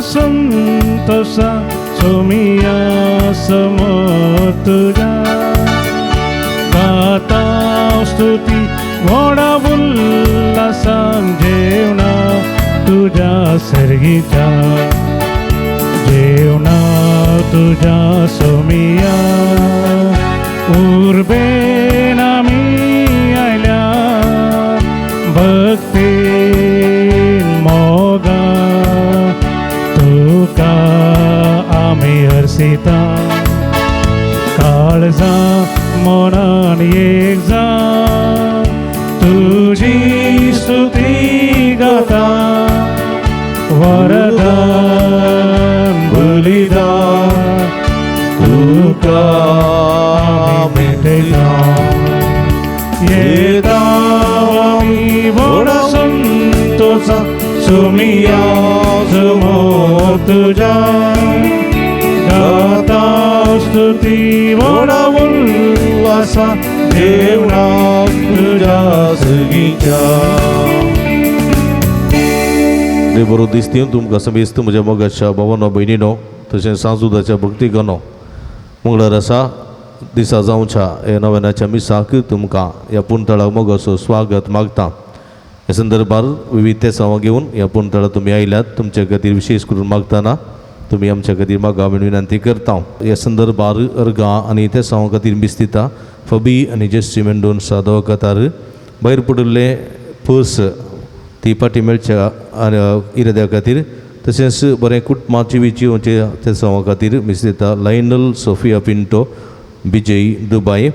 संतोषा सोमिया समोर तुझ्या गाता स्तुती घोडा उल्हासां जेवणा तुझ्या सर्गीच्या जेवणा तुझ्या सोमिया उर्बेन आमी आयल्या भक्तीन मोगा तुका आमी हरसिता काळजा मनान एक जा तुझी स्तुती गाता वरदान बलिदान तुका आमी दिता येता आमी बडा संतोषा सोमिया समोर तुझ्या गाता स्तुती बडा उल्हासा देवना तुझ्या सर्गीच्या बरो दिसती तुमकां समेस्त म्हज्या मोगाच्या भावांनो भयणीनो तशेंच सांजुदाच्या भक्तीगणो मंगळार आसा दिसा जावच्या हे नव्यानाच्या मिसाक तुमकां ह्या पुणतळाक मोगाचो स्वागत मागता. ह्या संदर्भार विविध तेसावां घेवन ह्या पुणतळाक तुमी आयल्यात तुमचे खातीर विशेश करून मागतना तुमी आमच्या खातीर मागा हांवें विनंती करता. ह्या संदर्भार अर्गां आनी तेसावां खातीर मिस्तिता फबी आनी जेस्सी मेंडोन सादो कतार भायर पडिल्ले पस ती पाटी मेळच्या इराद्या खातीर तशेंच बरें कुटुंबां जिवीची तेसावां खातीर मिस्तिता लायनल सोफिया पिंटो बिजय दुबय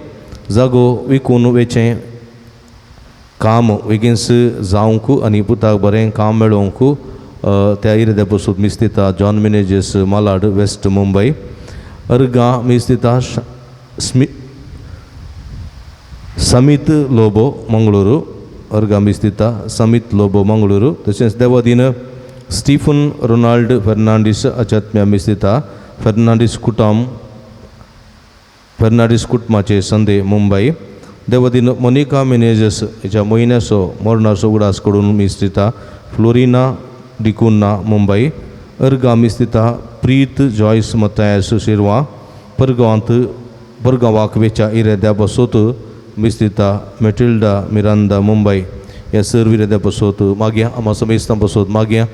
जागो विकून वेचें काम बेगीनच जावंक आनी पुताक बरें काम मेळोवंक त्या इराद्या पसून मिस्तिता जॉन मेनेजेस मालाड वेस्ट मुंबय अर्गां मिस्तिता समित लोबो मंगळूरू अर्गां मिस्तिता समित लोबो मंगळूरू तशेंच देवादीन स्टीफन रोनाल्ड फर्नांडीस अचात्म्या मिस्तिता फर्नांडीस कुटुंबाचे संदे मुंबय देवादीन मोनिका मेनेजेस हेच्या म्हयन्याचो मरणाचो उगडास कडून मिस्तिता फ्लोरिना डिकुन्ना मुंबय अर्गां मिस्तिता प्रीत Joyce Mathias शिरवा परगांवाक वेच्या इराद्या बसोत मिस्तिता Matilda Miranda Mumbai ह्या सर्व इराद्या बसोत मागया आमा समेस्तां बसोत मागया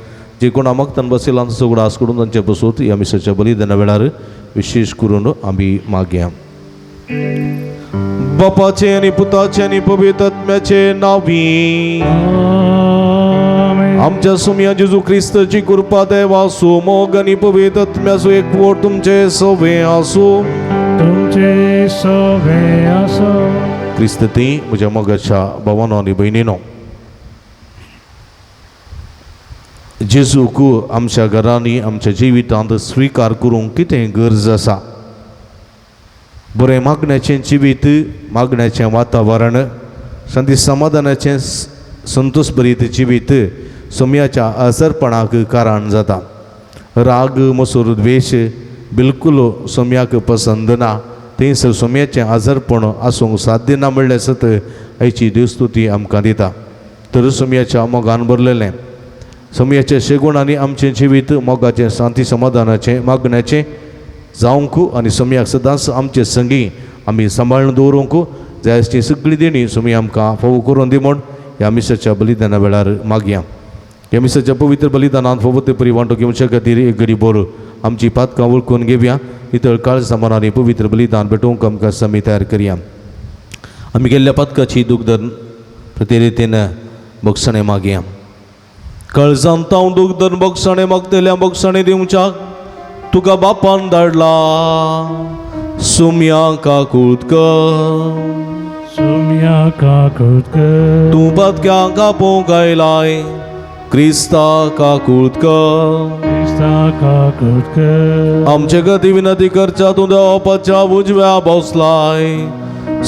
जे कोण आमक्तान बसयला तांचो उगडास कडून तांचे बसोत ह्या मिसाच्या बलिदाना वेळार विशेष करून आमी मागया. बापाचे आनी पुताचे आनी पवित्र आत्म्याचे नांवी आमच्या सोम्या जेजू क्रिस्ताची कृपा देवा आसूं मोग आनी पवित्र आत्म्याचो एकवट तुमचे सवे आसूं क्रिस्त ती म्हज्या मोगाच्या भावांनो आनी भयणीनो जेजूक आमच्या घरांनी आमच्या जिवितांत स्विकार करूंक कितें गरज आसा. बरें मागण्याचें जिवीत मागण्याचें वातावरण शांती समाधानाचें संतोष भरीत जिवीत सोम्याच्या आसरपणाक कारण जाता. राग मसूर द्वेश बिलकुल सोम्याक पसंद ना थंयसर सोम्याचें आजारपण आसूंक साध्य ना म्हणल्यार सत हाची देवस्तुती आमकां दिता. तर सोम्याच्या मोगान भरलेलें सोम्याच्या शेगुणांनी आमचें जिवीत मोगाचें शांती समाधानाचें मागण्याचें जावंक आनी सोम्याक सदांच आमचे संगी आमी सांबाळून दवरूंक जाय अशी सगळी देणी सोमी आमकां फोव करून दी म्हूण ह्या मिसाच्या बलिदाना वेळार मागया. ह्या मिसाच्या पवित्र बलिदानांत फोव ते परी वांटो घेवचे खातीर एक घडी बोर आमची पातकां वळखून घेवया. इतर काळ समानांनी पवित्र बलिदान भेटोवंक आमकां समी तयार करया. आमी गेल्ल्या पातकाची दुखदर प्रतिरितीन बक्षणे मागया. काळजांत हांव दुखदर बक्षणे मागतल्या बक्षणे दिवच्याक तुका बापान धाडला सोम्या काकुळकर तूं पातक्यांक आपोवंक आयलाय क्रिस्ता काकुळकर क्रिस्ता काकुळकर आमचे गती विनंती करच्या तू देवाच्या उजव्या बसलाय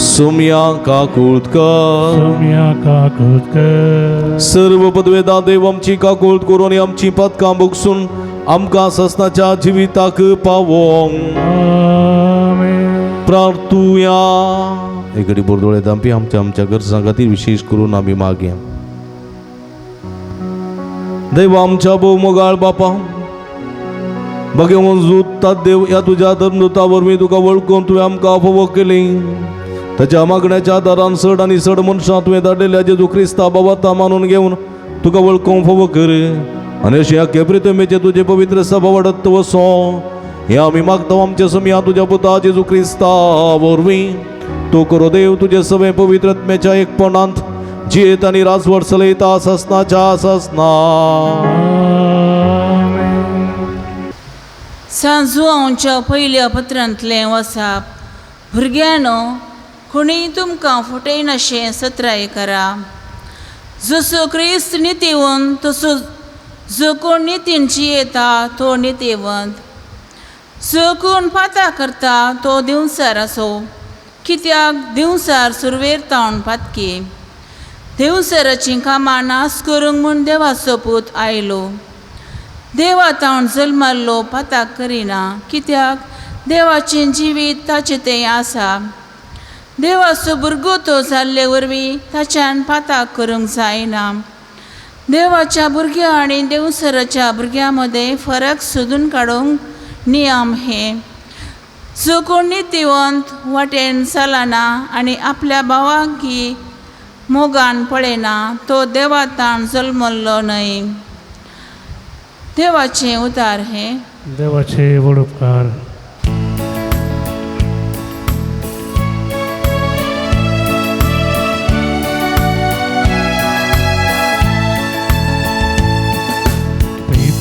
सोम्या काकुळकर सोम्या काकुळकर सर्व पदवेदा देव आमची काकुळ करून आमची पदकां बगसून आमकां ससनाच्या जिविताक पावोंक आमेन. प्रार्थुया. एक घडी बोरदोळे दांपी आमच्या गरजां खातीर विशेष करून आमी मागया. देव आमच्या भोवमोगाळ बापा भगवंत जुत्ता देव या तुझ्या धर्मदूता वरवीं तुका वळखून तुवें आमकां फोव केली. ताच्या मागण्याच्या आदारान चड आनी चड मनशां तुवें धाडलेल्या जेजू क्रिस्ता बाबा मानून घेवन तुका वळखूंक फोव कर आनी अशें ह्या प्रितमेचे तुजे पवित्र सभा वाडत वसो हे आमी मागता आमच्या समी तुज्या पुता जेजू क्रिस्ता वरवीं तूं करो देव तुजे सवे पवित्रत्मेच्या एकपणांत जियेत आनी राजवट चलयता ससनाच्या ससना. सांजुआंच्या पयल्या पत्रांतलें वसाप. भुरग्यानो कोणीय तुमकां फटयनाशें सत्राय करा. जसो क्रिस्त नितीवंत तसो जो कोण नितीन जियेता तो नितीवंत. जो कोण पाता करता तो दिवसार असो कित्याक दिवसार सुरवेर तावन पातकी. दिवसाराचीं कामां नास करूंक म्हूण देवाचो पूत आयलो. देवा तावन जल्माल्लो पाताक करिना कित्याक देवाचें जिवीत ताचें तें आसा. देवाचो भुरगो तो जाल्ले वरवीं ताच्यान पाताक करूंक जायना. देवाच्या भुरग्या आनी देवसराच्या भुरग्यां मदें फरक सोदून काडूंक नियम हे. जो कोण नितीवंत वाटेन चलना आनी आपल्या भावाकी मोगान पळयना तो देवातान जल्मल्लो न्हय. देवाचें उतार हे. देवाचे व्हड उपकार.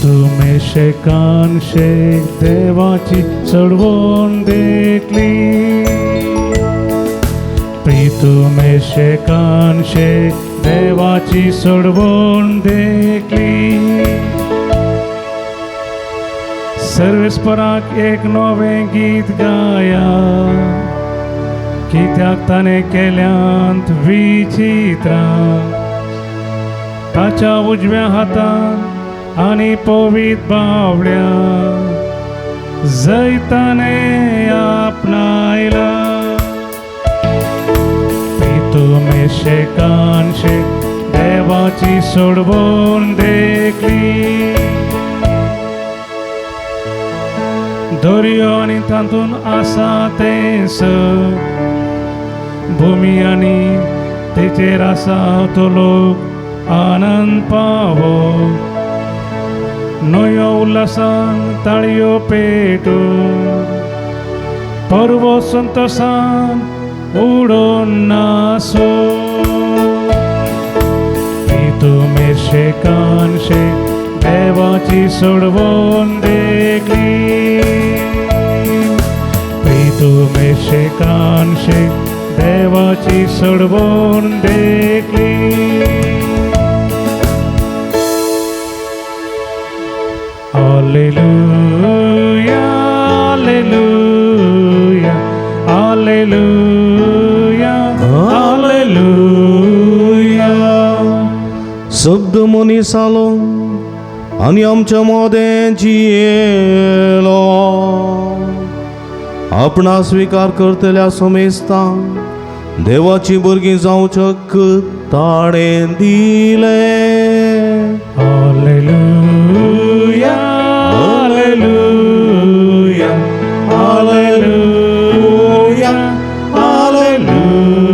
तुमे शेकान शेक देवाची चढवून देखली. प्रीतुमे शेकान शेक देवाची चढवून देखली. सर्वेस्पराक एक नवें गीत गाया कित्याक ताणें केल्यांत विचित्रां. ताच्या उजव्या हातान आनी पवित बावड्या जैताने आपणायला. तुमे शेकान शेक देवाची सोडवून देखली. दर्यो आनी तातूंत आसा तें भुमी आनी तेचेर आसा तो लोक आनंद पावो. न्हंयो उल्हासान ताळयो पेटू पर्वो संतोषान उडोन नासो. तुमे शेकान शेक देवाची सोडवून देखली. तुमे शेकान शेक देवाची सोडवून देखली. Alleluia, alleluia, alleluia, alleluia. शब्द मनीसालो आनी आमच्या मोदें जियेलो. आपणा स्वीकार करतल्या सोमेस्ता देवाची भुरगीं जावचक ताणें दिले. Alleluia, alleluia, alleluia, alleluia.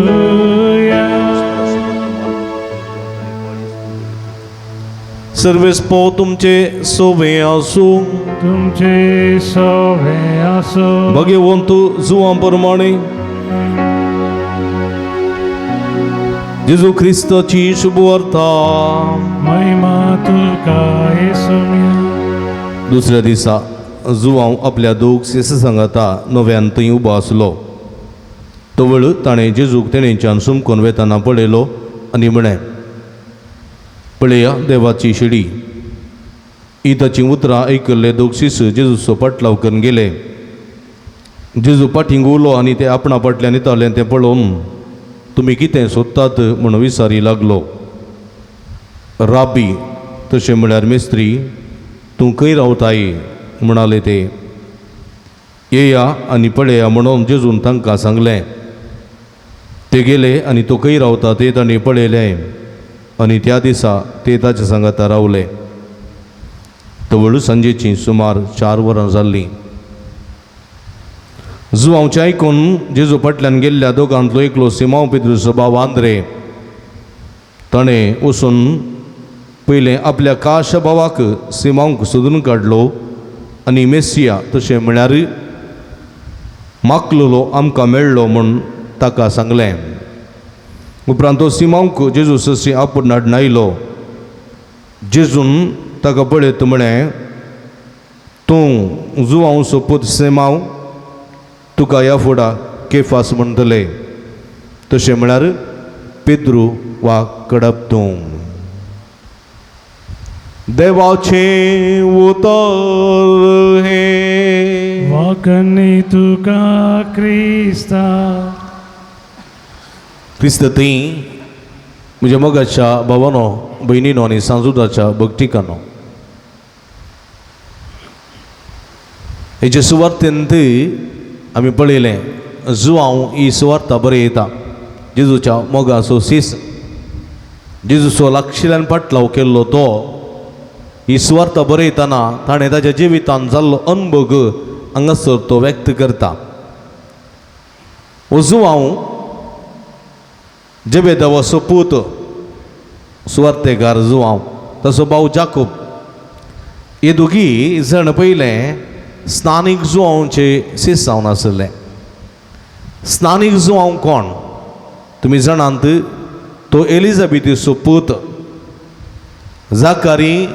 सर्वेस्पो तुमचे सोवे आसूं. तुमचे सोवे आसो. भगवंत जुवां प्रमाणे जेजू ख्रिस्ताची शुभ वार्ता. महिमा तुका येसुम्या. दुसऱ्या दिसा जुवांव आपल्या दोग सेस सांगाता नव्यान थंय उबो आसलो. तो वेळ ताणें जेजूक तेणेच्यान सुमकोन वेताना पळयलो आनी म्हळें पळया देवाची शिडी ही ताची उतरां आयकल्ले दोग शिश्य जेजूचो पाटलाव करून गेले. जेजू पाठींग उलो आनी ते आपणा फाटल्यान येताले तें पळोवन तुमी कितें सोदतात म्हणून विचारी लागलो. राबी तशें म्हळ्यार मेस्त्री तूं खंय रावताय म्हणाले ते. येया आनी पळया म्हणून जेजून तांकां सांगलें. ते गेले आनी तो खंय रावता ते तांणी पळयलें आनी त्या दिसा ते ताच्या सांगाता रावले. तवळ सांजेची सुमार 4 वरां जाल्लीं. जुवांवचें आयकून जेजू फाटल्यान गेल्ल्या दोगांतलो एकलो सिमोन पेद्रूचो भाव आंद्रे ताणें वचून पयलें आपल्या काश्या भावाक सिमोनाक सोदून काडलो आनी मेसिया तशें म्हळ्यार मागलेलो आमकां मेळ्ळो म्हूण ताका सांगलें. उपरांत तो सिमोनाक जेजू सशी आपूण हाडून आयलो. जेजून ताका पळयत म्हळें तूं जुवांवचो पूत सिमोन तुका ह्या फुडा केफास म्हणटले तशें म्हळ्यार पेद्रू वा कडप तूं. देवाचें उतर हे वाकनी तुका क्रिस्ता. क्रिस्त ती म्हज्या मोगाच्या भावानो भयणीनो आनी सांजुदाच्या भक्तिकानो हेचे सुवार्थेंत आमी पळयलें जुवांव ही सुवार्ता बरें येता. जेजूच्या मोगाचो सीस जेजूचो लागशिल्ल्यान पाटलाव केल्लो तो ही सुवार्ता बरें येताना ताणें ताच्या जिवितांत जाल्लो अनुभव हांगासर तो व्यक्त करता. हो जुवांव जेबेदावाचो पूत सुवार्थेकार जुवांव ताचो भाव जाकोब हे दोगी जण पयलें स्नानीक जुवांवचे सीस जावन आसले. स्नानीक जुवांव कोण तुमी जाणात तो एलिझाबेथीचो पूत. जाकारी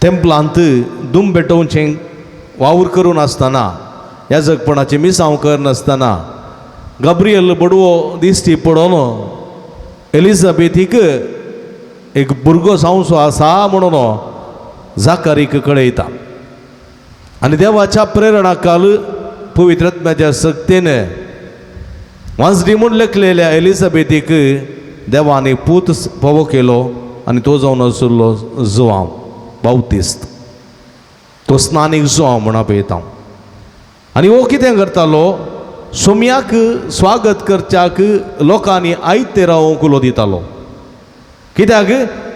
तेंपलांत दुम पेटोवचें वावर करून आसतना याजकपणाचें मिसांव करनासतना गाब्रियल बडवो दिश्टी पडोन एलिझाबेथीक एक भुरगो जावचो आसा म्हणून जाकारीक कळयता. आनी देवाच्या प्रेरणाकाल पवित्र आत्म्याच्या सक्तीन वांसडी म्हूण लेखलेल्या एलिझाबेथीक देवान पूत फोवो केलो आनी तो जावन आशिल्लो जुवांव बावतिस्त. तो स्नानीक जुवांव म्हण आपयता. आनी हो कितें करतालो सोम्याक स्वागत करच्याक लोकांनी आयते रावंक उलो दितालो. कित्याक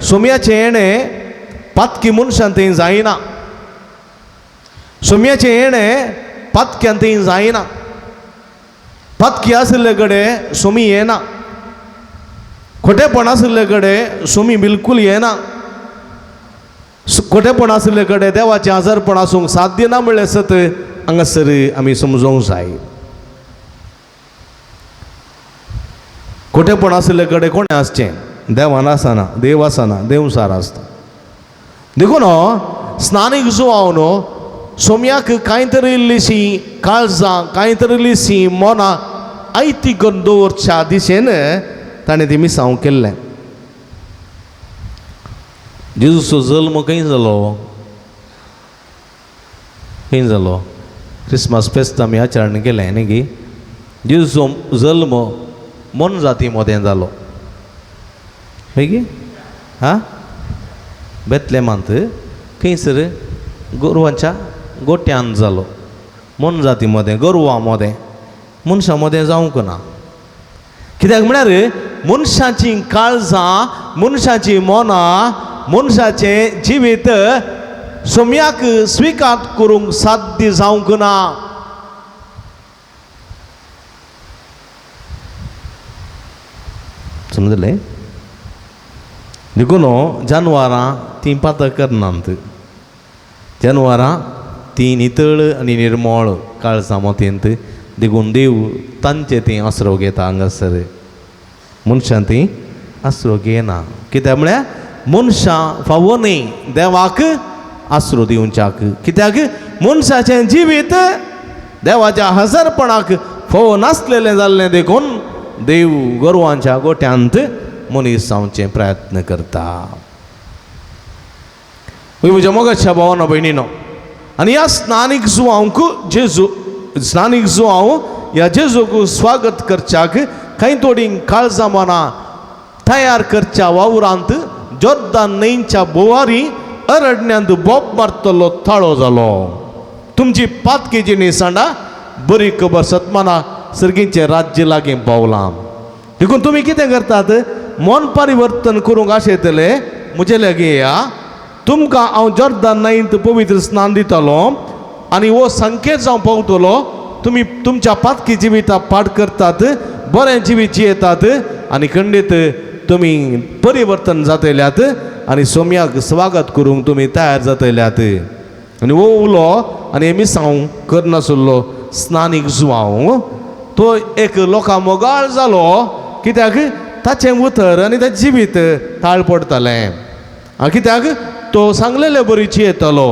सोम्याचें येणें पातकी मनशां थंय जायना. सोम्याचें येणें पातक्यान थंय जायना. पातकी आसले कडेन सोमी येना. खोटेपण आसले कडेन सोमी बिलकूल येना. खोटेपण आसले कडेन देवाचें आजारपण आसूंक साध्य ना म्हणलें सत हांगासर आमी समजूंक जाय. खोटेपण आसले कडेन कोणें आसचें देवान आसना. देव आसना. देवसार आसता. देखून स्नानीक जुवांव न्हू सोम्याक कांय तरी इल्लीशीं काळजां कांय तरी इल्लीशीं मनां आयती करून दवरच्या दिशेन ताणें ती मिसांव केल्लें. जेजूचो जल्म खंय जालो. खंय जालो क्रिस्मस फेस्त आमी आचरण केलें न्ही गी. जेजूचो जल्म मन जाती मदें जालो खंय गी. हां बेतलेमांत खंयसर गोरवांच्या गोट्यान जालो. मन जाती मदें गोरवां मदें मनशां मदें जावंक ना. कित्याक म्हळ्यार मनशांचीं काळजां मनशांचीं मनां मनशाचें जिवीत सोम्याक स्विकार करूंक साध्य जावंक ना. समजलें. देखून जानवरां तीं पातळ करनात. जानवरां तीं नितळ आनी निर्मळ काळजां मोतींत देखून देव तांचे तीं आसरो घेता हांगासर. मनशां तीं आसरो घेना. कित्याक म्हळ्यार मनशां फावो न्ही देवाक आसरो दिवच्याक. कित्याक मनशाचें जिवीत देवाच्या हजरपणाक फावो नासलेलें जाल्लें देखून देव गोरवांच्या गोट्यांत मनीस जावचे प्रयत्न करता. म्हज्या मोगाच्या भावांनो भयणीनो, आनी ह्या स्नानीक जुवांक स्नानीक जुवांव ह्या जेजूक स्वागत करच्याक कांय थोडी काळजां मनां तयार करच्या वावरांत जोर्दान न्हंयच्या बोवारी अरण्यांत बोब मारतलो थाळो जालो. तुमची पातकेची निसांडा बरी खबर सतमाना सर्गींचे राज्य लागीं पावलां. देखून तुमी कितें करतात? मन परिवर्तन करूंक आशेतले म्हजे लागीं या. तुमकां हांव जोर्दान न्हंयेंत पवित्र स्नान दितलो आनी हो संकेत जावं पावतलो. तुमी तुमच्या पातकी जिविता पाड करतात, बरें जिवीत जियेतात आनी खंडीत तुमी परिवर्तन जातल्यात आनी सोम्याक स्वागत करूंक तुमी तयार जातल्यात. आनी हो उलो आनी मिसांव करनासलो स्नानीक जुवांव तो एक लोकां मोगाळ जालो. कित्याक ताचें उतर आनी ताचें जिवीत ताळ पडटलें. कित्याक तो सांगलेले बरी जियेतलो,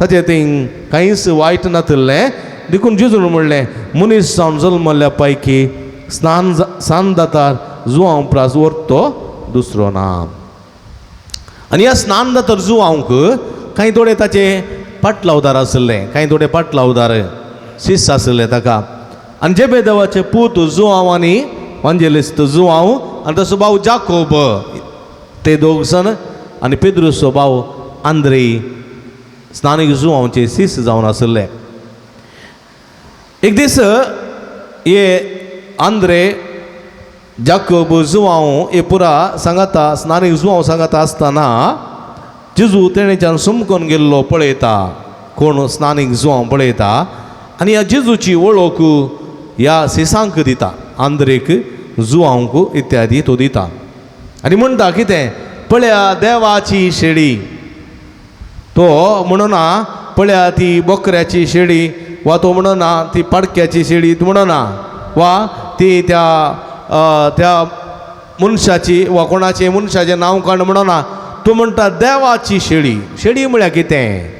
ताचें थंय कांयच वायट नासलें. देखून जेजून म्हणलें मनीस जावन जल्मल्या पैकी स्नान जाता जुवांव प्रास व्हरतो दुसरो ना. आनी ह्या स्नान जाता जुवांक कांय थोडे ताचे पाटलावदार आसले, कांय थोडे पाटलावदार शिश्य आसले ताका. आनी जेबे देवाचे पूत जुवांव आनी वांजेलिस्त जुवांव आनी ताचो भाव जाकोब, ते दोग जण आनी पेद्रुचो भाव आंद्रे स्नानीक जुवांवचे शिश्य जावन आसले. एक दीस हे आंद्रे जाकोब जुवांव हे पुरा सांगाता स्नानीक जुवांव सांगाता आसतना जेजू तेणेच्यान सुमकोन गेल्लो पळयता. कोण? स्नानीक जुवांव पळयता आनी ह्या जेजूची वळख ह्या शिसांक दिता, आंद्रेक, जुवांवक इत्यादी तो दिता. आनी म्हणटा कितें? पळया देवाची शेळी. तो म्हणना पळया ती बोकऱ्याची शेळी, वा तो म्हणना ती पाडक्याची शेळी म्हणना, वा ती त्या मनशाची वा कोणाचे मनशाचें नांव काड म्हणना. तो म्हणटा देवाची शेळी. शेळी म्हळ्यार कितें?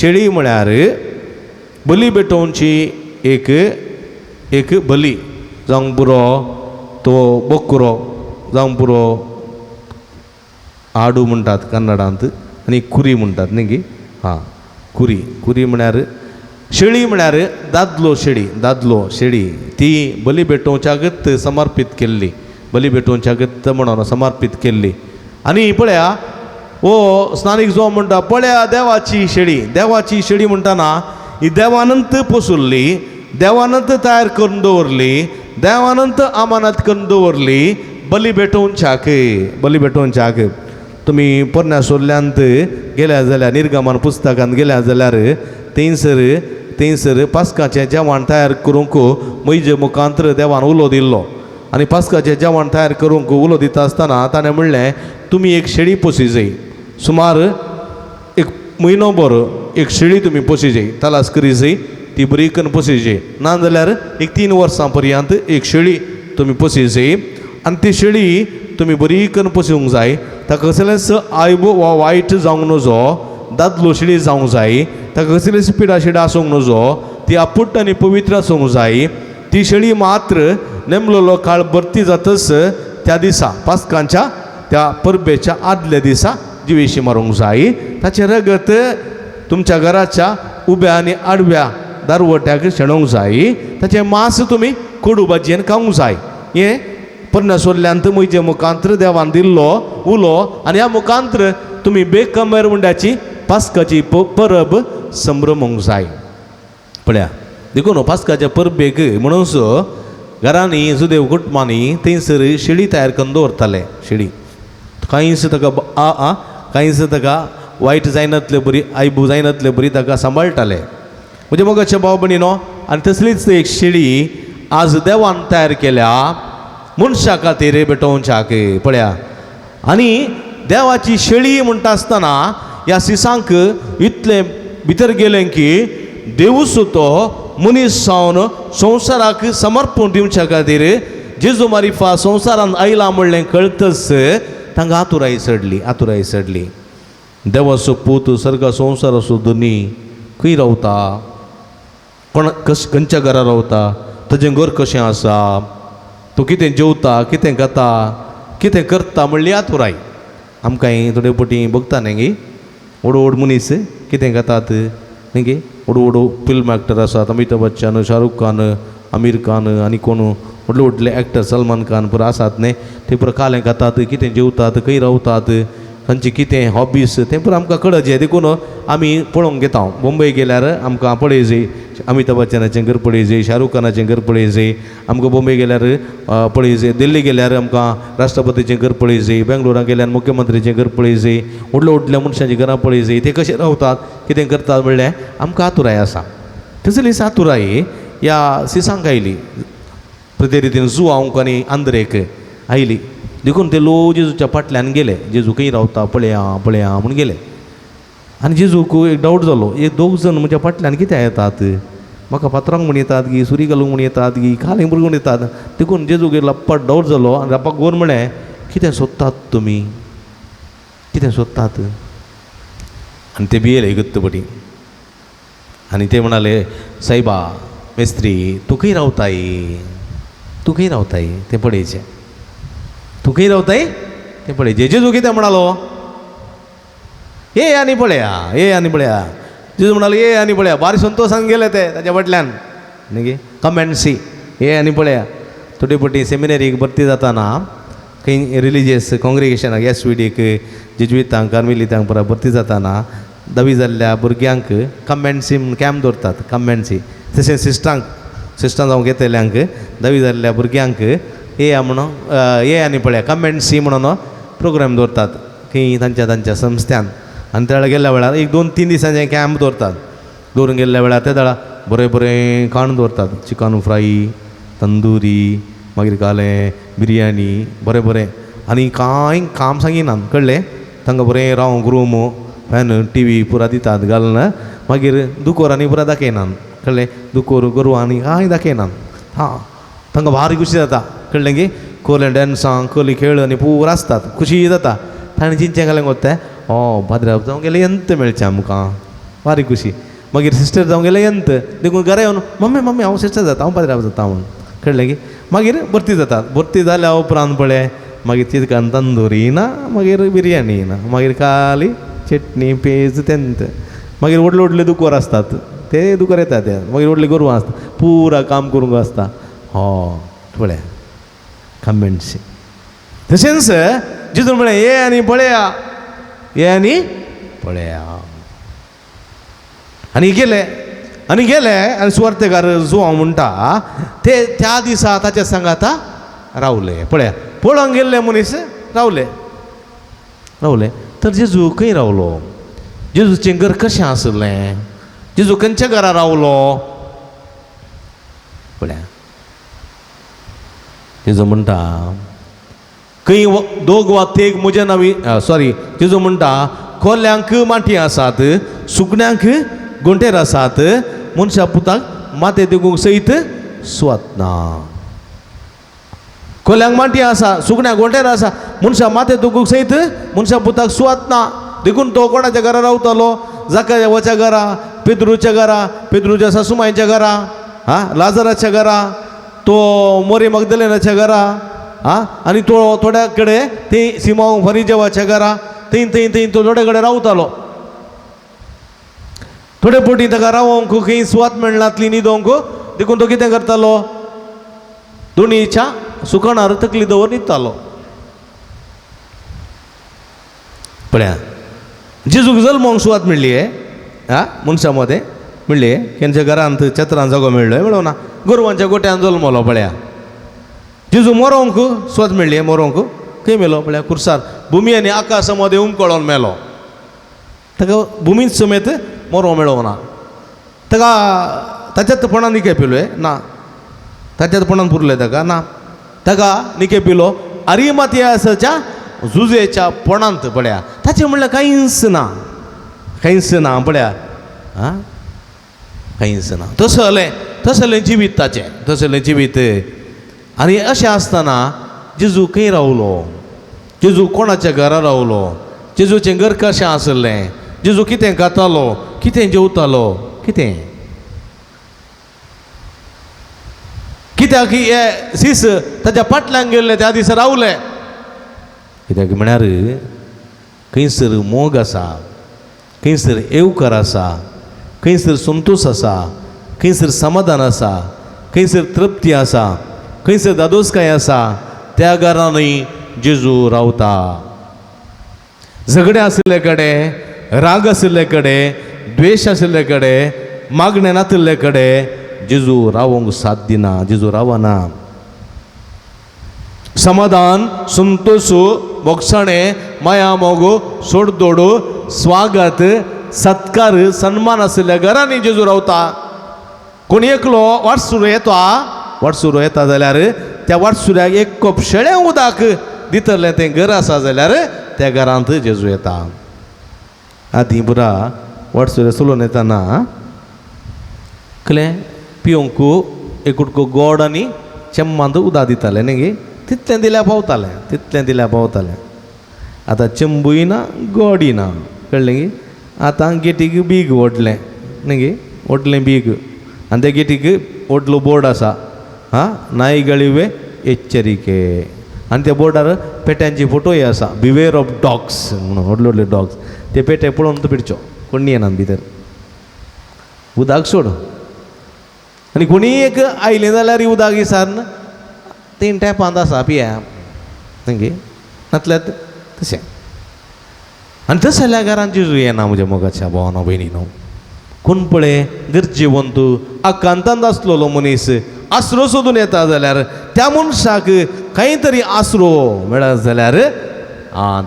शेळी म्हळ्यार बली भेटोवची एक बली जावंक पुरो तो बोकरो जावंक पुरो आडू म्हणटात कन्नडांत आनी कुरी म्हणटात न्ही. हां, कुरी म्हळ्यार शेळी म्हळ्यार दादलो शेळी ती बली भेटोवच्यागत समर्पीत केल्ली, बली भेटोवच्यागत म्हणून समर्पीत केल्ली. आनी पळया हो स्नानीक जो म्हणटा पळया देवाची शेळी म्हणटाना ही देवानंत पोसुल्ली, देवानंत तयार करून दवरली, देवानंत अमानत करून दवरली बली भेटोवच्याक. तुमी पोरण्या सोर्ल्यांत गेल्या जाल्यार निर्गमन पुस्तकांत गेल्या जाल्यार थंयसर पास्काचें जेवण तयार करूंक मैजे मुखांतर देवान उलो दिल्लो. आनी पास्काचें जेवण तयार करूंक उलो दिता आसतना ताणें म्हणलें तुमी एक शेळी पोसी जाय, सुमार एक म्हयनोभर एक शेळी तुमी पोसी जाय, तलास करी जाय, ती बरी करून पोसी जाय. नाजाल्यार एक 3 वर्सां पर्यंत एक शेळी तुमी पोसी जाय. आनी ती शेळी तुमी बरी करून पोसूंक जाय. ताका कसलेंच आयब वा वायट जावंक नजो, दादलो शेळी जावंक जाय, ताका कसलीच पिडा शिडा आसूंक नजो, ती आपुट्ट आनी पवित्र आसूंक जाय. ती शेळी मात्र नेमलेलो काळ भरती जातच त्या दिसा पास्कांच्या त्या परबेच्या आदल्या दिसा जिवेशी मारूंक जाय. ताचें रगत तुमच्या घराच्या उब्या आनी आडव्या दारवट्याक शेणोवंक जाय. ताचें मांस तुमी कोडू भाजयेन खावंक जाय. हें पोरण्या सोर्ल्यांत म्हजे मुखांतर देवान दिल्लो उलो. आनी ह्या मुखांतर तुमी बेकमेर म्हणल्याची पास्काची परब संभ्रमूंक जाय. पळया देखून पास्काच्या परबेक म्हणून घरांनी जुदेव कुटुंबांनी थंयसर शेळी तयार करून दवरताले. शेळी कांयच ताका कांयच ताका वायट जायनातले बरी, आयबू जायनातले बरी ताका सांबाळटाले. म्हणजे मोगाचे भाव भयणीनो, आनी तसलीच एक शेळी आज देवान तयार केल्या मनशा खातीर भेटोवच्याक. पळया आनी देवाची शेळी म्हणटा आसतना ह्या शिसांक इतलें भितर गेलें की देवूच तो मनीस जावन संवसाराक समर्पण दिवच्या खातीर जेजू मारिफा संवसारांत आयला म्हणलें कळटच तांकां आतुराय चडली. देवाचो पूत सर्गा संवसाराचो धनी खंय रावता, खंयच्या घरा रावता, ताजें घर कशें आसा, तो कितें जेवता, कितें खाता, कितें करता म्हणली आतुराय आमकां थोडे पटी बघता न्ही व्हड व्हड मनीस कितें घेतात न्ही व्हड व्हड फिल्म एक्टर आसात अमिताभ बच्चन शाहरुख खान आमिर खान आनी कोण व्हडले व्हडले एक्टर सलमान खान पुरो आसात न्ही ते पुरो कालें खातात कितें जेवतात खंय रावतात तांची कितें हॉबीज तें पुरो आमकां कळचे देखून आमी पळोवंक घेता मुंबय गेल्यार आमकां पळयचें अमिताभ बच्चनाचें घर पळयचें शाहरुख खानाचें घर पळयचें आमकां बॉम्बे गेल्यार पळयचें दिल्ली गेल्यार आमकां राष्ट्रपतीचें घर पळयचें बेंगलोराक गेल्यार मुख्यमंत्रीचें घर पळयचें व्हडल्या व्हडल्या मनशांचीं घरां पळयचें ते कशें रावतात कितें करतात म्हणल्यार आमकां आतुराय आसा तसलीच आतुराय ह्या सिसांक आयली प्रते रितीन जुआंक आनी आंद्रेक आयली देखून ते लोक जेजूच्या फाटल्यान गेले जेजू खंय रावता पळया पळया म्हूण गेले आनी जेजूक एक डावट जालो एक दोग जण म्हज्या फाटल्यान कित्याक येतात म्हाका पात्रांक म्हण येतात गी सुरी घालूंक म्हण येतात गी खालें भुरगून येतात देखून जेजूक लप्पट डावट जालो आनी रापाक गोर म्हळें कितें सोदतात तुमी कितें सोदतात आनी ते भियेले गत्तपटी आनी ते म्हणाले सायबा मेस्त्री तूं खंय रावताय तूं खंय रावताय तें पळयचें तूं खंय रावताय तें पळयचें जेजू कितें म्हणालो ये आनी पळया ये आनी पळया जेजू म्हणालो ये आनी पळया बारी संतोशान गेले ते ताच्या फाटल्यान न्ही कम एंड सी ये आनी पळया थोडे पटी सेमिनरीक भरती जाताना खंय रिलिजियस कॉंग्रिगेशनाक एस विडीक जेजुइतांक कार्मेलितांक परत भरती जाताना 10वी जाल्ल्या भुरग्यांक कम एंड सी म्हूण कॅम्प दवरतात कम एंड सी तशें सिस्टां जावंक येतल्यांक 10वी जाल्ल्या भुरग्यांक ये म्हणून ये आनी पळया कम एंड सी म्हणून प्रोग्राम दवरतात खंय तांच्या संस्थ्यान आनी त्या गेल्ल्या वेळार एक 2-3 दिसांचें कॅम्प दवरतात दवरून गेल्ल्या वेळार त्या दाळा बरें बरें खाण दवरतात चिकन फ्राय तंदुरी मागीर कालें बिरयानी बरें बरें आनी कांय काम सांगिनात कळ्ळें तांकां बरें रावंक रूम फॅन टीव्ही पुरा दितात घालून मागीर दुकोर आनी पुरा दाखयनात कळ्ळें दुकोर गोरवां आनी कांय दाखयनात हां तांकां भारी खुशी जाता कळ्ळें की कोले डॅन्सां कोली खेळ आनी पुरा आसतात खुशी जाता ताणें चिंचे घालें वता भाद्राब जावं गेलें यंत मेळचें आमकां भारी खुशी मागीर सिस्टर जावं गेलें यंत देखून घरा येवन मम्मी मम्मी हांव सिस्टर जाता हांव भाद्राब जाता म्हूण कळ्ळें की मागीर भरती जातात भरती जाल्या उपरांत पळय मागीर चिकन तंदुरी ना मागीर बिरयानी ना मागीर खाली चटणी पेज तेंत मागीर व्हडले व्हडले दुकोर आसतात ते दुकोर येतात ते मागीर व्हडले गोरवां आसता पुरा काम करूंक आसता पळय कमेंट्स तशेंच जेजू म्हळें ये आनी पळया ये आनी पळया आनी गेले आनी सुवार्थेकार जो हांव म्हणटा ते त्या दिसा ताच्या सांगाता रावले पळया पळोवंक गेल्ले मनीस रावले तर जेजू खंय रावलो जेजूचें घर कशें आसलें जेजू खंयच्या घरा रावलो पळया जेजू म्हणटा खंय दोग वा तेग म्हज्या नांवी जेजू म्हणटा कोल्ल्यांक माटी आसात सुकण्यांक गोंटेर आसात मनशा पुताक माते देगूंक सयत सुवात ना कोल्ल्यांक माटी आसा सुकण्यांक गोंटेर आसा मनशा माते देगूंक सयत मनशा पुताक सुवात ना देखून तो कोणाच्या घरा रावतालो जाकाच्या घरा पेद्रूच्या घरा पेद्रूच्या सासूमायच्या घरा लाजराच्या घरा तो मोरे मगदलेनाच्या घरा आनी तो थोड्या कडेन ते सिमांव फरिजेवाच्या घरा थंय तो थोड्या कडेन रावतालो थोडे पोटी ताका रावोंक खंय सुवात मेळनातली न्हिदोंक देखून तो कितें करतालो दोनीच्या सुकणार तकली दवर न्हिदतालो पळया जेजूक जल्मोंक सुवात मेळ्ळी मनशा मदें मेळ्ळी केंच्या घरांत चत्रान जागो मेळ्ळो मेळोना गोरवांच्या गोट्यान जल्मलो पळया जेजू मरोंक सुवात मेळ्ळी मरोंक खंय मेलो पळया कुर्सार भुमी आनी आकाश मदें उमकळोन मेलो ताका भुमींत समेत मरो मेळोना ताका ताच्याच पोणान निके पिलो ना ताच्याच पोणान पुरले ताका ना ताका निके पिलो अरिमाथियासाच्या जुजेच्या पोणांत पळया ताचें म्हणल्यार कांयच ना पळया कांयच ना तसलें जिवीत ताचें तसलें जिवीत आनी अशें आसतना जेजू खंय रावलो जेजू कोणाच्या घरा रावलो जेजूचें घर कशें आसलें जेजू कितें खातालो कितें जेवतालो कित्याक हे सीस ताच्या फाटल्यान गेल्ले त्या दिसा रावले कित्याक म्हळ्यार खंयसर मोग आसा, खंयसर येवकार आसा, खंयसर संतोश आसा, खंयसर समाधान आसा, खंयसर तृप्ती आसा, खंयसर दादोसकाय आसा, त्या घरांनी जेजू रावता. झगडे आशिल्ले कडेन, राग आशिल्ले कडेन, द्वेष आशिल्ले कडेन, मागणे नातिल्ले कडेन जेजू रावंक साथ दिना, जेजू रावना. समाधान, संतोष, मोक्षणे, माया मोगो, सोडदोडो, स्वागत, सत्कार, सन्मान आशिल्ल्या घरांनी जेजू रावता. कोण एकलो वाटसुरो येता जाल्यार त्या वाटसुऱ्याक एक कप शेळें उदक दितलें तें घर आसा जाल्यार त्या घरांत जेजू येता. आदीं बुरा वाटसुऱ्या चलोवन येताना कळ्ळें पिवंक एक उडको गोड आनी चेम्मांत उदक दितालें न्ही गे. तितलें दिल्यार पावतालें. आतां चेंबूय ना, गोडय ना, कळ्ळें गे. आतां गेटीक बीग ओडलें न्ही गे, ओडलें बीग आनी त्या गेटीक ओडलो बोर्ड आसा, नाईगळिवे एच्चरिके. आनी त्या बोर्डार पेट्यांचे फोटोय आसा, बिवेर ऑफ डॉग्स म्हणून, व्हडले डॉग्स. ते पेटे पळोवन तो पिडच्यो, कोण येना भितर. उदक सोड. आनी कोणी एक आयलें जाल्यार उदक विसारन 3 टॅपांत आसा, पिया न्ही नातल्यार तशें. आनी तशेल्या घरांत जेजू येना म्हज्या मोगाच्या भावानो भयणीनो. कोण पळय गरजेवंत आकांतांत आसलेलो मनीस आसरो सोदून येता जाल्यार त्या मनशाक खंय तरी आसरो मेळत जाल्यार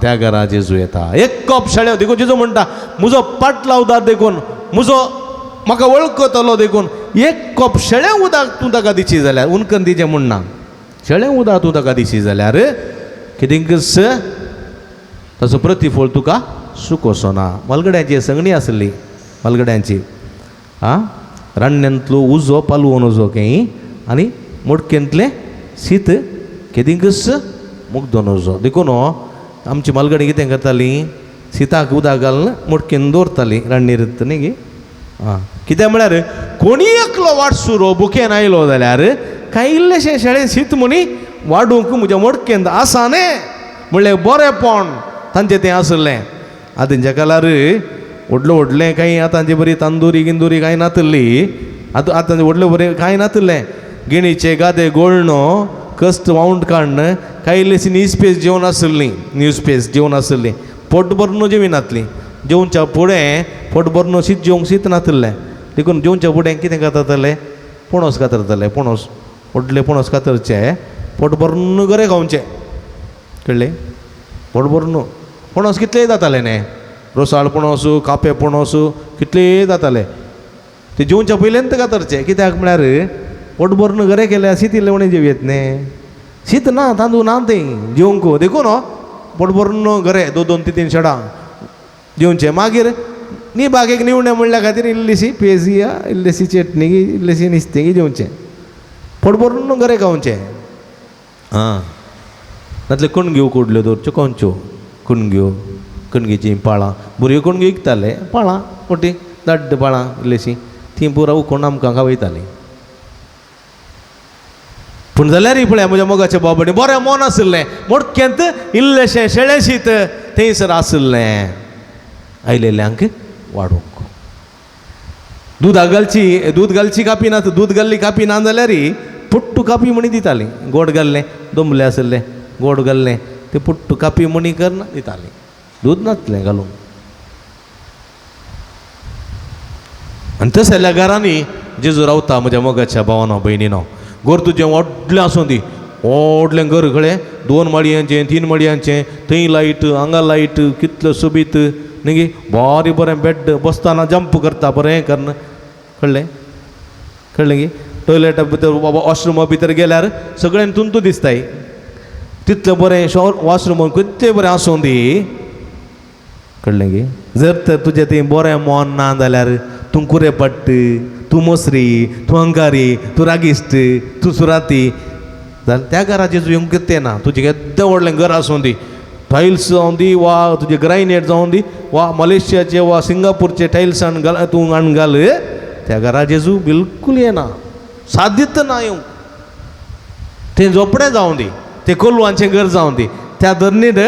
त्या घरा जेजू येता. एक कप शेळ्यो देखून जेजू म्हणटा, म्हजो पाट लावदार देखून, म्हजो म्हाका वळखतलो देखून एक कप शेळें उदक तूं ताका दिशी जाल्यार, उनकन दिचें म्हणना, शेळें उदक तूं ताका दिशी जाल्यार कितेंकच ताचो प्रतिफळ तुका सुकोसो ना. मलगड्यांची संगणी आसली, मलगड्यांची रान्यांतलो उजो पालवोन उजो खंय आनी मोडकेंतलें शीत केदिंकच मुग्दोन उजो. देखून आमची मलगडी कितें करतालीं, शिताक उदक घालून मोडकेन दवरतालीं रान्नीर न्ही गे. कित्याक म्हळ्यार कोणी एकलो वाटसुरो बुकेन आयलो जाल्यार कांय इल्लेशें शेळें शीत म्हणी वाडूंक म्हज्या मोडकेंत आसा न्ही म्हणलें बरेंपण तांचें तें आसलें. आतांच्या काळार व्हडलें कांय आतांची बरी तांदुरी गिंदुरी कांय नातली. आतां व्हडलें बरें कांय नातलें. गिणीचे गादे गोळणो, कस्ट वावंट काडणं, कांय इल्लीशी न्यूज जेवण आसलीं. पोट भरून जेविनातलीं. जेवच्या फुडें पोट भरून शीत जेवंक शीत नातलें. देखून जेवच्या फुडें कितें कातरताले, पणस कातरताले. पणस व्हडले पणस कातरचे, पोट भरून गरे खावचे, कळ्ळें. पोट भरून पणस कितलेय जाताले न्ही, रोसाळ पणस, कापे पणस कितलेय जाताले. ते जेवच्या पयलेंत कातरचे. कित्याक म्हळ्यार पोट भरून गरे केल्यार शीत इल्लें म्हणे जेवयेत न्ही. शीत ना, तांदूळ ना तें जेवंक. देखून पोट भरून गरे 2-3 शेडां जेवचे. मागीर न्ही बागेक निवणें म्हणल्या खातीर इल्लीशी पेजी, इल्लीशी चटणी, इल्लीशी नुस्तें जेवचें. पोट भरून गरे खावचें. नातले कणग्यो कोडल्यो दवरच्यो, कंच्यो कणग्यो, कणगेची पाळां. भुरगे कणग्यो विकताले, पाळां मोटी दाड्ड पाळां इल्लीशी, तीं पुरा उखोवन आमकां खावयतालीं. पूण जाल्यार पळय म्हज्या मोगाच्या बाबडे बरें मन आशिल्लें. मोडकेंत इल्लेशें शेळें शीत थंयसर आशिल्लें आयलेल्यांक वाडूंक. दूद घालची कापी ना, दूद घाल्ली कापी ना जाल्यार पुट्टू कापी म्हणी दितालीं. गोड घाल्लें, दोंबलें आशिल्लें, गोड घाल्लें ते पुट्टू कापी म्हणी करना दितालीं. दूद नासलें घालूंक. आनी तशेल्या घरांनी जेजू रावता म्हज्या मोगाच्या भावानो भयणीनो. घर तुजें व्हडलें आसूं दी, व्हडलें घर कळ्ळें, 2 माळयांचें 3 माळयांचें, थंय लायट हांगा लायट, कितलो सोबीत न्ही गे. बरें बेड, बसतना जंप करता बरें करना, कळ्ळें गे. टॉयलेटा भितर वॉशरुमा भितर गेल्यार सगळ्यांक तुंतू दिसताय. तितलें बरें वॉशरूम कितलें बरें आसूं दी, कळ्ळें गे. जर तर तुजें तें बरें मन ना जाल्यार तूं कुरेपट्ट, तूं मोसरी, तूं अंगारी, तूं रागिश्ट, तूं सुराती जाल्यार त्या घरा जेजू येवंक कितें ना. तुजें केद्दें व्हडलें घर आसूं दी, टायल्स जावं दी वा तुजें ग्रायनेट जावं दी वा मलेशियाचे वा सिंगापूरचे टायल्स तूं घाल, त्या घरा जेजू बिलकूल येना, सादीत ना येवंक. तें झोपडें जावं दी, तें कोलवांचें घर जावं दी, त्या धरणीर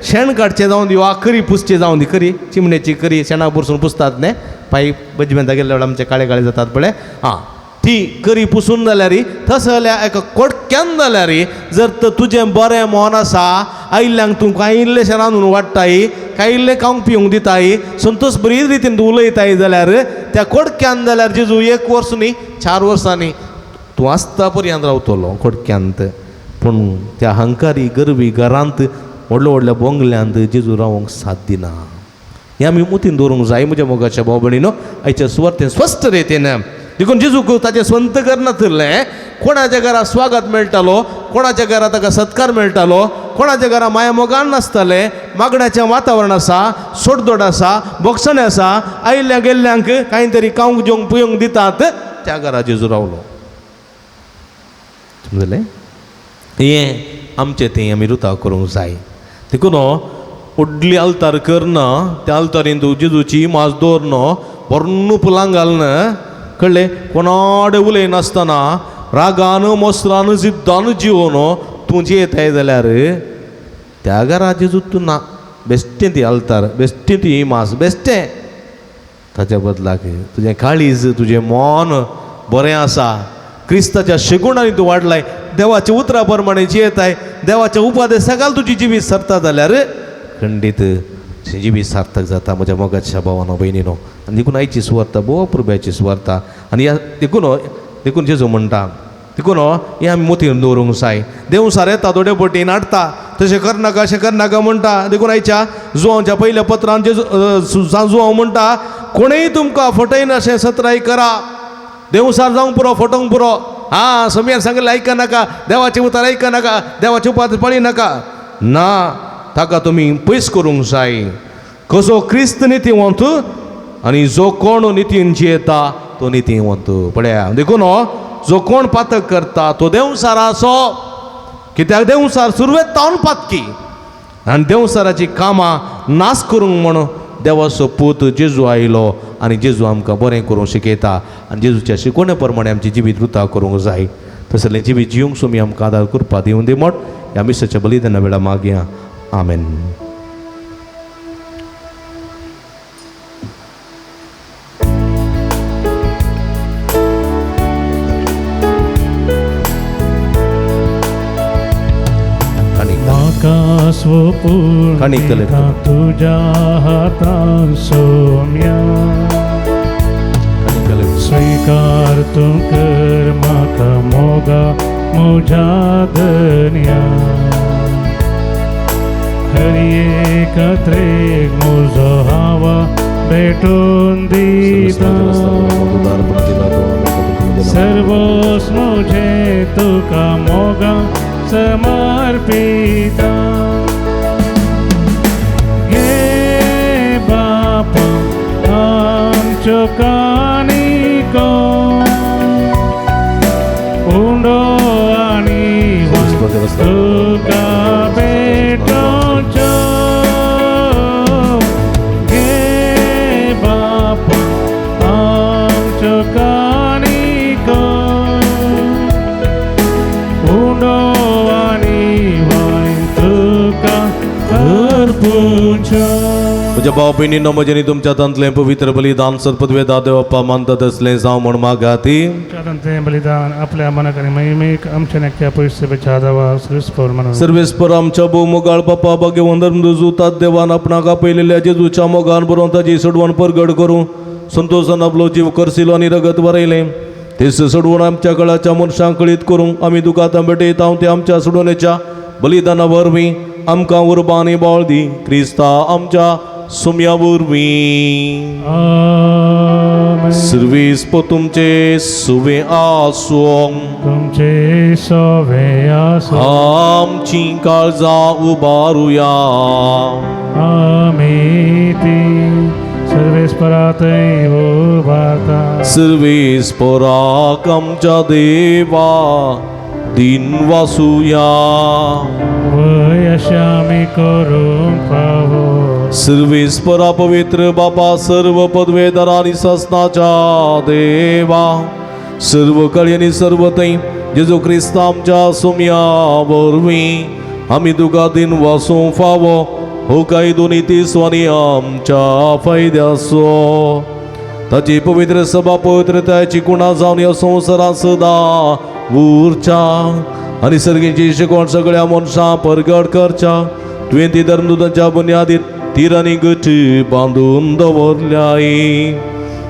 शेण काडचें जावन दी वा करी पुसचें जावन दी करी चिमण्याची करी शेणाक पुसून पुसतात न्ही पायी बजमेंता गेल्ले वेळार आमचे काळे काळे जातात पळय हां ती करी पुसून जाल्यार तसं जाल्यार एका कोडक्यान जाल्यार जर तर तुजें बरें मन आसा आयिल्ल्यांक तूं कांय इल्लेशें रांदून वाडटाय कांय इल्लें खावंक पिवंक दिताय संतोश बरी रितीन तूं उलयताय जाल्यार त्या कोडक्यान जाल्यार जेजू 1 वर्स न्ही 4 वर्सांनी तूं आसता पर्यंत रावतलो कोडक्यांत पूण त्या अहंकारी गरवी घरांत व्हडल्या व्हडल्या बंगल्यांत जेजू रावंक साथ दिना हें आमी मुतीन दवरूंक जाय म्हज्या मोगाच्या भाव भयणीनो आयच्या सुवातेन स्पश्ट रितीन देखून जेजूक ताचें स्वंत करना थरलें कोणाच्या घरा स्वागत मेळटालो कोणाच्या घरा ताका सत्कार मेळटालो कोणाच्या घरा माया मोगान नासतालें मागण्याचें वातावरण आसा सोडदोड आसा बोगसणें आसा आयिल्ल्या गेल्ल्यांक कांय तरी खावंक जेवंक पिवंक दितात त्या घरा जेजू रावलो समजलें हें आमचें तें आमी रुताव करूंक जाय देखून व्हडली आल्तार करना त्या आल्तारीन तूं जेजूची माज दवरना पोरन्न फुलां घालना कळ्ळें कोणाडे उलयनासतना रागान मोसरान जिद्दान जिवोन तूं जेताय जाल्यार त्या घरा जेजू तूं ना बेश्टें ती आल्तार बेश्टें ती मास बेश्टें ताच्या बदलाक तुजें काळीज तुजें मन बरें आसा क्रिस्ताच्या शेगुणांनी तूं वाडलाय देवाच्या उतरा प्रमाणे जियेताय देवाच्या उपादेश सकाळ तुजी जिवीत सरता जाल्यार खंडीत जिवीत सार्थक जाता म्हज्या मोगाच्या भावानो भयणीनो आनी देखून आयची सुवार्ता भोव पुर्ब्याची सुवार्ता आनी ह्या देखून जेजू म्हणटा देखून हें आमी मोतीन दवरूंक जाय देव सारें तादोडे पटीन हाडटा तशें करनाका अशें करनाका म्हणटा देखून आयच्या जुवांच्या पयल्या पत्रान जेजू जुवांव म्हणटा कोणेय तुमकां फटयन अशें सत्राय करा देवसार जावंक पुरो फटोवंक पुरो हां समीर सांगलें आयका नाका देवाचें उतर आयका नाका देवाचें उपाद पळय नाका ना ताका तुमी पयस करूंक जाय कसो क्रिस्त नितीवंत आनी जो कोण नितीन जियेता तो नितीवंत पळया देखून जो कोण पातक करता तो देवसाराचो कित्याक देवसार सुरवेत तावन पातकी आनी देवसाराची कामां नाश करूंक म्हण देवाचो पूत जेजू आयलो आनी जेजू आमकां बरें करूंक शिकयता आनी जेजूच्या शिकवणे प्रमाणे आमची जिवीत वृथा करूंक जाय तसलें जिवीत जिवंक सुमी आमकां आदार करपा दिवं दी मोट ह्या मिसाच्या बलिदाना वेळा मागया आमेन. म्हाका स्वपूर्णिता तुज्या हातांत सोम्या स्वीकार तूं कर म्हाका मोगा म्हज्या धन्या हरी एकत्रेक म्हजो हावा भेटून दिता सर्वोस म्हजें तुका मोगा समर्पिता गे बापा आमच्यो काणिको उंडो आनी तुका भेटोच्यो गे बापा आमच्यो काणिको उंडो म्हज्या भाव भयणींनो म्हजें तुमच्या तंतलें पवित्र बलिदान सत्पदवेदा देवप्पा मानता तसलें जावं म्हण मागाती तें बलिदान आपल्या मनाक आनी महिमेक आमच्या नेक्या पयस बेचादावा सर्वेस्पर म्हणून सर्वेस्पर आमच्या भोव मोगाळ बाप्पा भाग्यवंदन रुजूतात देवान आपणाक आपयलेल्या जेजूच्या मोगान बरोवन ताची सोडवण परगड करूं संतोषान आपलो जीव करसिलो आनी रगत वरयलें तेच सोडवण आमच्या कळाच्या मनशांक कळीत करूं आमी तुका आतां भेटयता ते आमच्या सोडवणेच्या बलिदाना वरवीं आमकां उर्बानी बाळ दी क्रिस्ता आमच्या सुम्या वरवीं सर्वेस्प तुमचे सुवे आसूं तुमचे सोवे आसूं आमची काळजां उबारुया आमी ती सर्वेस्परातय उबारता सर्वेस्पराक आमच्या देवा दिन वासुया वय आमी करूंक फावो सर्वेस्परा पवित्र बापा सर्व पदवेदारा आनी सस्नाच्या देवा सर्व कळी आनी सर्व थंय जेजू क्रिस्त आमच्या सुम्या वरवीं आमी तुका दिन वासूंक फावो हो काय दोन्ही तिसवानी आमच्या फायद्यासो ताची पवित्र सभा पवित्रताची कुणा जावन या संवसारात सदा उरच्या आणि सर्गीची शिकवण सगळ्या मनशां परगट करच्या तुवें ती धर्मदूतांच्या बुन्यादीर तीर आनी गठ बांदून दवरल्याय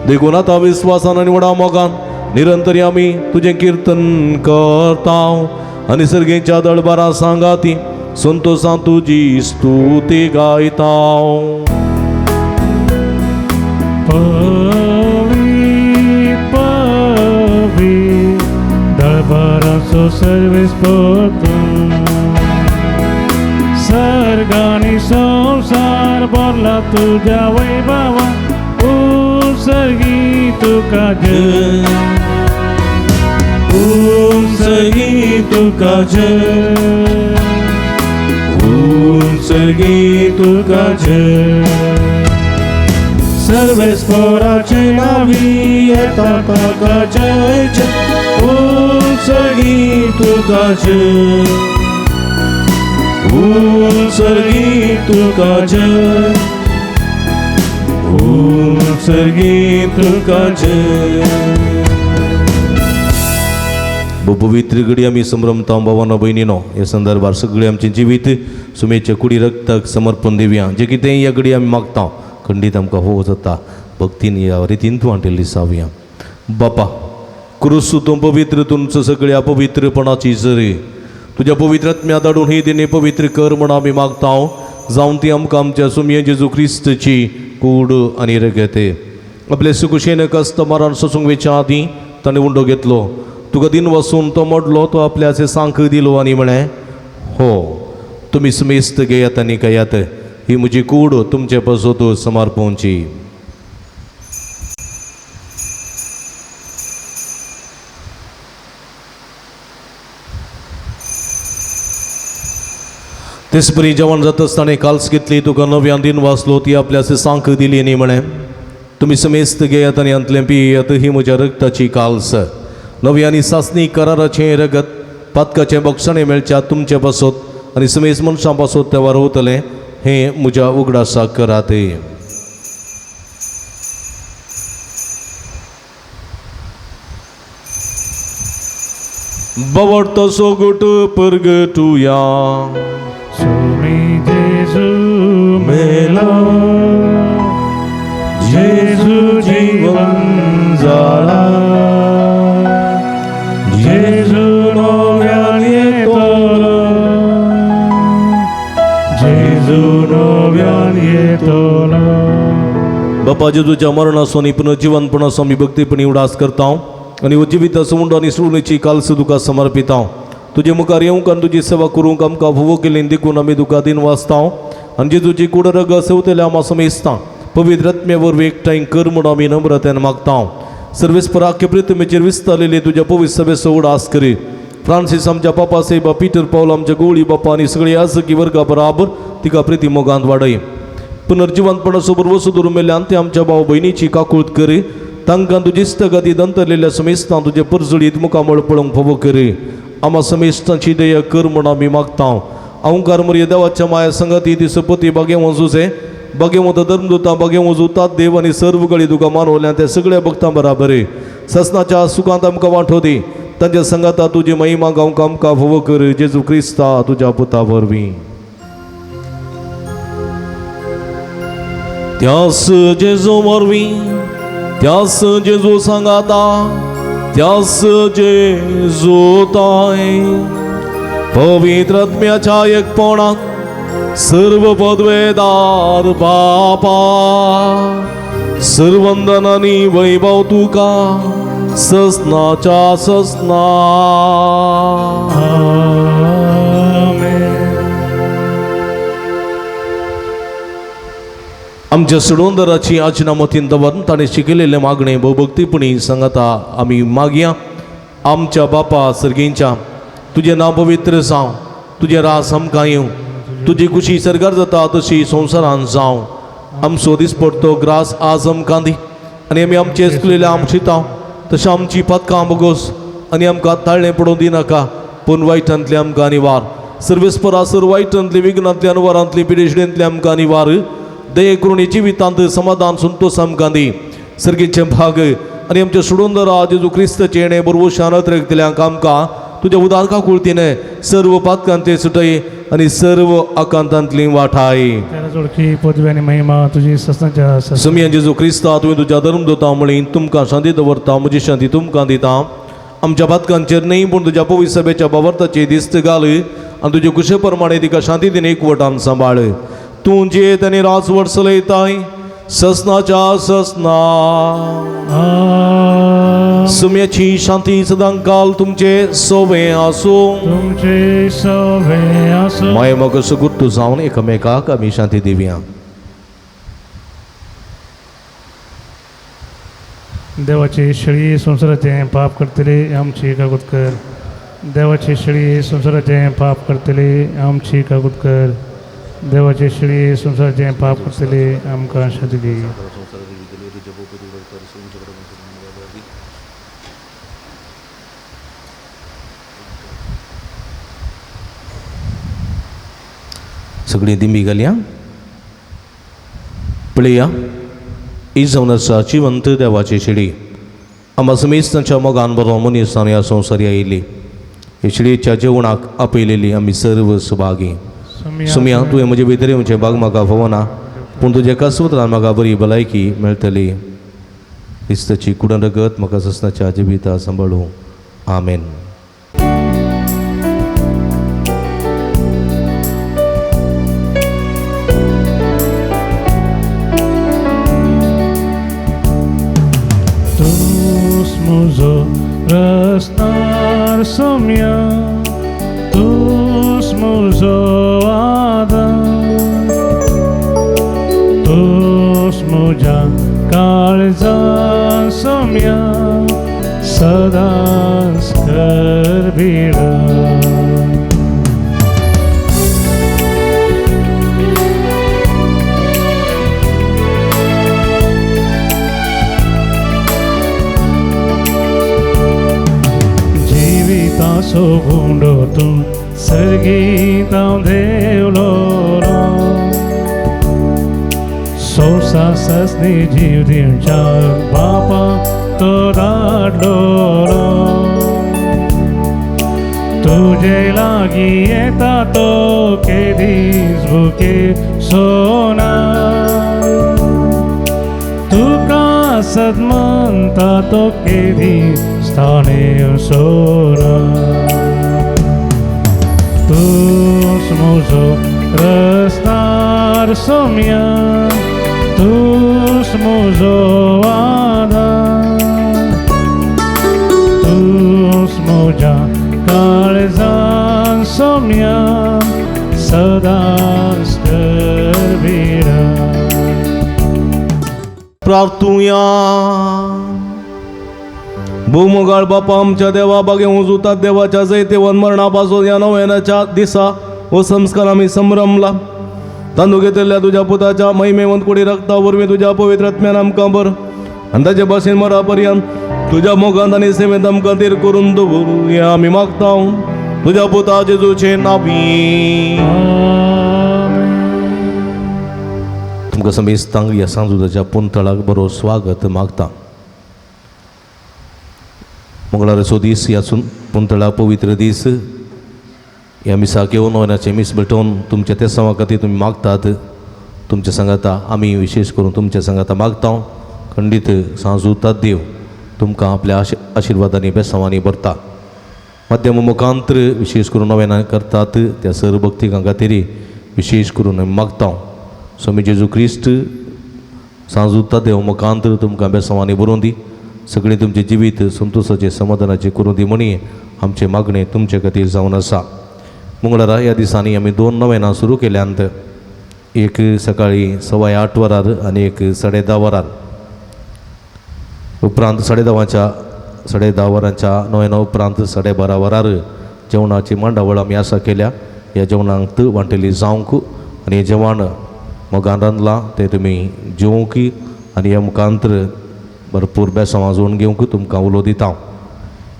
देखून आता विश्वासान आनी व्हडा मोगान निरंतरी आमी तुजें कीर्तन करताव आनी सर्गेच्या दळबारा सांगाती संतोषां तुजी स्तुती गायताव. दळबाराचो सर्वेस पोतून सर्गानी संसार भरला तुझ्या वैभवा सर्गी तुका जय सर्गी तुका जय सर्गी तुका जय सर्वेस्पराचे नावी येता ताका जय जय सर्गी तुका जय सर्गी तुका जय सर्गी तुका जय. पवित्र घडी आमी संभ्रमता भावानो भयणीनो हे संदर्भार सगळी आमचे जिवीत सुमेच्या कुडी रक्ताक समर्पण दिवया. जे कितें ह्या घडी आमी मागता खंडीत आमकां हो जाता भक्तीन ह्या रितीन तूं हांटेली सावया. बापा क्रूस तूं पवित्र तुमचो सगळ्या पवित्रपणाची झरी तुज्या पवित्रात्म्या धाडून ही दिने पवित्र कर म्हण आमी मागता. जावन ती आमकां आमच्या सुमये जेजू क्रिस्तची कूड आनी रगते आपले सुकुशेन कस्त मारान सोसूंक वेच्या आदीं ताणें उंडो घेतलो तुका दिन वसून तो मोडलो तो आपल्याचे सांख दिलो आनी म्हळें हो तुमी सुमेस्त घेयात आनी कयात ही म्हजी कूड तुमचे पसोत समर्पोवची. तेच बरी जेवण जात आसतना काल्स घेतली तुका नव्यान दिन वाचलो ती आपल्याचे सांख दिली न्ही म्हळें तुमी समेस्त घेयात आनी अंतलें पियेयात ही म्हज्या रक्ताची काल्स नव्यानी सासणी कराराचें रगत पातकाचें बक्षणें मेळच्या तुमचे पासत आनी समेस्त मनशां पासत ते वारवतलें हें म्हज्या उगडासाक करात. बवडतो गोट परगटुया सुमी जेजू मेलो जेजू जीवन जाला जेजू नव्यान येतलो जेजू नव्यान येतलो. बापा जेजूच्या मरणासून पुनर्जीवनपणासून मी भक्तीपणी उडास करता आनी जिवीत सुंड आनी सृणीची काल्स तुका समर्पिता. तुजे मुखार येवंक आनी तुजी सेवा करूंक आमकां फोव केलें देखून आमी तुका दिन वाचता आनी जेजूची कूड रग सेवतले आमी समेजता पवित्र आत्म्या वरवीं एकठांय कर म्हूण आमी नम्रतेन मागता. सर्वेस्पराख्य प्रितमेचेर विस्तारलेले तुज्या पवित्र सभेचो उडास करी. फ्रांसीस आमच्या पापा सेबा पिटर पावल आमच्या गोळी बापा आनी सगळी आसकी वर्गा बराबर तिका प्रिती मोगांत वाडय. पुनर्जीवनपणासोबर वसू धरून मेल्यान ते आमच्या भाव भयणीची काकूळट करी तांकां तुजी इस्तगादीत अंतरलेल्या समेस्तां तुजे परजळीत मुखामळ पळोवंक फोव करी. आम्हा समेस्तांची दया कर म्हूण आमी मागता. अवंकार मर्या देवाच्या माया संगती ती सपती बागे वचूचे बागे वता धर्मदूतां बागे वचूतात देव आनी सर्व गळी तुका मानवल्या त्या सगळ्या भक्तां बराबर ससनाच्या सुखांत आमकां वांटो दी तांच्या संगाता तुजी महिमा गावंक आमकां फोव कर जेजू क्रिस्ता तुज्या पुता वरवीं. त्यास जेजू वरवीं त्यास जेजू सांगाता त्यास जेजू ताय पवित्र आत्म्याच्या एकपणात सर्व पदवेदार बापा सर्वंदन आनी वैभव तुका ससनाच्या ससना. आमच्या सुडोंदराची आजना मतीन दवरून ताणें शिकयलेले मागणें भोवभक्तीपणी सांगता आमी मागया. आमच्या बापा सर्गेंच्या तुजें नांव पवित्र जावं तुजें रास आमकां येवं तुजी खुशी सरकार जाता तशी संवसारांत जावं. आमचो दिसपडटो ग्रास आज आमकां दी आनी आमी आमचे एसकुलेले आमचिता तशें आमची पातकां बगोस आनी आमकां ताळ्ळें पडूं दिनाका पूण वायटांतले आमकां निवार. सर्वेस्परा सर्व वाईटांतली विघ्नांतली अनुवारांतली पिडेशडेंतली आमकां निवार दये करून जिवितांत समाधान संतोष आमकां दी सर्गीचे भाग आनी आमचे सोडून राव जेजू क्रिस्ताचे येणे बरोबर शानत रगतल्यांक आमकां तुज्या उदारका कुळतीने सर्व पातकांते सुटय आनी सर्व आकांतांतली वाठाय त्याला जोडकी पदवी आणि महिमा तुझी ससनाच्या आसा. समिया जेजू क्रिस्ता तुवें तुज्या धर्मदूता म्हणीन तुमकां शांती दवरता म्हजी शांती तुमकां दिता आमच्या पातकांचेर न्ही पूण तुज्या पवित्र सभेच्या बाबर्ताची दिस्त घाल आनी तुजे कुशे प्रमाणे तिका शांती दिन एकवटान सांबाळ तूं जेत आनी राजवट चलयताय ससनाच्या ससना सुम्याची शांती सदांकाल तुमचे सोबे आसूं तुमचे सवे आसो. माय मग सुगुट्टू जावन एकामेकाक आमी शांती दिवया. देवाची शेळी संसाराचे पाप करतले आमची कागद कर. देवाची शेळी संसाराचे पाप करतले आमची कागद कर. देवाची शेळी संसाराचे पाप करतले आमकां शांती दी. सगळीं दिंबी घालया पळया ही जावन आसा जिवंत देवाची शेळी आम्हा समेस्तांच्या मोगान बरो मनीसांनी ह्या संवसारी आयिल्ली हे शेळयेच्या जेवणाक आपयलेली आमी सर्व सुभागी. सुमिया तुवें म्हजे भितर म्हजे भाग म्हाका फवना पूण तुजे कासवत्रान म्हाका बरी भलायकी मेळटली. क्रिस्ताची कुडन रगत म्हाका ससनाच्या जिविता सांबाळूं. आमेन. Muzo răsnar somia, tus muzo ada, tus muja काळजान somia, सदा स्कर्बिला. Segundo tu sergita devloro Sosa sasni jivdin char papa todadloro Tuje lagi eta to que disbuke sona Tu casat manta to que dis stane sona Tus muzo răsnar somia Tus muzo ada Tus muja काळजान somia सदा स्कर्बिला. प्रार्थुया भूमगाळ बापा आमच्या देवा बागे उजुतात देवाच्या जैतेवन मरणापासून या नव्यानाच्या दिसा व संस्कार आम्ही संभ्रमला तांदूळ घेतलेल्या तुझ्या पुताच्या महिमेवंत कोडी रक्तावर मी तुझ्या पवित्र आत्म्यान आमकां बर आनी ताचे भाशेन मरापर्यंत तुझ्या मोगांत आनी सेवेंत आमकां तीर करून दवरूया आमी मागता तुझ्या पुता जेजूचे नांवी. तुमकां समेस्तांक ह्या सांजुताच्या पुंतळाक बरो स्वागत मागता. मंगळाराचो दीस ह्या पुंतळा पवित्र दीस ह्या मिसाक येवन नोयनाचे मीस भेटोवन तुमच्या त्या सवा खातीर तुमी मागतात तुमच्या सांगाता आमी विशेश करून तुमच्या सांगाता मागता खंडीत सांजुतात देव तुमकां आपल्या आशिर्वादांनी बेसांवांनी भरता. माध्यम मुखांतर विशेष करून नव्यान करतात त्या सर्व भक्तिकां खातीर विशेष करून मागता स्वामी जेजू क्रिस्त सांजुतात देव मुखांतर तुमकां बेसांवांनी भरून दी सगळें तुमचें जिवीत संतोशाचें समाधानाचें करून दी म्हणी आमचें मागणें तुमचे खातीर जावन आसा. मंगळारा ह्या दिसांनी आमी 2 नोवेनां सुरू केल्यांत एक सकाळी 8:15 वरार आनी एक 10:30 वरार उपरांत 10:30 वरांच्या नोवेना उपरांत 12:30 वरार जेवणाची मांडावळ आमी आसा केल्या. ह्या जेवणांत वांटेली जावंक आनी हें जेवण मोगान रांदलां तें तुमी जेवंक आनी ह्या मुखांतर भरपूर बेसांव वाजोवन घेवंक तुमकां उलो दिता.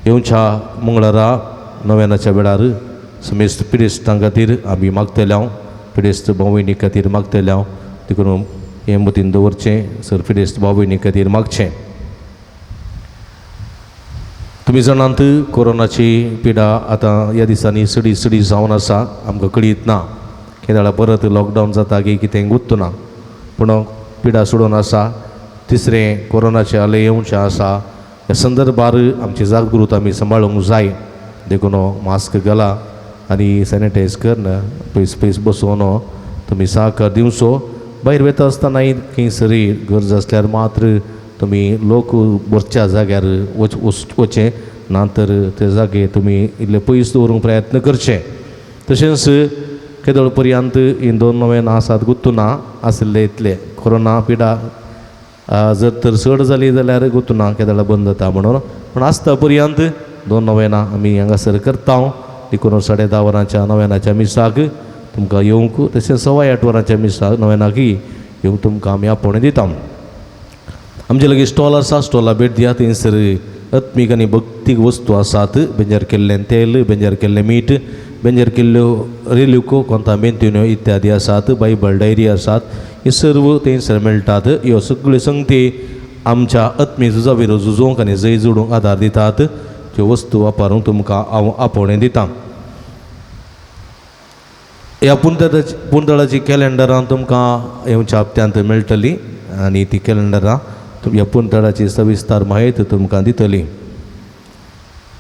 येवच्या मंगळारा नोवेनाच्या वेळार समेस्त पिडेस्तां खातीर आमी मागतले हांव पिडेस्त भाव भयणी खातीर मागतले हांव देखून हे मतीन दवरचें सर पिडेस्त भाव भयणी खातीर मागचें. तुमी जाणात कोरोनाची पिडा आतां ह्या दिसांनी सडी जावन आसा आमकां कळीत ना केन्ना वेळार परत लॉकडावन जाता की कितें गुत्त ना पूण पिडा सोडून आसा. तिसरें कोरोनाचें आलें येवचें आसा. ह्या संदर्भार आमची जागृत आमी सांबाळूंक जाय देखून मास्क घाला आनी सॅनिटायज करना पयस बसोवन तुमी सहकार दिवचो. भायर वता आसतनाय खंयसरी गरज आसल्यार मात्र तुमी लोक भरच्या जाग्यार वचचें ना तर ते जागे तुमी इल्ले पयस दवरूंक प्रयत्न करचे. तशेंच केदळ पर्यंत ही 2 नोव्हेंबर आसात गुत्तू ना आसले इतले कोरोना पिडा जर तर चड जाली जाल्यार गुत्तू ना केदळ बंद जाता म्हणून पूण आसता पर्यंत 2 नोव्हेंबर आमी हांगासर करता. देखून 10:30 वरांच्या नोव्हेंबराच्या मिसाक तुमकां येवंक तशेंच 8:15 वरांच्या मिसाक नोव्हेंबराकय येवंक तुमकां आमी आपोवणें दिता. आमचे लागीं स्टॉल आसा स्टॉला भेट दियात. थंयसर आत्मीक आनी भक्तीक वस्तू आसात. बेंजार केल्लें तेल बेंजार केल्लें मीठ बेंजार केल्ल्यो रेलिको कोंतामेंत्यो इत्यादी आसात. बायबल डायरी आसात. हे सर्व थंयसर मेळटात. ह्यो सगळ्यो संगती आमच्या आत्मीक झुजावेर झुजोवंक आनी जैत जोडूंक आदार दितात. त्यो वस्तू वापरूंक तुमकां हांव आपोवणें दितां. ह्या पुंतळाची कॅलेंडरां तुमकां येवच्या हप्त्यांत मेळटली आनी ती कॅलेंडरां ह्या पुंतळाची सविस्तार म्हायती तुमकां दितली.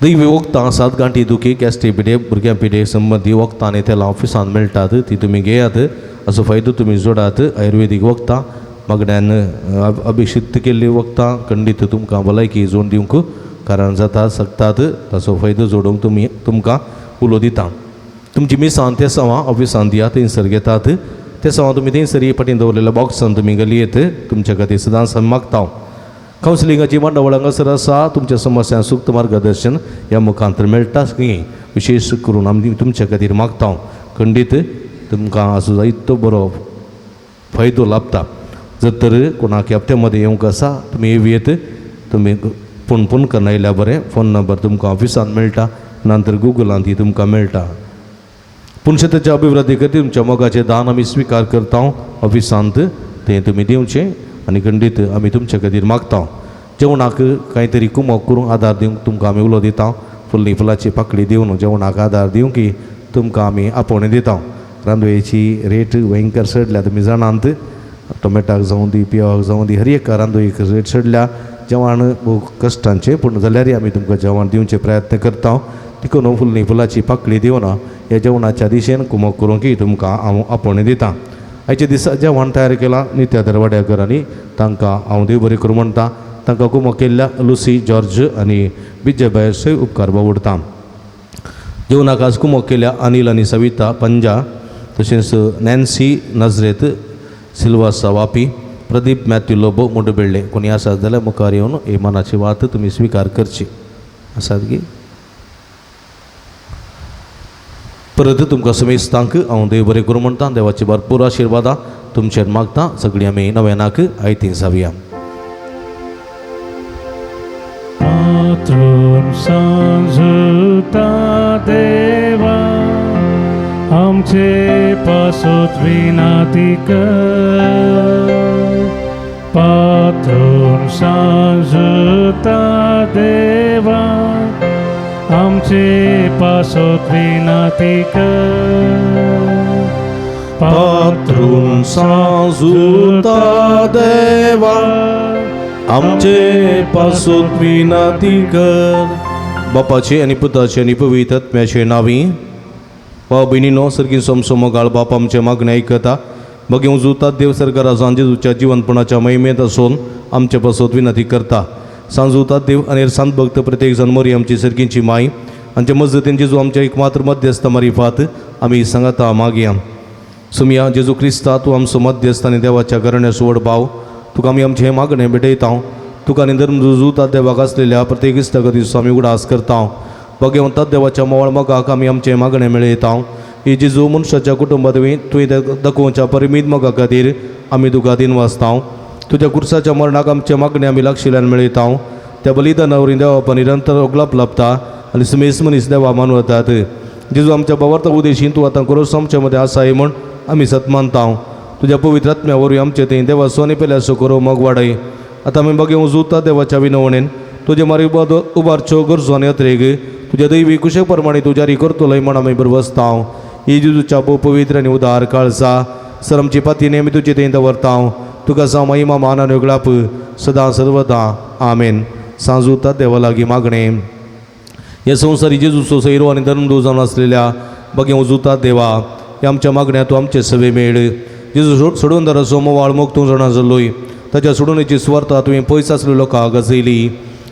दैवी वखदां आसात. गांठी दुखी गॅस्ट्री पिडे भुरग्यां पिडे संबंदी वखदां आनी तेलां ऑफिसान मेळटात. ती तुमी घेयात. असो फायदो तुमी जोडात. आयुर्वेदीक वखदां मागण्यान अभिषिक्त केल्ली वखदां खंडीत तुमकां भलायकी जोड दिवंक कारण जाता शकतात. ताचो फायदो जोडूंक तुमकां उलो दिता. तुमची मिसां ते सवां ऑफिसान दियात. थंयसर घेतात. ते सवां तुमी थंयसर फाटीन दवरलेल्या बॉक्सान तुमी घालयेत. तुमच्या खातीर सदांच मागता. कावन्सिलिंगाची मंडळ हांगासर आसा. तुमच्या समस्या सुक्त मार्गदर्शन ह्या मुखांतर मेळटा. विशेश करून आमी तुमच्या खातीर मागता. खंडीत तुमकां असो जायतो बरो फायदो लाभता. जर तर कोणाक हप्त्या मदें येवंक आसा तुमी येवयेत. तुमी फोन करना आयल्या बरें. फोन नंबर तुमकां ऑफिसान मेळटा नंतर गुगलान ती तुमकां मेळटा. पुणशतेच्या अभिवृद्धी खातीर तुमच्या मोगाचें दान आमी स्विकार करता ऑफिसांत. तें तुमी दिवचें आनी खंडीत आमी तुमच्या खातीर मागता. जेवणाक कांय तरी कुमक करूंक आदार दिवंक तुमकां आमी उलो दिता. फुल्ली फुलाची पाकळी दिवन जेवणाक आदार दिवंक तुमकां आमी आपोवणें दिता. रांदवेची रेट भयंकर चडल्या तुमी जाणात. टोमेटाक जावं दी पियावाक जावं दी हर एक रांदवेक रेट चडल्या. जेवण खूब कश्टांचें पूण जाल्यारय आमी तुमकां जेवण दिवचे प्रयत्न करता. देखून फुल्ली फुलाची पाकळी दिवन ह्या जेवणाच्या दिशेन कुमक करूंकय तुमकां हांव आपोवणें दितां. आयच्या दिसा जेवण तयार केलां नित्याधर वाड्याकर आनी तांकां हांव देव बरें करूं म्हणटा. तांकां कुमक केल्ल्या लुसी जॉर्ज आनी विजयबायसय उपकार बावडटां. जेवणाक आज कुमक केल्या अनिल आनी सविता पंजा तशेंच नॅन्सी नजरेत सिल्वासा वापी प्रदीप मॅथ्यू लोबो मुंडबेळ्ळे कोणी आसात जाल्यार मुखार येवन हे मनाची वात तुमी स्विकार करची आसात की. परत तुमकां समेस्तांक हांव देव बरें करूं म्हणटा. देवाची भरपूर आशिर्वादां तुमचेर मागता. सगळीं आमी नव्यानाक आयतीं जावया. पात्रून सांजुता देवा आमचे पासोत विनाती कर. पात्रून सांजुता देवा आमचे पासोत विनाती कर. पात्रून सांजुता देवा आमचे पासोत विनाती कर. बापाचे आनी पुताचे आनी पवित्र आत्म्याचे नांवी. भाव भयणीनो सर्गी सोमसोमो गाळ बाप आमचे मागणे आयकता. मग येवं जुतात देव सरकारा सांजेजूच्या जिवनपणाच्या महिमेत आसून आमचे पासोत विनंती करता. सांजुतात देव अनेर सांत भक्त प्रत्येक जण मरी आमची सर्गींची माई आमच्या मजतीन जेजू आमच्या एकमात्र मध्यस्थ मारिफात आमी सांगता मागया. सुमया जेजू क्रिस्ता तूं आमचो मध्यस्थ आनी देवाच्या करण्या सोड भाव तुका आमी आमचें हें मागणें भेटयता. तुका आनी धर्म जुतात देवाक आसलेल्या प्रत्येक इश्टा खातीर आमी उडास करता. भगवंतात देवाच्या मोवाळ मोगाक आमी आमचें मागणें मेळयता. ही जेजू मनशाच्या कुटुंबात तुवें दाखोवच्या परिमीत मोगा खातीर आमी तुका दिनवासता. तुज्या कुर्साच्या मरणाक आमचे मागणें आमी लागशिल्ल्यान मेळयता. त्या बलिदाना वरवीं देवापा निरंतर ओगलाप लाभता आनी समेस मनीस देवा मानवतात. जेजू आमच्या बावार्थ उदेशीन तूं आतां करोस आमच्या मदें आसाय म्हण आमी सत मानता तुज्या पवित्र आत्म्या वरवीं आमचे थंय देवा सोने पेल्या सो करो मग वाडय आतां आमी बगे उजूता देवाच्या विनवणेन तुजे मारी उबारच्यो गरजो आनी अत्रेग तुज्या दैवी कुशे प्रमाणे तूं जारी करतलोय म्हण आमी बरवसता ही जेजूच्या पवित्र आनी उदार काळजा सर आमची पाती नेहमी तुजे थंय दवरता तुका जावं महिमा मान आनी उगडाप सदां सर्वदा आमेन. सांजूता देवा लागीं मागणें हे संवसारी जेजूचो सैरो आनी धर्मदूत जावन आसलेल्या बगे उजूता देवा हे आमच्या मागण्या तूं आमचे सवे मेळ जेजू सोडून दर असो मोवाळ मोग तूं जाणा जाल्लोय ताच्या सोडूनची स्वार्था तुवें पयस आसले लोकांक गजयली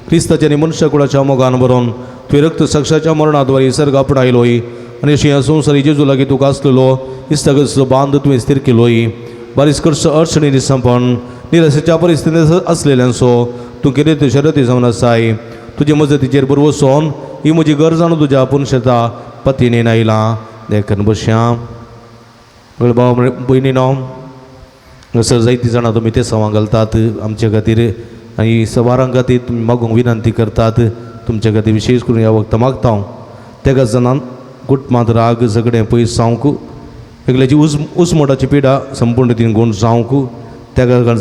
क्रिस्ताच्या आनी मनशा कुळाच्या मोगान बरोवन तुवें रक्त साक्षाच्या मरणाद्वारे सर्ग आपणायलोय आनी अशी ह्या संवसारी जेजू लागीं तुका आसलेलो इस्तगतचो बांद तुवें स्थिर केलोय बारीसकरचो अडचणी निसंपण निराशेच्या परिस्थितींत असलेल्यांचो तूं कितें शर्यती जावन आसाय तुजे मजतीचेर बरवसोन ही म्हजी गरज जाणून तुज्या पुनशता पतीने आयलां देखून बश्यां भाव भयणीनो सर जायतीं जाणां तुमी ते सवां घालतात आमचे खातीर आनी सवारां खातीर तुमी मागूंक विनंती करतात तुमचे खातीर विशेश करून ह्या वखदां मागता तेका जाणां कुटुंबांत राग झगडें पयस जावंक एकल्याची उसमोटाची पिडा संपूर्ण रितीन गूण जावंक तेका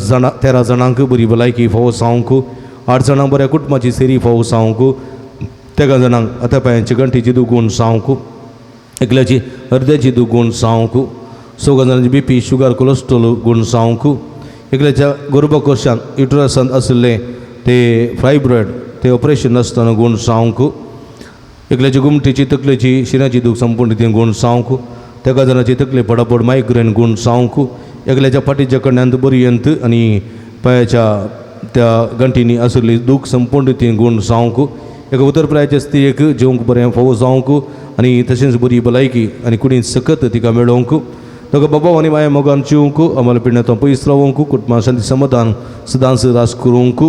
13 जाणांक बरी भलायकी फावो जावंक 8 जाणांक बऱ्या कुटुंबाची सेरी फावो जावंक तेका जाणांक हातापांयाची गंठीची दुखून जावंक एकल्याची हृदयाची दुखून जावंक 16 जाणांची BP शुगर कोलेस्ट्रॉल गूण जावंक एकल्याच्या गर्भकोशांत युट्रसांत आशिल्ले ते फायब्रॉयड ते ऑपरेशन नासतना गूण जावंक एकल्याची गुमटीची तकलेची शिराची दूख संपूर्ण रितीन गूण जावंक तेका जाणांची तकले पडापड मायग्रेन गूण जावंक एकल्याच्या फाटीच्या कण्यात बरयंत आनी पांयाच्या त्या गंठींनी आशिल्ली दूख संपूर्ण रितीन गूण जावंक एका उतरप्रायाच्या स्त्रियेक जेवंक बरें फावो जावंक आनी तशेंच बरी भलायकी आनी कुडींत सकत तिका मेळोवंक ताका बाबा आनी माया मोगान जिवंक आम्हाला पिण्यात पयस रावंक कुटुंबां शांती समाधान सदांच रास करूंक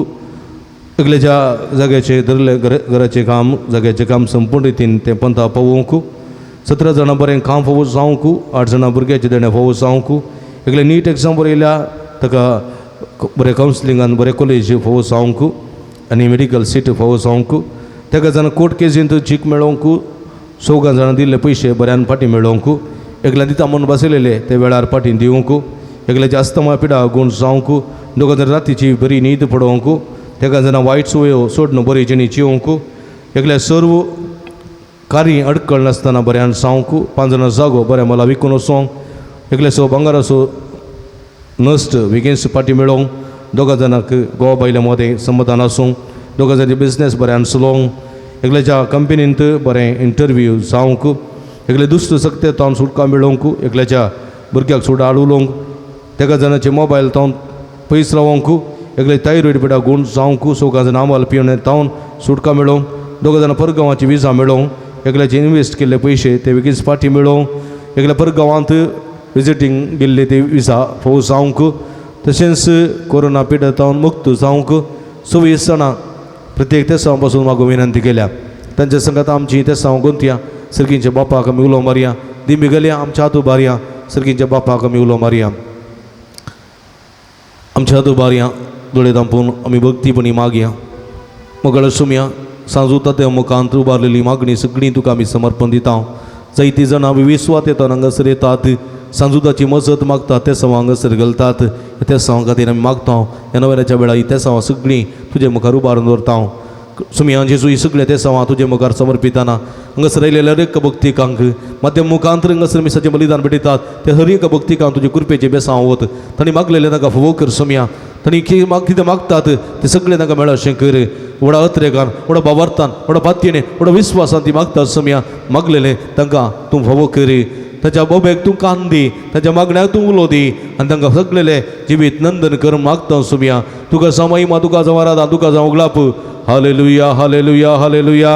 एकल्याच्या जाग्याचे धरले घराचें काम जाग्याचें काम संपूर्ण रितीन तें पंथा पावोवंक 17 जाणां बरें काम फावो जावंक 8 जाणां भुरग्याचे देणे फावो जावंक एकले नीट एग्जाम बरयल्या ताका बरें कावन्सिलिंगान बरें कॉलेज फावो जावंक आनी मेडिकल सीट फावो जावंक तेका जाणां कोर्ट केसींत जीक मेळोवंक 16 जाणां दिल्ले पयशे बऱ्यान फाटीं मेळोवंक एकल्या दिता म्हूण बसयलेले ते वेळार फाटीं दिवंक एकल्याची अस्तमा पिडा गूण जावंक 2 जाणां रातीची बरी न्हीद पडोवंक तेका जाणां वायट सुवयो सोडून बरी जिणी जिवंक एकल्या सर्व कार्य अडकळ नासतना बऱ्यान जावंक 5 जाणां जागो बऱ्या मला विकून वचोंक एकल्याचो भांगाराचो नश्ट विकेन्स फाटीं मेळोवंक 2 जाणांक गोवा बायल्या मदें समाधान आसूंक 2 जाणांचे बिझनेस बऱ्यान चलोवंक एकल्याच्या कंपनींत बरें इंटरव्यू जावंक एकले दुश्ट सक्तेतावन सुटका मेळोवंक एकल्याच्या भुरग्याक सुडाळ उलोवंक तेका जाणांचे मोबायल तावन पयस रावंक एकले थायरॉयड पिडा गूण जावंक 16 जाणां आंबाल पिवणे तावन सुटका मेळोवंक 2 जाणां परगांवाची विजा मेळोवंक एकल्याचे इन्वेस्ट केल्ले पयशे ते बेगीच फाटीं मेळोवंक एकल्या परगांवांत विजिटींग गेल्ले ते विजा फावो जावंक तशेंच कोरोना पिडेतावन मुक्त जावंक 24 जाणां प्रत्येक तेसां पासून म्हाका विनंती केल्या तांच्या संगात आमची तेसां गुंतया सर्गींच्या बापाक आमी उलो मारया दिमी गेल्या आमच्या हातू बारया सर्गींच्या बापाक आमी उलो मारया आमच्या हातू बारया दोळे दांपून आमी भक्तीपणी मागया मोगळ सुमया सांजूता त्या मुखांत उबारलेली मागणी सगळीं तुका आमी समर्पण दिता जायतीं जाणां विस्वात येतात हांगासर येतात सांजुताची मजत मागतात ते सवां हांगासर घालतात त्या सवां खातीर आमी मागता ह्या नव्याच्या वेळार ही त्या सवां सगळीं तुजे मुखार उबारून दवरता सुमया जेजू ही सगळे ते सवां तुजे मुखार समर्पिताना हांगासर आयलेल्या हर एक भक्तिकांक माध्यम मुखांतर हांगासर मिसाचें बलिदान भेटयतात ते हर एक भक्तिकांक तुजे कृपेचे बेसांव वत तांणी मागलेले ताका फोव कर सुमया तांणी कितें मागतात ते सगळें तांकां मेळ्ळें अशें कर व्हडा अत्रेकान व्हडा बाबार्थान व्हडा पातयेन व्हडा विस्वासान ती मागतात सुमया मागलेलें तांकां तूं फोव कर ताच्या बोबेक तूं कान दी ताच्या मागण्याक तूं उलो दी आनी तांकां सगळें जिवीत नंदन कर मागता सुमया तुका जावं महिमा तुका जावं आराधना तुका जावं उगडाप हालेलुया हालेलुया हालेलुया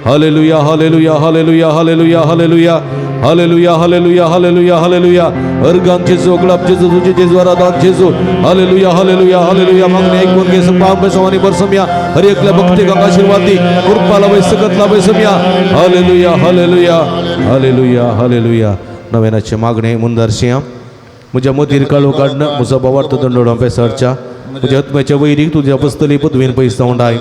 हालेलुया हालेलुया हालेलुया हालेलुया हालेलुया हालेलुया हालेलुया हालेलुया हालेलुया अर्गान जेजू उगडाप जेजू तुजे जेजू आराधना जेजू हालेलुया हालेलुया हालेलुया मागणे ऐकून घे पाप सवानी बरसमया हर एकल्या भक्तिकांक आशीर्वाद दी कृपा लावय सकत लावय समया हालेलुया हालेलुया हालेलुया हालेलुया नव्यानाचे मागणे मुंदारशिया म्हज्या मदीर काळो काडणं म्हजो भावार्थ दंडोळा पेसारच्या म्हज्या आत्म्याच्या वैरीक तुज्या अपस्तली पदवीन पयस जावंडाय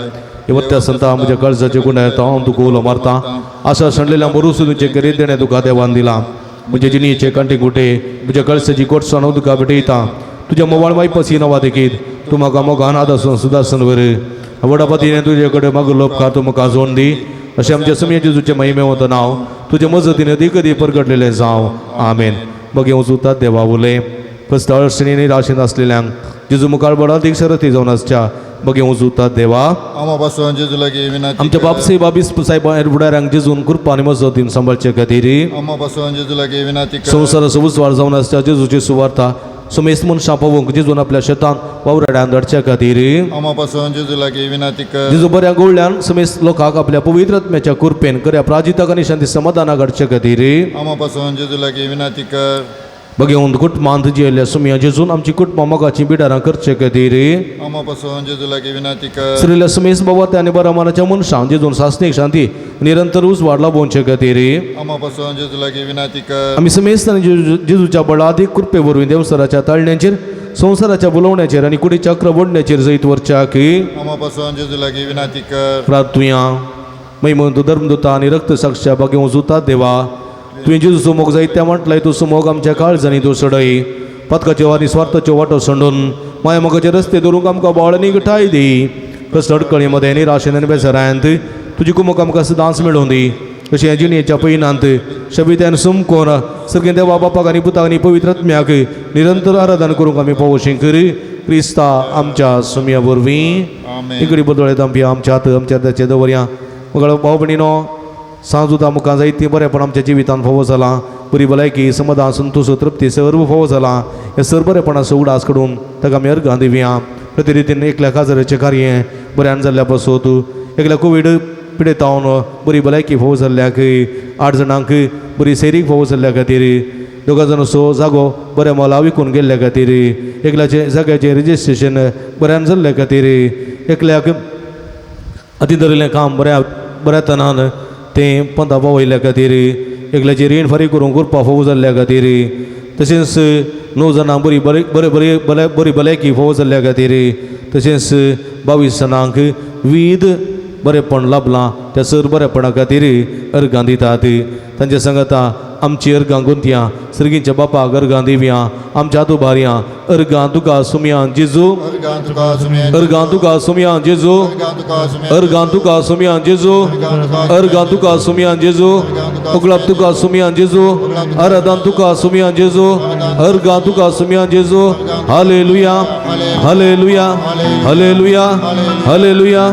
येवत्या संता म्हज्या काळजाचे गुन्हे हांव तुका उलो मारता आशा सणलेल्या मरुस तुमचे करी देणे तुका देवान दिला म्हजे जिणीचे कांटे गुटे म्हज्या कळसाची कोटसां हांव तुका भेटयता तुज्या मोवाळ वायपासी नवा देखीत तूं म्हाका मोगान आदासून सुदासन वर वडापतीने तुजे कडेन म्हाका लोपकार तूं म्हाका जोड दी अशें आमच्या समया जेजूचे महिमेवंत नांव तुजे मजतीन अदीक अदीक परगटलेलें जावं आमेन मग येवं सुतात देवा उलय कसता अडचणी निराशेन आसलेल्यांक जेजू मुखार बडा अदीक शरती जावन आसच्या मग येवं सुतात देवा आमा पासून जेजू लागीं विनंती आमच्या बापसे बाबीस साहेब फुडाऱ्यांक जेजून कृपानी मजतीन सांबाळचे खातीर आमा पासून जेजू लागीं विनंती संवसाराचो उजवाड जावन आसच्या जेजूची सुवार्ता समेस्त मनशां पावोवंक जेजून आपल्या शेतान वावराड्यान धाडच्या खातीर आमा पासून जेजू लागीं विनंती कर जेजू बऱ्या गोळ्यान समेस्त लोकांक आपल्या पवित्र आत्म्याच्या कुरपेन खऱ्या प्राजिताक आनी शांती समाधानाक हाडचे खातीर आमा पासून जेजू लागीं विनंती कर बघेवन कुटुंबांत जियेल्ल्या सुमया जेजून आमची कुटुंबां मोगाची बिडारां करचे खातीर आमा पासून जेजू लागीं विनंती कर श्रील्या समेस्त बाबा आनी बऱ्या मनाच्या मनशां जेजून सासणीक शांती निरंतर उजवाड लाभोवचे खातीर आमा पासून जेजू लागीं विनंती कर आमी समेस्त आनी जेजूच्या बळा अधिक कृपे वरवीं देवसराच्या ताळण्याचेर संवसाराच्या बुलोवण्याचेर आनी कुडी चक्र बोडण्याचेर जैत वरच्याक आमा पासून जेजू लागीं विनंती कर प्रार्थुया महिमंत धर्मदूता आनी रक्त साक्षी बागेव जुतात देवा तुवें जेजूचो मोग जायत्या म्हटलाय तुजो मोग आमच्या काळजांनी तूं सडय पथकाच्यो आनी स्वार्थाच्यो वाटो संडून माया मोगाचे रस्ते धरून आमकां बोळांनी घटाय दी कस अडकळी मध्ये निराशेन आनी बेजारांत तुजी कुमोग आमकां सदांच मेळोवन दी अशें ह्या जिणेच्या पैनांत शबित्यान सुमकोन सर्गें देवा बापाक आनी पुताक आनी पवित्र आत्म्याक निरंतर आराधन करूंक आमी पावोशें कर क्रिस्ता आमच्या सुमया वरवीं आमेन इकडी बदळ्यात आमच्या हात आमच्या त्याचे दवरया मग भाव भयणीनो सांजुता मुखां जायती बरेपण आमच्या जिवितान फोव जाला बरी भलायकी समाधान संतोष तृप्ती सर्व फोव जाला हे सर्व बरेपणाचो उडास कडून ताका आमी अर्घां दिवया प्रतिरितीन 1,000,000 कार्य बऱ्यान जाल्ल्या पासत एकल्या कोवीड पिडेतावन बरी भलायकी फोव जाल्ल्याक 8 जाणांक बरी सैरीक फोव जाल्ल्या खातीर 2 जाणांचो जागो बऱ्या मोला विकून गेल्ल्या खातीर एकल्याचे जाग्याचें रजिस्ट्रेशन बऱ्यान जाल्ल्या खातीर एकल्याक अति धरिल्लें काम बऱ्या तनान तें पंथा पावयल्ल्या खातीर एकल्याची रीण फारीक करून करपा फोव जाल्ल्या खातीर तशेंच 9 जाणांक बरी भलायकी फोव जाल्ल्या खातीर तशेंच 22 जाणांक विविध बरेपण लाभलां त्या सर बरेपणा खातीर अर्घां दितात तांच्या सांगाता आमची अर्घां गुंतया सर्गीच्या बापाक अर्घां दिवया आमच्या हातूबारया अर्घां तुका सुमया जेजू अर्घां तुका सुमया अर्घां तुका सुमया जेजू अर्घां तुका सुमया जेजू अर्घां तुका सुमया जेजू उगलाप तुका सुमया जेजू आराधन तुका सुमया जेजू अर्घां तुका सुमया जेजू हालेलुया हालेलुया हालेलुया हालेलुया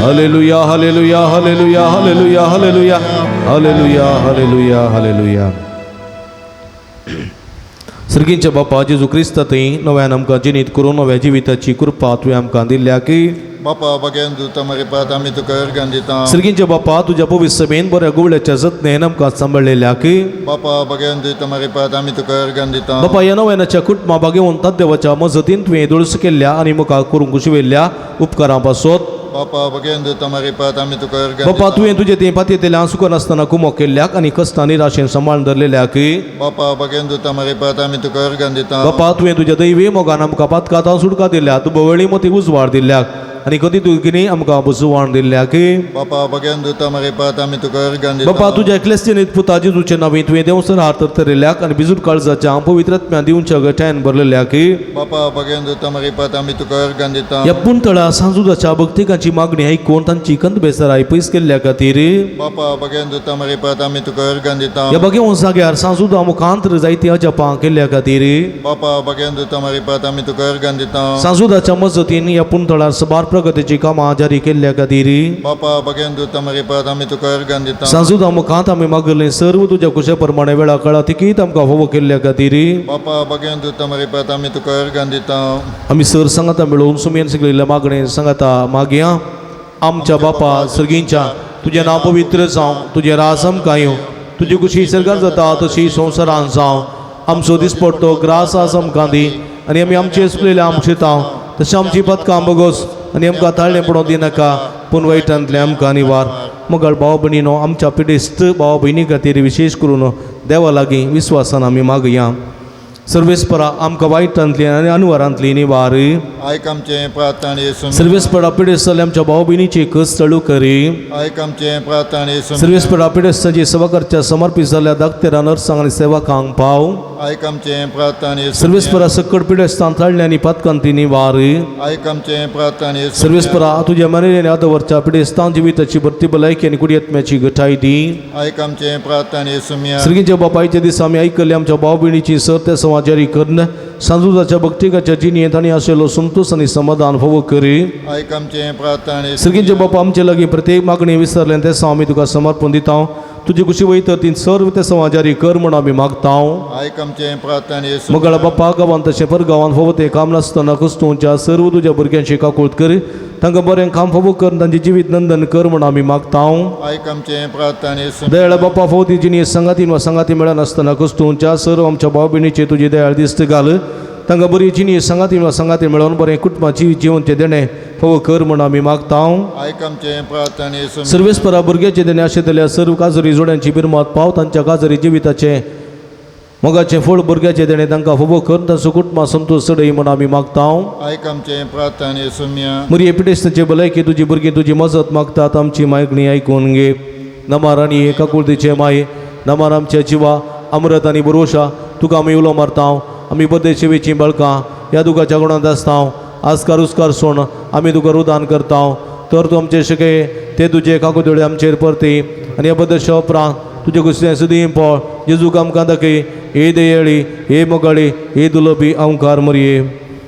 हालेलुया हालेलुया हालेलुया हालेलुया हालेलुया हालेलुया हालेलुया हालेलुया सर्गींच्या बापा जेजू क्रिस्ता थंय नव्यान आमकां जिणीत करून नव्या जिविताची कृपा तुवें आमकां दिल्या की बापा बगेन दूता मरे पात आमी तुका अर्घां दिता सर्गींच्या बापा तुज्या पवित्र सभेन बऱ्या गुवळ्याच्या जतनेन आमकां सांबाळलेल्या की बापा बगेन दूता मरे पात आमी तुका अर्घां दिता बापा ह्या नव्यानाच्या कुटुंबा बागेवन देवाच्या मजतीन तुवें दुरुस्त केल्ल्या आनी मुखार करूंक शिवयल्ल्या उपकारां पासत बापा बगेन दूता मरे पात आमी तुका अर्घां बापा दिता तुवें तुजें तें पातयेंतल्यान सुखन आसतना कुमोग केल्ल्याक आनी कस्तां निराशेन सांबाळून धरलेल्याक बापा बगेन दूता मरे पात आमी तुका अर्घां दिता बापा तुवें तुज्या दैवी मोगान आमकां पातकातां सुटका दिल्या तूं बवळी मती उजवाड दिल्याक आनी कधी तुगेनी आमकां बसवाण दिल्याक बापा बगेन दूता मरे पात आमी तुका अर्घां दिता बापा तुज्या क्लेस्टिनीत पुता जेजूचे नांवी तुवें देवसर हात तरतरिल्ल्याक आनी बिजूट काळजाच्या पवित्र आत्म्या दिवच्या गटायन भरलेल्याक बापा बगेन दूता मरे पात आमी तुका अर्घां दिता ह्या पुंतळा सांजुदाच्या भक्तिकांची मागणी आयकून तांची कंत बेसाराय पयस केल्ल्या खातीर बापा बगेन दूता मरे पात आमी तुका अर्घां दिता ह्या बगेवन जाग्यार सांजुदा मुखांतर जायती अजपां केल्ल्या खातीर बापा बगेन दूता मरे पात आमी तुका अर्घां दिता सांजुदाच्या मजतीन ह्या पुंतळार सबार प्रगतीची कामां जारी केल्ल्या खातीर बापा बगेन दूता मरे पात आमी तुका अर्घां दिता सांजुदा मुखांत आमी मागले सर्व तुज्या कुशे प्रमाणे वेळा काळा तिकीत आमकां फोव केल्ल्या खातीर बापा बगेन दूता मरे पात आमी तुका अर्घां दिता आमी सर सांगाता मेळोवन सुमेन सगळेल्या मागणे सांगाता मागया आमच्या बापा सर्गींच्या तुजें नांव पवित्र जावं तुजें राज आमकां येवं तुजी कुशी सर्गार जाता तशी संवसारांत जावं आमचो दिसपट्टो ग्रास आस आमकां दी आनी आमी आमचे सुलेल्या आमचितांव तशें आमची पथकां बगोस आनी आमकां ताळणें पडोवंक दिनाका पूण वायटांतले आमकां निवार मगळ भाव भयणीनो आमच्या पिडेस्त भाव भयणी खातीर विशेश करून देवा लागीं विस्वासान आमी मागया सर्वेस्परा आमकां वायटांतली आनी अनवरांतली निवार आयक आमचें प्रार्थना येसून सर्वेस्परा पिडेस्तले आमच्या भाव भयणीची कस्तळू करी आयक आमचें प्रार्थना येसून सर्वेस्परा पिडेस्ताची सेवा करच्या समर्पित जाल्ल्या दाक्तेरां नर्सांक आनी सेवकांक पाव आयक आमचें प्रार्थना येसून सर्वेस्परा सकट पिडेस्तांत हाडल्या आनी पातकांती निवार आयक आमचें प्रार्थना येसून सर्वेस्परा तुझ्या मरेने आदवरच्या पिडेस्तांत जिविताची भरती भलायकी आनी कुडियत्म्याची घटाय दी आयक आमचें प्रार्थना येसून सर्गीच्या बापायच्या दिसा आमी आयकल्ले आमच्या भाव भयणीची सर त्या समाजारी कर्ण सांजुदाच्या भक्तिकाच्या जिणेंत आनी आशिल्लो संतोष आनी समाधान फोव करी आयक आमचें प्रार्थना येसून सर्गीच्या बापा आमचे लागीं प्रत्येक मागणी विसरले ते आमी तुका समर्पण दिता तुजी खुशी वयता ती सर्व त्या समाजारी कर म्हण आमी मागता आयक आमचें प्रार्थना येसून मगळा बापा गांवांत तशें परगांवांत फोव ते काम नासतना कस्तूंच्या सर्व तुज्या भुरग्यांची काकूळट कर तांकां बरें काम फोव कर तांचे जिवीत नंदन कर म्हण आमी मागता आयक आमचें प्रार्थना येसून दयाळ बापा फोव ती जिणी संगातीन वा संगाती मेळना आसतना कस्तूंच्या सर्व आमच्या भाव भयणीचे तुजे दयाळ दिश्ट घाल तांकां बरी जिणी संगातीन वा संगाती मेळोवन बरें कुटुंबाची जिवनचे देणे फोव कर म्हण आमी मागता आयक आमचें प्रार्थना येसून सर्वेस्परा भुरग्याचे देणे आशिल्ल्या सर्व काजरी जोड्यांची बिरमात पाव तांच्या काजरी जिविताचे मोगाचे फळ भुरग्याचे देणे तांकां फोव कर तांचो कुटुंबा संतोष चडय म्हण आमी मागता आयक आमचें प्रार्थना येसून मरी पिडेस्ताचे भलायकी तुजी भुरगीं तुजी मजत मागतात आमची मागणी आयकून घे नमार आनी एका कुळतीचे माये नमार आमच्या जिवा अमृत आनी भरोशा तुका आमी उलो मारता आमी बद्दे सेवेची बळकां ह्या दुखाच्या गुणांत आसता आस्कार उस्कार सोण आमी तुका रुदान करता तर तूं आमचे शिके ते तुजे काकुदळे आमचेर परती आनी ह्या बद्दल उपरांत तुजे कुसलें सुदी पळ जेजूक आमकां दाखय हे दयेळी हे मोगाळी हे दुलोबी अवकार मरये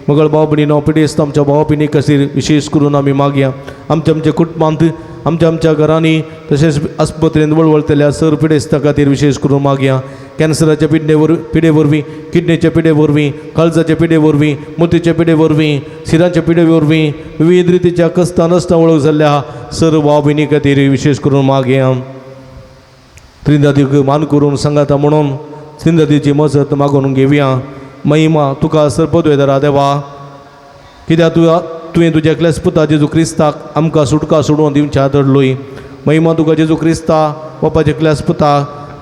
मोगळ भाव भयणीनो पिडेस्त आमच्या भाव भयणी खातीर विशेष करून आमी मागया आमच्या कुटुंबांत आमच्या घरांनी तशेंच आस्पत्रेंत वळवळतल्या सर पिडेस्ता खातीर विशेष करून मागया कॅन्सराच्या पिडे वरवीं किडनीच्या पिडे वरवीं काळजाच्या पिडे वरवीं मोतीच्या पिडे वरवीं शिराच्या पिडे वरवीं विविध रितीच्या कस्तां नसता वळख जाल्ल्या सर भाव भयणी खातीर विशेष करून मागया त्रिंदादीक मान करून सांगाता म्हणून त्रिंदादीची मजत मागून घेवया महिमा तुका सरपदवेदारा देवा कित्याक तुवें तुज्या एकल्याच पुता जेजू क्रिस्ताक आमकां सुटका सोडून दिवच्या धडलोय महिमा तुका जेजू क्रिस्ता बापाच्या एकल्याच पुता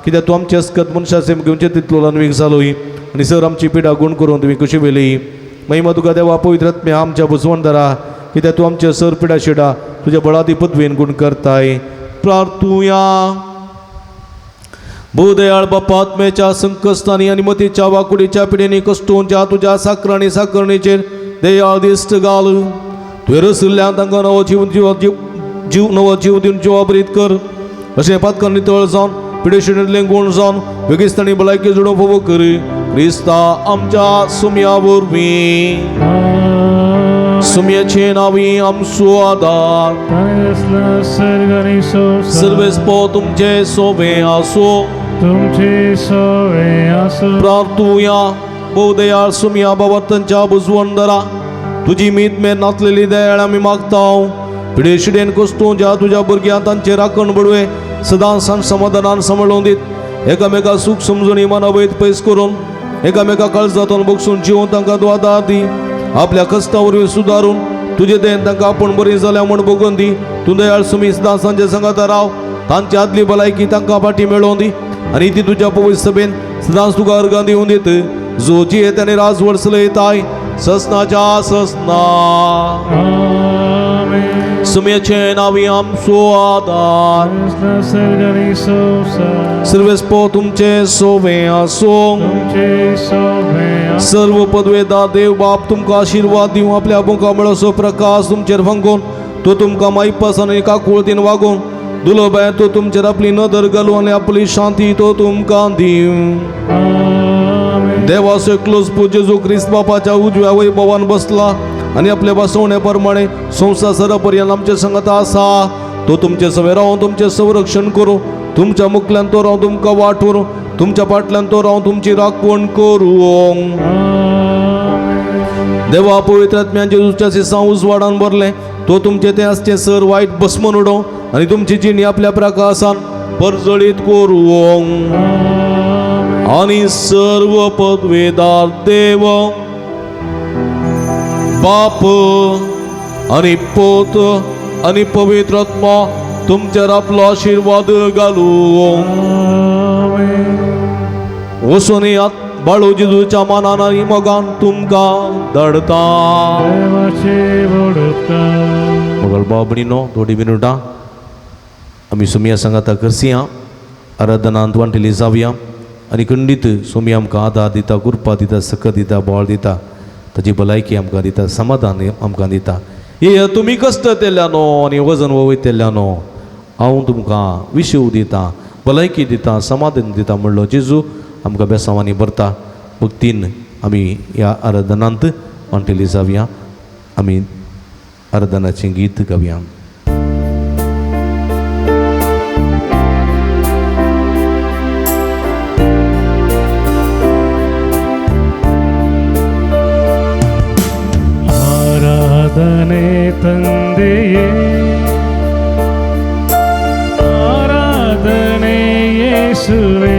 कित्याक तूं आमचे अस्कत मनशा सेम घेवचे तितलो अनवीक जालोय आनी सर आमची पिडा गूण करून तुवें कशी वेली महिमा तुका देवा पवित्र आत्म्या आमच्या बुजवणदारा कित्याक तूं आमचे सर पिडा शिडा तुज्या बळादी पदवेन गूण करताय प्रार्थुया भोदयाळ बापा आत्म्याच्या संकस्तांनी आणि मतीच्या वाकुडीच्या पिढीने कष्टोंच्या तुझ्या साकराणी साकरणीचेर दयाळ दिश्ट घाल तुवें रसिल्ल्यान तांकां नवो जीव दिवन जिवाबरीत कर अशें पातकां नितळ जावन पिडेशिणेंतलें गुण जावन वेगिस्तांनी भलायकी जोडून फोव कर क्रिस्ता आमच्या सुम्या वरवीं सुम्याचे नावी आमचो आदार सर्वेस्पो तुमचे सोबे आसो तुमची सोय असो प्रार्थुया बोदयाळ सुम्या बाबतच्या बुजवणदारा तुझी मीत मेर नातलेली दयाळ आमी मागता पिडे शिडेन कस्तूंच्या तुझ्या भुरग्यां तांचे राखण बडवे सदां समाधानान सांबाळून दीत एकामेका सूख समजून मनावयत पयस करून एकामेका काळजातून बगसून जिवन तांकां द्वादार दी आपल्या कस्ता वरवीं सुदारून तुजे देन तांकां आपण बरी जाल्या म्हण बगोवन दी तूं दयाळ सुमी सदां सांजे सांगात राव तांची आदली भलायकी तांकां फाटी मेळोवन दी आनी ती तुज्या पवित्र सभेन सदांच तुका अर्गां दिवन दीत जो जी येतानी राज वर्सले येताय ससनाच्या ससना सुम्याचे नावी आमचो आदार सर्वेस्पो तुमचे सोवे आसो सर्व पदवेदार देव बाप तुमकां आशिर्वाद दिवं आपल्या मुखां मेळसो प्रकाश तुमचेर फंगोवन तो तुमकां माईपास आनी काकुळतीन वागोवन दुलोबाय तो तुमचेर आपली नदर घालूं आनी आपली शांती तो तुमकां दिवं देवाचो एकलोच पूज्य जेजू ख्रिस्त बापाच्या उजव्या वैभवान बसला आनी आपल्या बसवण्या प्रमाणे संवसारा पर्यंत आमचे संगत आसा तो तुमचे सवे रावन तुमचे संरक्षण करूं तुमच्या मुखल्यान तो रावन तुमकां वाटून तुमच्या फाटल्यान तो रावन तुमची राखण करूं देवा पवित्र आत्म्यान जेजूच्या सिसां उजवाडान भरले तो तुमचे ते आसचे सर वायट भस्मन उडोव आनी तुमची जिणी आपल्या प्रकाशान परजळीत करूं आनी सर्व पदवेदार देव बाप आनी पोत आनी पवित्र आत्मा तुमचेर आपलो आशिर्वाद घालूं वचून बाळू जेजूच्या मानानं मोगान तुमकां धाडता. देवाची वडता मगळ बाबणीनो थोडी मिनटां आमी सुमया सांगाता करसिया आराधनांत वांटेली जावया आनी खंडीत सुमी आमकां आदार दिता, कृपा दिता, सकत दिता, बळ दिता, ताची भलायकी आमकां दिता, समाधान आमकां दिता. हे तुमी कश्ट केल्ल्यानो आनी वजन वयतल्ल्यानो हांव तुमकां विशव दिता, भलायकी दिता, समाधान दिता म्हणलो जेजू आमकां बेसांवांनी भरता. भक्तीन आमी ह्या आराधनांत वांटेली जावया. आमी आराधनाचें गीत गावया. ಆರಾಧನೆ ತಂದೆಯೇ, ಆರಾಧನೆ ಯೇಸುವೇ,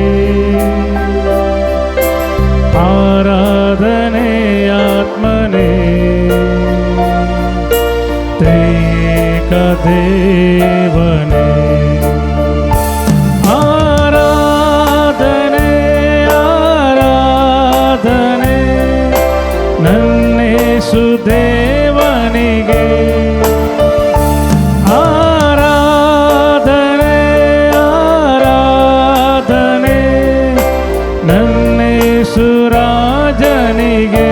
ಆರಾಧನೆ ಆತ್ಮನೇ, ತ್ರಿಯೇಕ ದೇವನೇ. ಆರಾಧನೆ ಆರಾಧನೆ ನನ್ನೇಸು ದೇವನಿಗೆ, ಆರಾಧನೆ ಆರಾಧನೆ ನನ್ನೇಸು ರಾಜನಿಗೆ.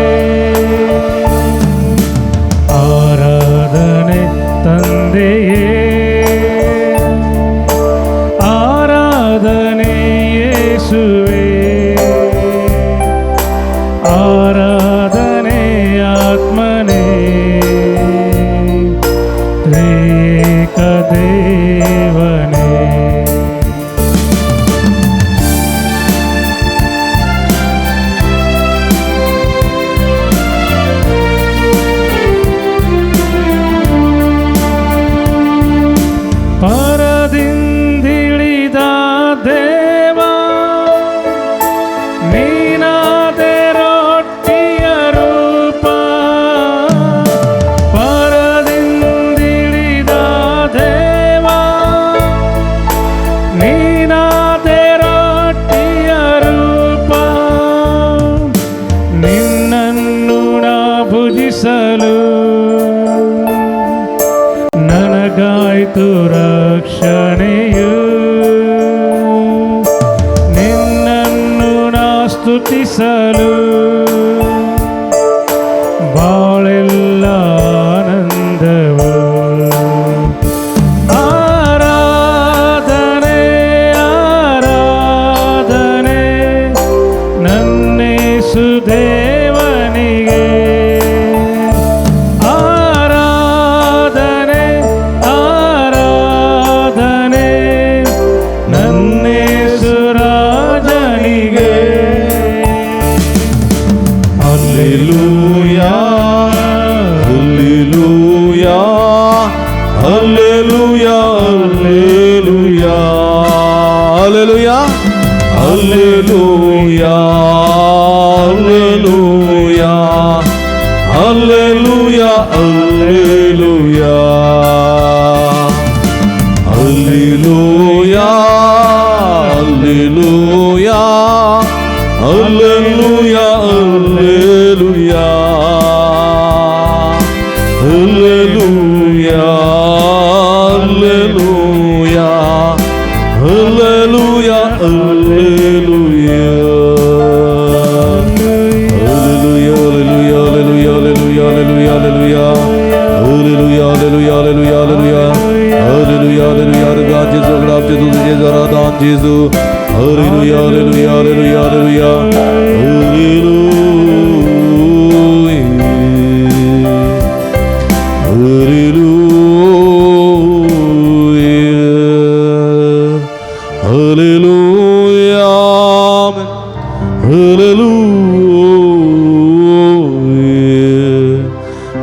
ಆರಾಧನೆ ತಂದೆಯೇ, ಆರಾಧನೆ ಯೇಸುವೇ, ಆರಾಧನೆ ಆತ್ಮನೇ, ತ್ರಿಯೇಕ ದೇವನೇ. ಪರದಿಂದಿಳಿದ ದೇವ ನೀನಾದೆ ರೊಟ್ಟಿಯ ರೂಪ, ಪರದಿಂದಿಳಿದ ದೇವ ನೀನಾದೆ ರೊಟ್ಟಿಯ ರೂಪ. ನಿನ್ನನ್ನು ನಾ ಭುಜಿಸಲು ನನಗಾಯ್ತು ರಕ್ಷಣೆಯು, ನಿನ್ನನ್ನು ನಾ ಸ್ತುತಿಸಲು ಬಾಳೆಲ್ಲ ಆನಂದವು. ಆರಾಧನೆ ಆರಾಧನೆ ನನ್ನೇಸು ದೇವನಿಗೆ, ಆರಾಧನೆ ಆರಾಧನೆ ನನ್ನೇಸು ರಾಜನಿಗೆ. Hallelujah hallelujah hallelujah hallelujah hallelujah hallelujah hallelujah hallelujah hallelujah hallelujah hallelujah hallelujah hallelujah hallelujah Jesus, hallelujah, hallelujah, hallelujah, hallelujah, hallelujah, hallelujah, hallelujah,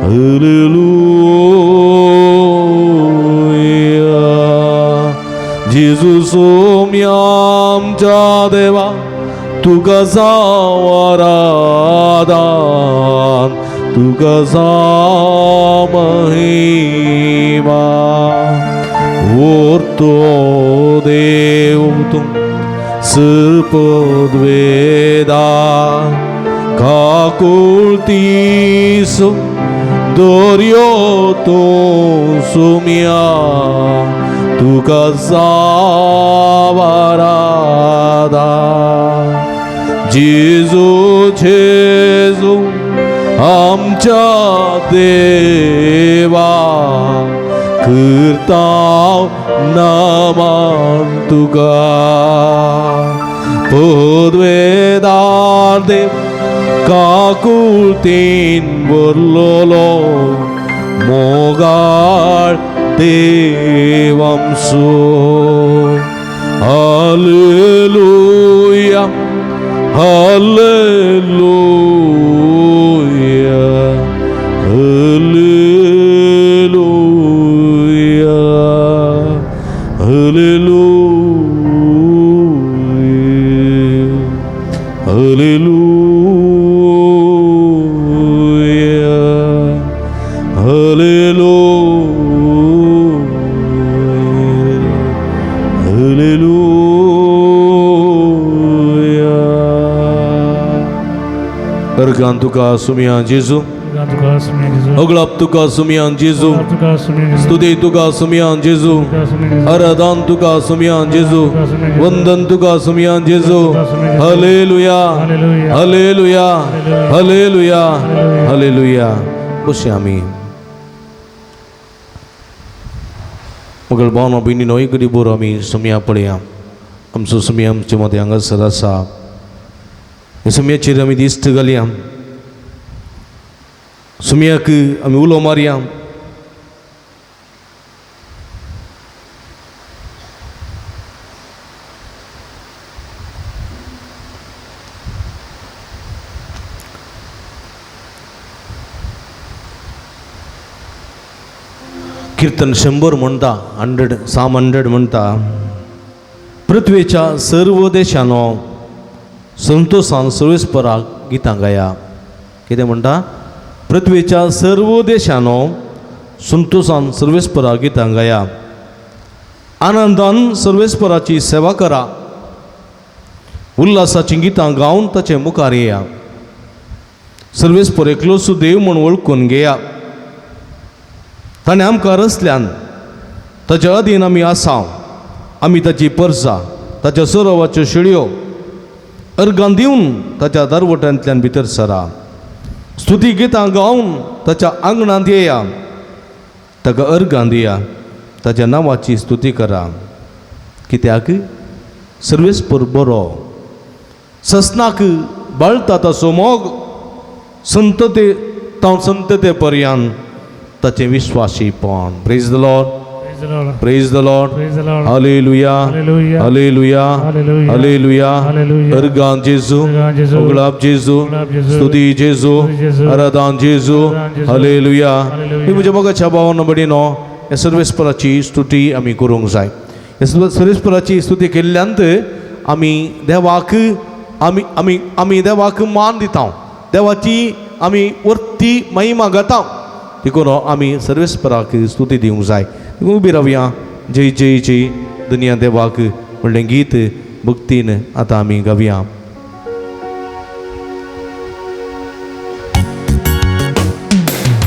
hallelujah. Jesus, आमच्या देवा तुका वरदान, तुका महिमा. ओर तो देव तुम सर्पोद्वेदा काकुळतीसो दोर्यो तो सुम्या तुका जावारादा जेजू जेजू आमच्या देवा करताव नामान तुका पोद्वेदार देव काकुळतीन बरलोलो मोगाळ देवांसो हालेलुया हालेलुया हालेलुया हालेलुया हालेलुया हालेलुया हालेलुया अर्गान तुका सुमियान जेजू अगलाप तुका सुमियान जेजू स्तुती तुका सुमियान जेजू आराधन तुका सुमियान जेजू वंदन तुका सुमियान जेजू हालेलुया हालेलुया हालेलुया हालेलुया बसे आमी मगल भावना बिनी नोई कडी बोर आमी सुमिया पळया आमचो सुमिया आमचे मदें हांगासर आसा हे सुमियाचेर आमी दिश्ट घालया सुमियाक आमी उलो मारया कीर्तन 100 म्हणटा 100 Psalm 100 म्हणटा पृथ्वीच्या सर्व देशांनो संतोषान सर्वेस्पराक गितां गाया कितें म्हणटा पृथ्वीच्या सर्व देशांनो संतोषान सर्वेस्पराक गितां गाया आनंदान सर्वेस्पराची सेवा करा उल्हासाची गितां गावन ताचे मुखार येया सर्वेस्पर एकलोसो देव म्हूण वळखून घेया ताणें आमकां रचल्यान ताच्या अधीन आमी आसा आमी ताची परसां ताच्या सरोवाच्यो शिडयो अर्गां दिवन ताच्या दरवट्यांतल्यान भितर सरा स्तुती गितां गावन ताच्या आंगणांत येया ताका अर्गां दिया ताच्या नांवाची स्तुती करा कित्याक सर्वेस्पर बरो ससनाक बाळटा ताचो मोग संतते पर्यंत ताचें विश्वासीपण praise the lord praise the lord हालेलुया हालेलुया हालेलुया अर्गां जेजू उगलाप जेजू स्तुती जेजू आराधन जेजू हालेलुया ही म्हज्या मोगाच्या भावांनो भयणीनो हे सर्वेस्पराची स्तुती आमी करूंक जाय हे सर्वेस्पराची स्तुती केल्ल्यानंत आमी देवाक आमी देवाक मान दिता देवाची आमी वर्ती महिमा गाता देखून आमी सर्वेस्पराक स्तुती दिवंक जाय उबी रावया जय जय जय दुनिया देवाक म्हणलें गीत भक्तीन आतां आमी गावया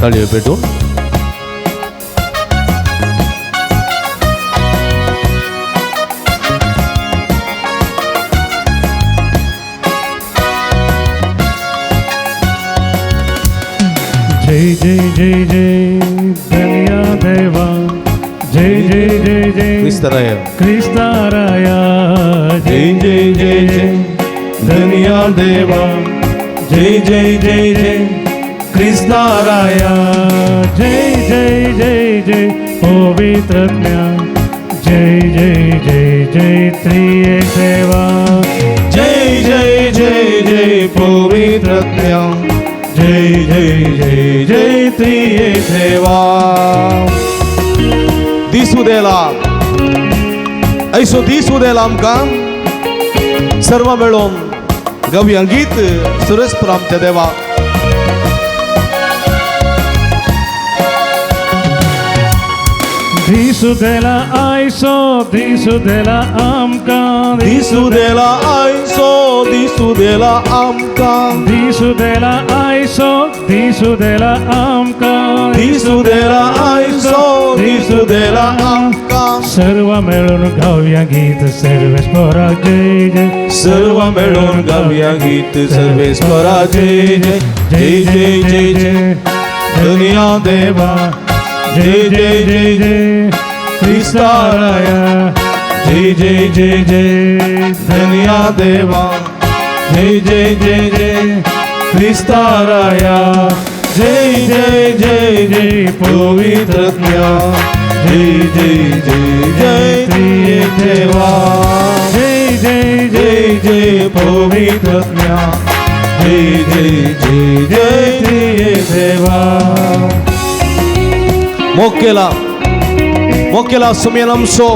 ताळयो पेटून जय जय जय जय दुनिया देवा जय जय जय जय क्रिस्ताराया जय जय जय जय दुनिया देवा जय जय जय जय क्रिस्ताराया जय जय जय जय पवित्रज्ञा जय जय जय जय त्रिएक देवा जय जय जय जय पवित्रज्ञा जय जय जय जय त्रिएक देवा दिसू देला ऐसो दिसू देला आमकां सर्व मेळोन गावया गीत सर्वेस्पर आमच्या देवा दिसू देला आयसो दिसू देला आमकां दिसू देला आयसो दिसू देला आमकां दिसू देला आयसो दिसू देला आमकां दिसू देला आयसो दिसू देला आमकां सर्व मिळून गाऊया गीत सर्वेश्वराक जय जय सर्व मिळून गाऊया गीत सर्वेश्वरा जय जय जय जय जय जय दुनिया देवा जय जय जय जय ख्रिस्ताराया जय जय जय जय दुनिया देवा जय जय जय जय ख्रिस्ताराया जय जय जय जय पवित्रज्ञा जय जय जय जय त्रिएक देवा जय जय जय जय पवित्रज्ञा जय जय जय जय त्रिएक देवा मोग केला सुमेन आमचो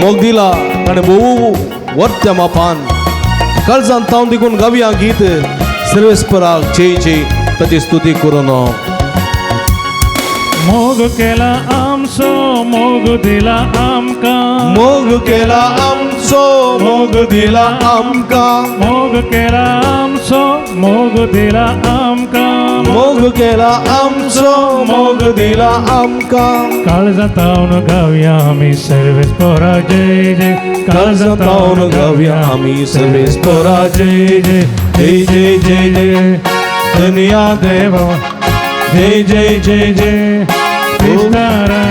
मोग दिला ताणें भोव वर्त्या मापान काळजान तावन देखून गावया गीत सर्वेस्पराक जय जय ताची स्तुती करून मोग केला आमचो मोग दिला आमकां मोग केला आमचो मोग दिला आमकां मोग केला आमचो मोग दिला आमकां मोग केला आमचो मोग दिला आमकां काळजां तावन गावया आमी सर्वेस्परा जय जय काळजां तावन गावया आमी सर्वेस्परा जय जय जय जय जय जय दुनिया देवा जय जय जय जय ख्रिस्ताराया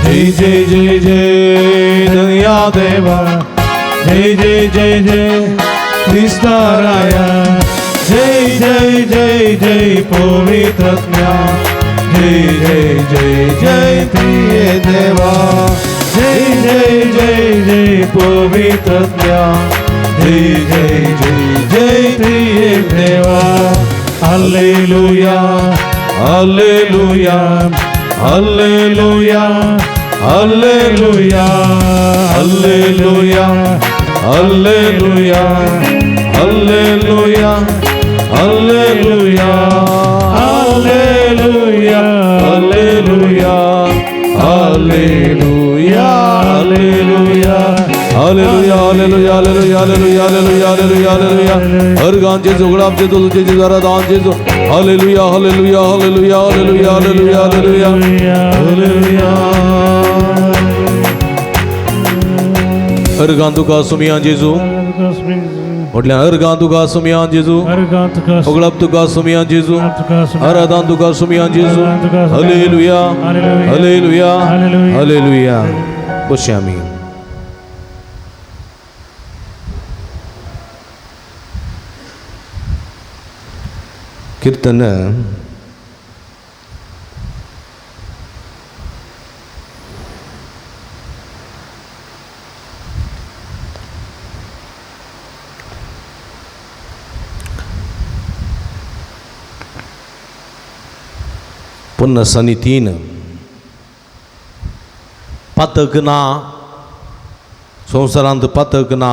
जय जय जय जय दुनिया देवा जय जय जय जय ख्रिस्ताराया जय जय जय जय पवित्रज्ञा जय जय जय जय त्रिएक देवा जय जय जय जय पवित्रज्ञा जय जय जय जय त्रिएक देवा हालेलुया हालेलुया हालेलुया हालेलुया हालेलुया हालेलुया हालेलुया हालेलुया हालेलुया हालेलुया हालेलुया हालेलुया हालेलुया हालेलुया हालेलुया हालेलुया हालेलुया हालेलुया हालेलुया हर गान जेजू गुलाब जेजू तुझे जरा दान जेजू हालेलुया हालेलुया हालेलुया हालेलुया हालेलुया हालेलुया हालेलुया हर गान तुका सुमिया जेजू म्हटल्या हर गान तुका सुमिया जेजू उगळप तुका सुमिया जेजू आराधन तुका सुमिया जेजू हालेलुया हालेलुया हालेलुया बसया आमी कीर्तन पुन्हा सनी 3 पातक ना संवसारांत पातक ना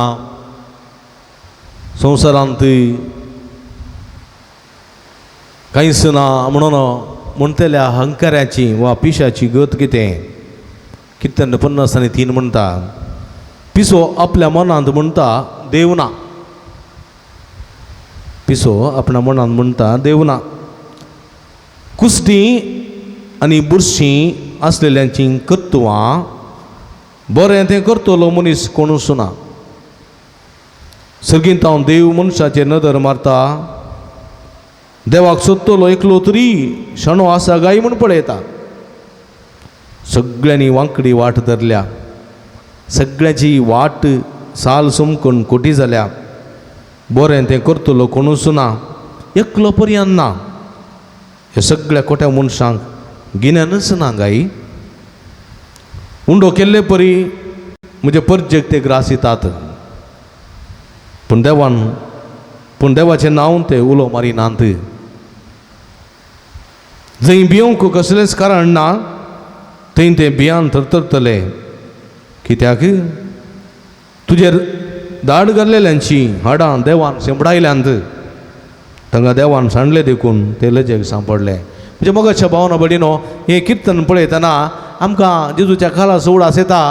संवसारांत कांयच ना म्हणून म्हणटल्या अहंकाराची वा पिशाची गत कितें कीर्तन 50 आनी 3 म्हणटा पिसो आपल्या मनांत म्हणटा देव ना पिसो आपल्या मनांत म्हणटा देव ना कुस्ती आनी बुरशीं आसलेल्यांची कर्तुवां बरें तें करतलो मनीस कोणूच ना सर्गींत हांव देव मनशाचेर नदर मारता देवाक सोदतलो एकलो तरी शणो आसा गाय म्हूण पळयता सगळ्यांनी वांकडी वाट धरल्या सगळ्याची वाट साल सोमकून कोटी जाल्या बरें तें करतलो कोणूच ना एकलो पर्यंत ना हे सगळ्या कोट्या मनशांक गिन्यानच ना गाई उंडो केल्ले परी म्हजे परजेक ते ग्रास येतात पूण देवाचें नांव ते उलो मारिनात जंय भियोंक कसलेंच कारण ना थंय ते भियान थरथरतले कित्याक तुजेर दाड घाल्लेल्यांची हाडां देवान शेंबडायल्यांत तांकां देवान सांडले देखून ते लजेक सांपडले म्हणजे मोगाच्या भावना बडीनो हे कीर्तन पळयतना आमकां जेजूच्या खाला सोडास येता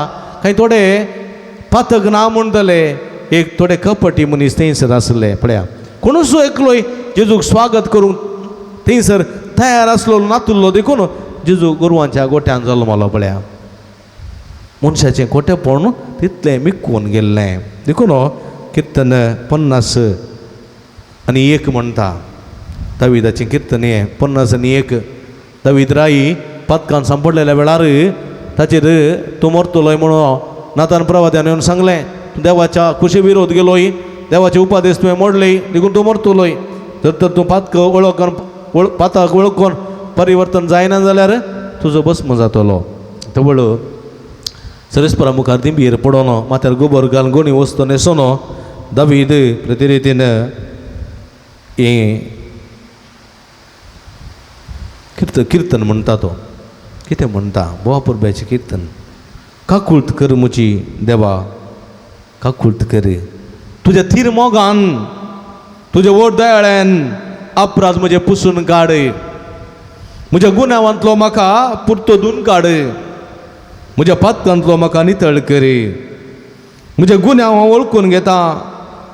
खंय थोडे पातक ना म्हणटले एक थोडे कपटी मनीस थंयसर आसले पळया कोणूच एकलोय जेजूक स्वागत करूंक थंयसर तयार आसलो नातुल्लो देखून जेजू गोरवांच्या गोठ्यान जल्मलो पळया मनशाचें खोटेपण तितलें मिकून गेल्लें देखून किर्तन 51 म्हणटा दाविदाचें किर्तन हें 51 दावीद राई पातकान सांपडलेल्या वेळार ताचेर तूं मरतलोय म्हणून नातान प्रवाद्यान येवन सांगलें तूं देवाच्या कुशी विरोध गेलोय देवाचे उपादेश तुवें मोडले देखून तूं मरतलोय तर तूं पातक वळखून परिवर्तन जायना जाल्यार तुजो भस्म जातलो तवळ सरस्परा मुखार दिंबीर पडोन माथ्यार गोबर घालून गोणी वस्तू न्हेसोन दावीद प्रतिरितीन हें किर्तन म्हणटा तो कितें म्हणटा बोवापुरब्याचें किर्तन काकुळट कर मुची देवा काकुळट कर तुज्या थीर मोगान तुज्या व्हड दयाळ्यान अपराध म्हजे पुसून काड म्हज्या गुन्यांवांतलो म्हाका पुरतो धुवन काड म्हज्या पातकांतलो म्हाका नितळ कर म्हज्या गुन्यांव हांव वळखून घेता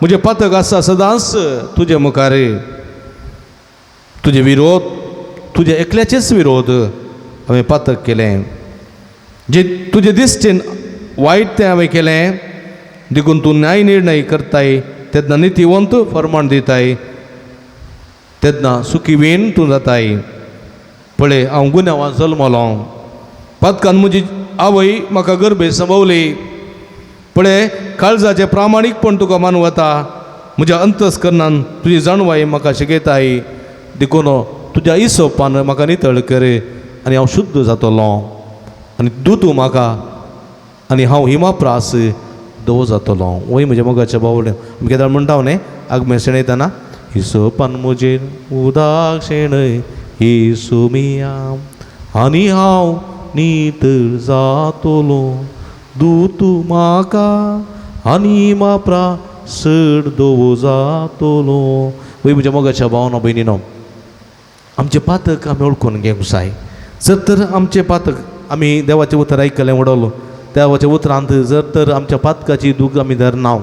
म्हजे पातक आसा सदांच तुजे मुखार तुजे विरोध तुजे एकल्याचेच विरोध हांवें पातक केलें जे तुजे दिश्टेन वायट तें हांवें केलें देखून तूं न्याय निर्णय करताय तेन्ना नितीवंत फर्माण दिताय तेन्ना सुखीवेन तूं जाताय पळय हांव गुन्यांवां जल्मलो पातकान म्हजी आवय म्हाका गर्भे संभवली पळय काळजाचें प्रामाणीकपण तुका मानवता म्हज्या अंतस्करणान तुजी जाणवाय म्हाका शिकयताय देखून तुज्या हिसोपान म्हाका नितळ कर आनी हांव शुद्ध जातलो आनी दूद म्हाका आनी हांव हिमाप्रास दवो जातलो वय म्हज्या मोगाच्या बावडे केदार म्हणटा न्ही आगमे शेणयतना हिसोपान म्हजेर उदाक शेणय येसू मिया आनी हांव नितळ जातलो दूत म्हाका आनी हिमाप्रासड दवो जातलो वय म्हज्या मोगाच्या भावना भयणीनो आमचे पातक आमी ओळखून घेवंक जाय जर तर आमचे पातक आमी देवाचें उतर आयकलें वडलो देवाच्या उतरांत जर तर आमच्या पातकाची दूख आमी धरना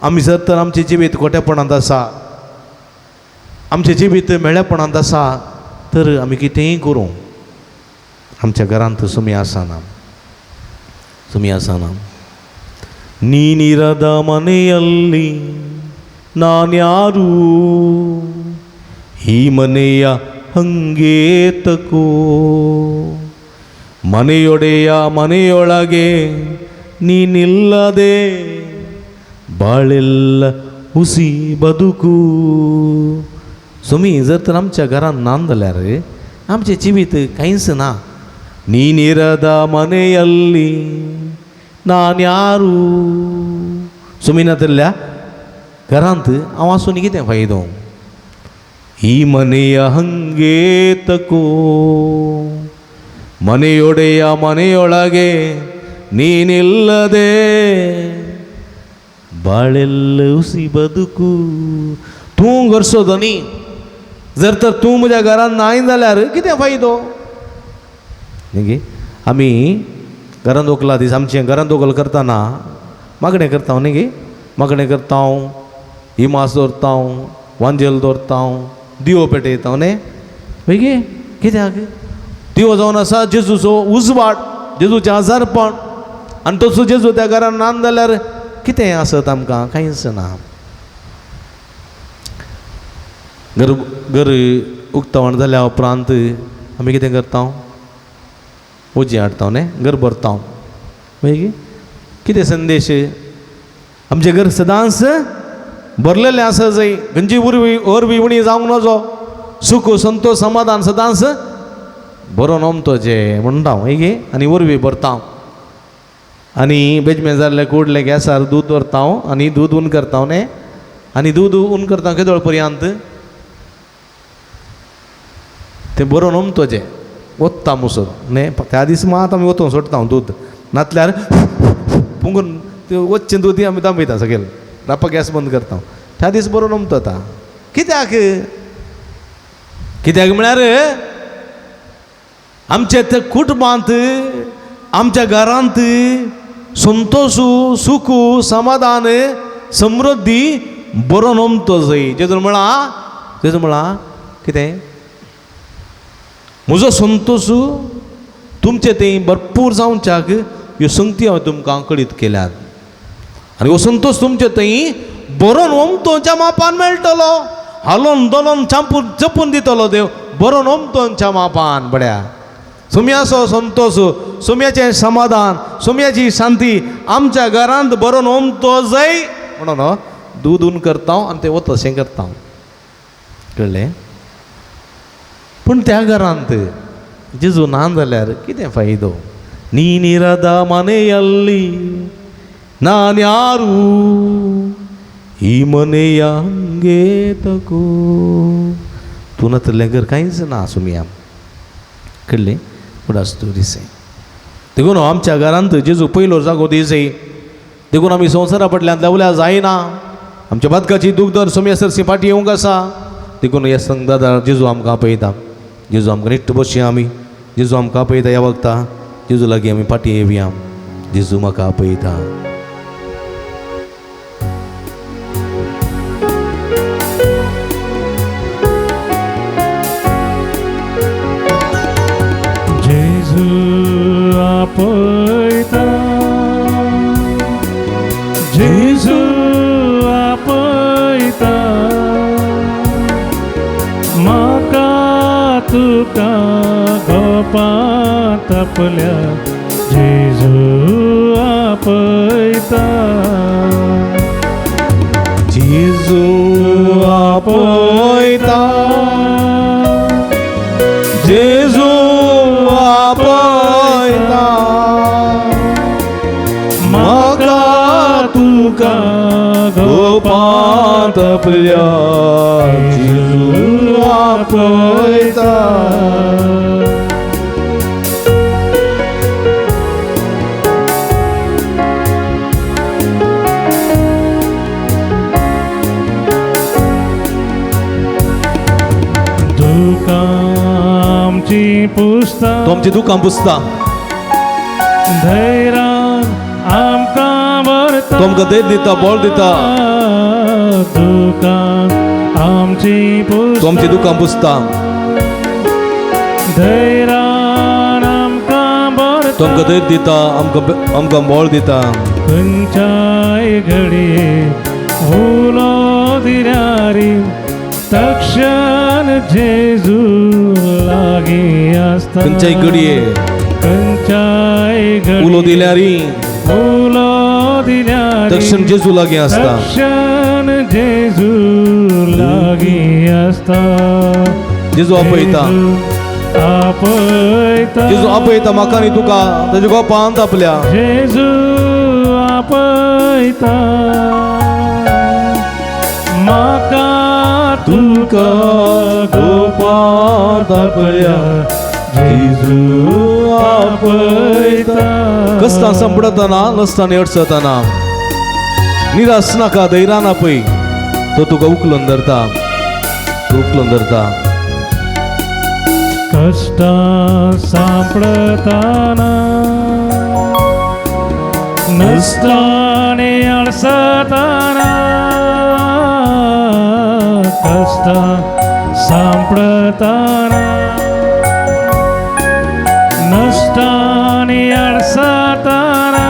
आमी जर तर आमचें जिवीत खोटेपणांत आसा आमचें जिवीत मेळ्ळेपणांत आसा तर आमी कितेंय करूं आमच्या घरांत सुमी आसना ನೀನಿರದ ಮನೆಯಲ್ಲಿ ನಾನ್ಯಾರು ಈ ಮನೆಯ ಹಂಗೇತಕೋ ಮನೆಯೊಡೆಯ ಮನೆಯೊಳಗೆ ನೀನಿಲ್ಲದೆ ಬಾಳೆಲ್ಲ ಹುಸಿ बदुकू सुमी जर तर आमच्या घरान नांद जाल्यार आमचें जिवीत कांयच ना ನೀನಿರದ ಮನೆಯಲ್ಲಿ ನಾನ್ಯಾರು सुमीना तल्ल्या घरांत हांव आसून कितें फायदो ಈ ಮನೆಯ ಹಂಗೇತಕೋ ಮನೆಯೊಡೆಯ ಮನೆಯೊಳಗೆ ನೀನಿಲ್ಲದೆ ಬಾಳೆಲ್ಲ ಹುಸಿ बदुकू तूं गरसोदो न्ही जर तर तूं म्हज्या घरान नाय जाल्यार कितें फायदो न्ही आमी घरांत दोकला दीस आमचें घरांत दोकल करतना मागणें करता न्ही गे मागणें करता इमास दवरता वांजेल दवरता दिवो पेटयता न्ही वय गे कित्याक दिवो जावन आसा जेजूचो उजवाड जेजूचें आजारपण आनी तसो जेजू त्या घरान नांद जाल्यार कितें आसत आमकां कांयच ना घर उक्तावण जाल्या उपरांत आमी कितें करता उजी हाडटा न्ही घर भरता मागीर कितें संदेश आमचें घर सदांच भरलेलें आसा जाय खंयची वरवीं उणी जावंक नजो सूख संतोश समाधान सदांच बरोवन ओमतोचें म्हणटा मागीर आनी वरवीं भरता आनी बेजमें जाल्ले कुडले गॅसार दूद दवरता आनी दूद उन करता न्ही आनी दूद उन करता केदोळ पर्यंत तें बरोवन ओमतोचें ओत्ता मुसो न्ही त्या दीस मात आमी ओतून सोडटा दूद नातल्यार पुंगून तें वच्चें दूद आमी दांबयता सगळें रापा गॅस बंद करता त्या दीस बरोवन ओमतता कित्याक म्हळ्यार आमचे ते कुटुंबांत आमच्या घरांत संतोषू सुखू समाधान समृद्धी बरो नमतो जाय जेजून म्हणा कितें म्हजो संतोषू तुमचे ते भरपूर जावच्याक ह्यो संगती हांवें तुमकां कळीत केल्यात आनी हो संतोष तुमचे थंय बरो नमतोच्या मापान मेळटलो हालोन दोलोन चांपून जपून दितलो देव बरो नमतोच्या मापान बड्या सुम्याचो संतोष सुम्याचें समाधान सुम्याची शांती आमच्या घरांत बरो नमतो जाय म्हणून दूद ऊन करता आनी तें वता तशें करता कळ्ळें पूण त्या घरांत जेजू ना जाल्यार कितें फायदो नीनिರದ ಮನೆಯಲ್ಲಿ ನಾನ್ಯಾರು ಈ ಮನೆಯ ಹಂಗೆ ತಗೋ तुला तर लेगर कांयच ना सुमिया कळ्ळें पूण आसतो दिसय देखून आमच्या घरांत जेजू पयलो जागो दिसय देखून आमी संवसारा फाटल्यान देंवल्या जायना आमच्या बदकाची दूख दर सुमिया सरसी फाटी येवंक आसा देखून हे संगदार जेजू आमकां आपयता जेजू आमकां निट्ट बसया आमी जेजू आमकां आपयता ह्या वखता जेजू लागीं आमी फाटी येवया जेजू म्हाका आपयता जेजू आपयता जेजू आपयता म्हाका तुका गोपांत आपल्या जेजू आपयता जेजू आपयता जेजू आपयता म्हाका तुका गोपांत आपल्या जेजू आपयता दुःखांची पुसता तुमची दुकां पुसता धैर्यान आमकां भरता तुमकां देत दिता बळ दिता दुःखां आमची पुसता तुमची दुकां पुसता धैर्यान आमकां भरता तुमकां देत दिता आमकां बळ दिता खंयच्याय घडये उलो दिल्यारी तक्षण जेजू लागीं आसता खंयच्याय घडये खंयच्याय घडये उलो दिल्यारी उलो दिल्यारी तक्षण जेजू लागीं आसता तक्षण जेजू लागीं आसता जेजू आपयता आपयता जेजू आपयता म्हाका आनी तुका ताच्या गोपांत आपल्या जेजू आपयता म्हाका तुका गोपांत आपल्या जेजू आपयता कस्तां संपडतना नसताना अडचतना निराश नाका धैर्यान आपय तो तुका उखलून धरता उखलून धरता कष्टां सांपडताना नसताने अडसताना कष्टां सांपडताना नसताने अडसताना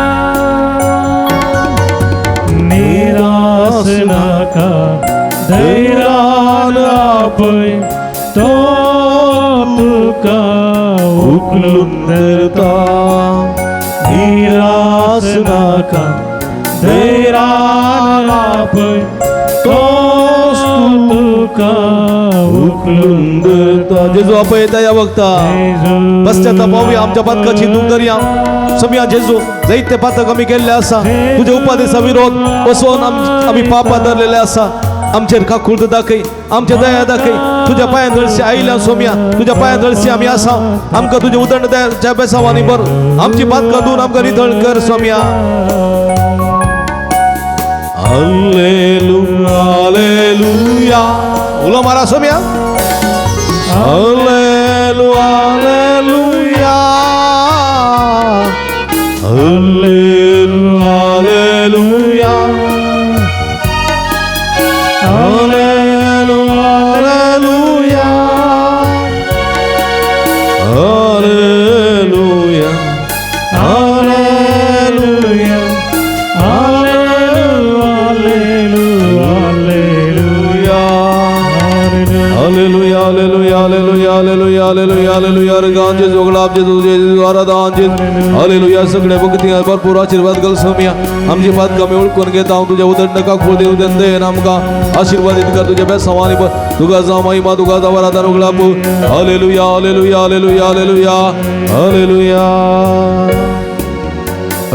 निराश नाका धैर्यान आपय तो तुका उखलून धरता निराश नाका धैर्यान आपय तो तुका उखलून धरता जेजू आपयता ह्या वखता पश्चातापावया आमच्या पातकाची दूख धरया समया जेजू जायते पातक आमी केल्ले आसा तुज्या उपादेशा विरोध वसोन आमी पापां धरलेले आसा आमचेर काकूळट दाखय आमचे दया दाखय तुज्या पांयां दळशी आयल्या सोम्या तुज्या पांयां दळशी आमी आसा आमकां तुजें उदंड दयाच्या बेसावांनी भर आमची पातकां धुवन आमकां नितळ कर सोम्या हालेलुया हालेलुया उलो मारा सोम्या hallelujah hallelujah Hallelujah, hallelujah, hallelujah, hallelujah, hallelujah, hallelujah, hallelujah, hallelujah, hallelujah, hallelujah, hallelujah. गान जे जोगलाब जे तुझे आराधना जे हालेलुया. सगळे भक्ती भरपूर आशीर्वाद घाल सोम्या. आमची बात कमी ओळखून घेता हांव तुझ्या उदंड का फूल देव दे आमकां आशीर्वादीत कर तुझ्या बेसवानी तुका जा महिमा तुका जा वरादान उगलाब. हालेलुया, हालेलुया, हालेलुया, हालेलुया, हालेलुया.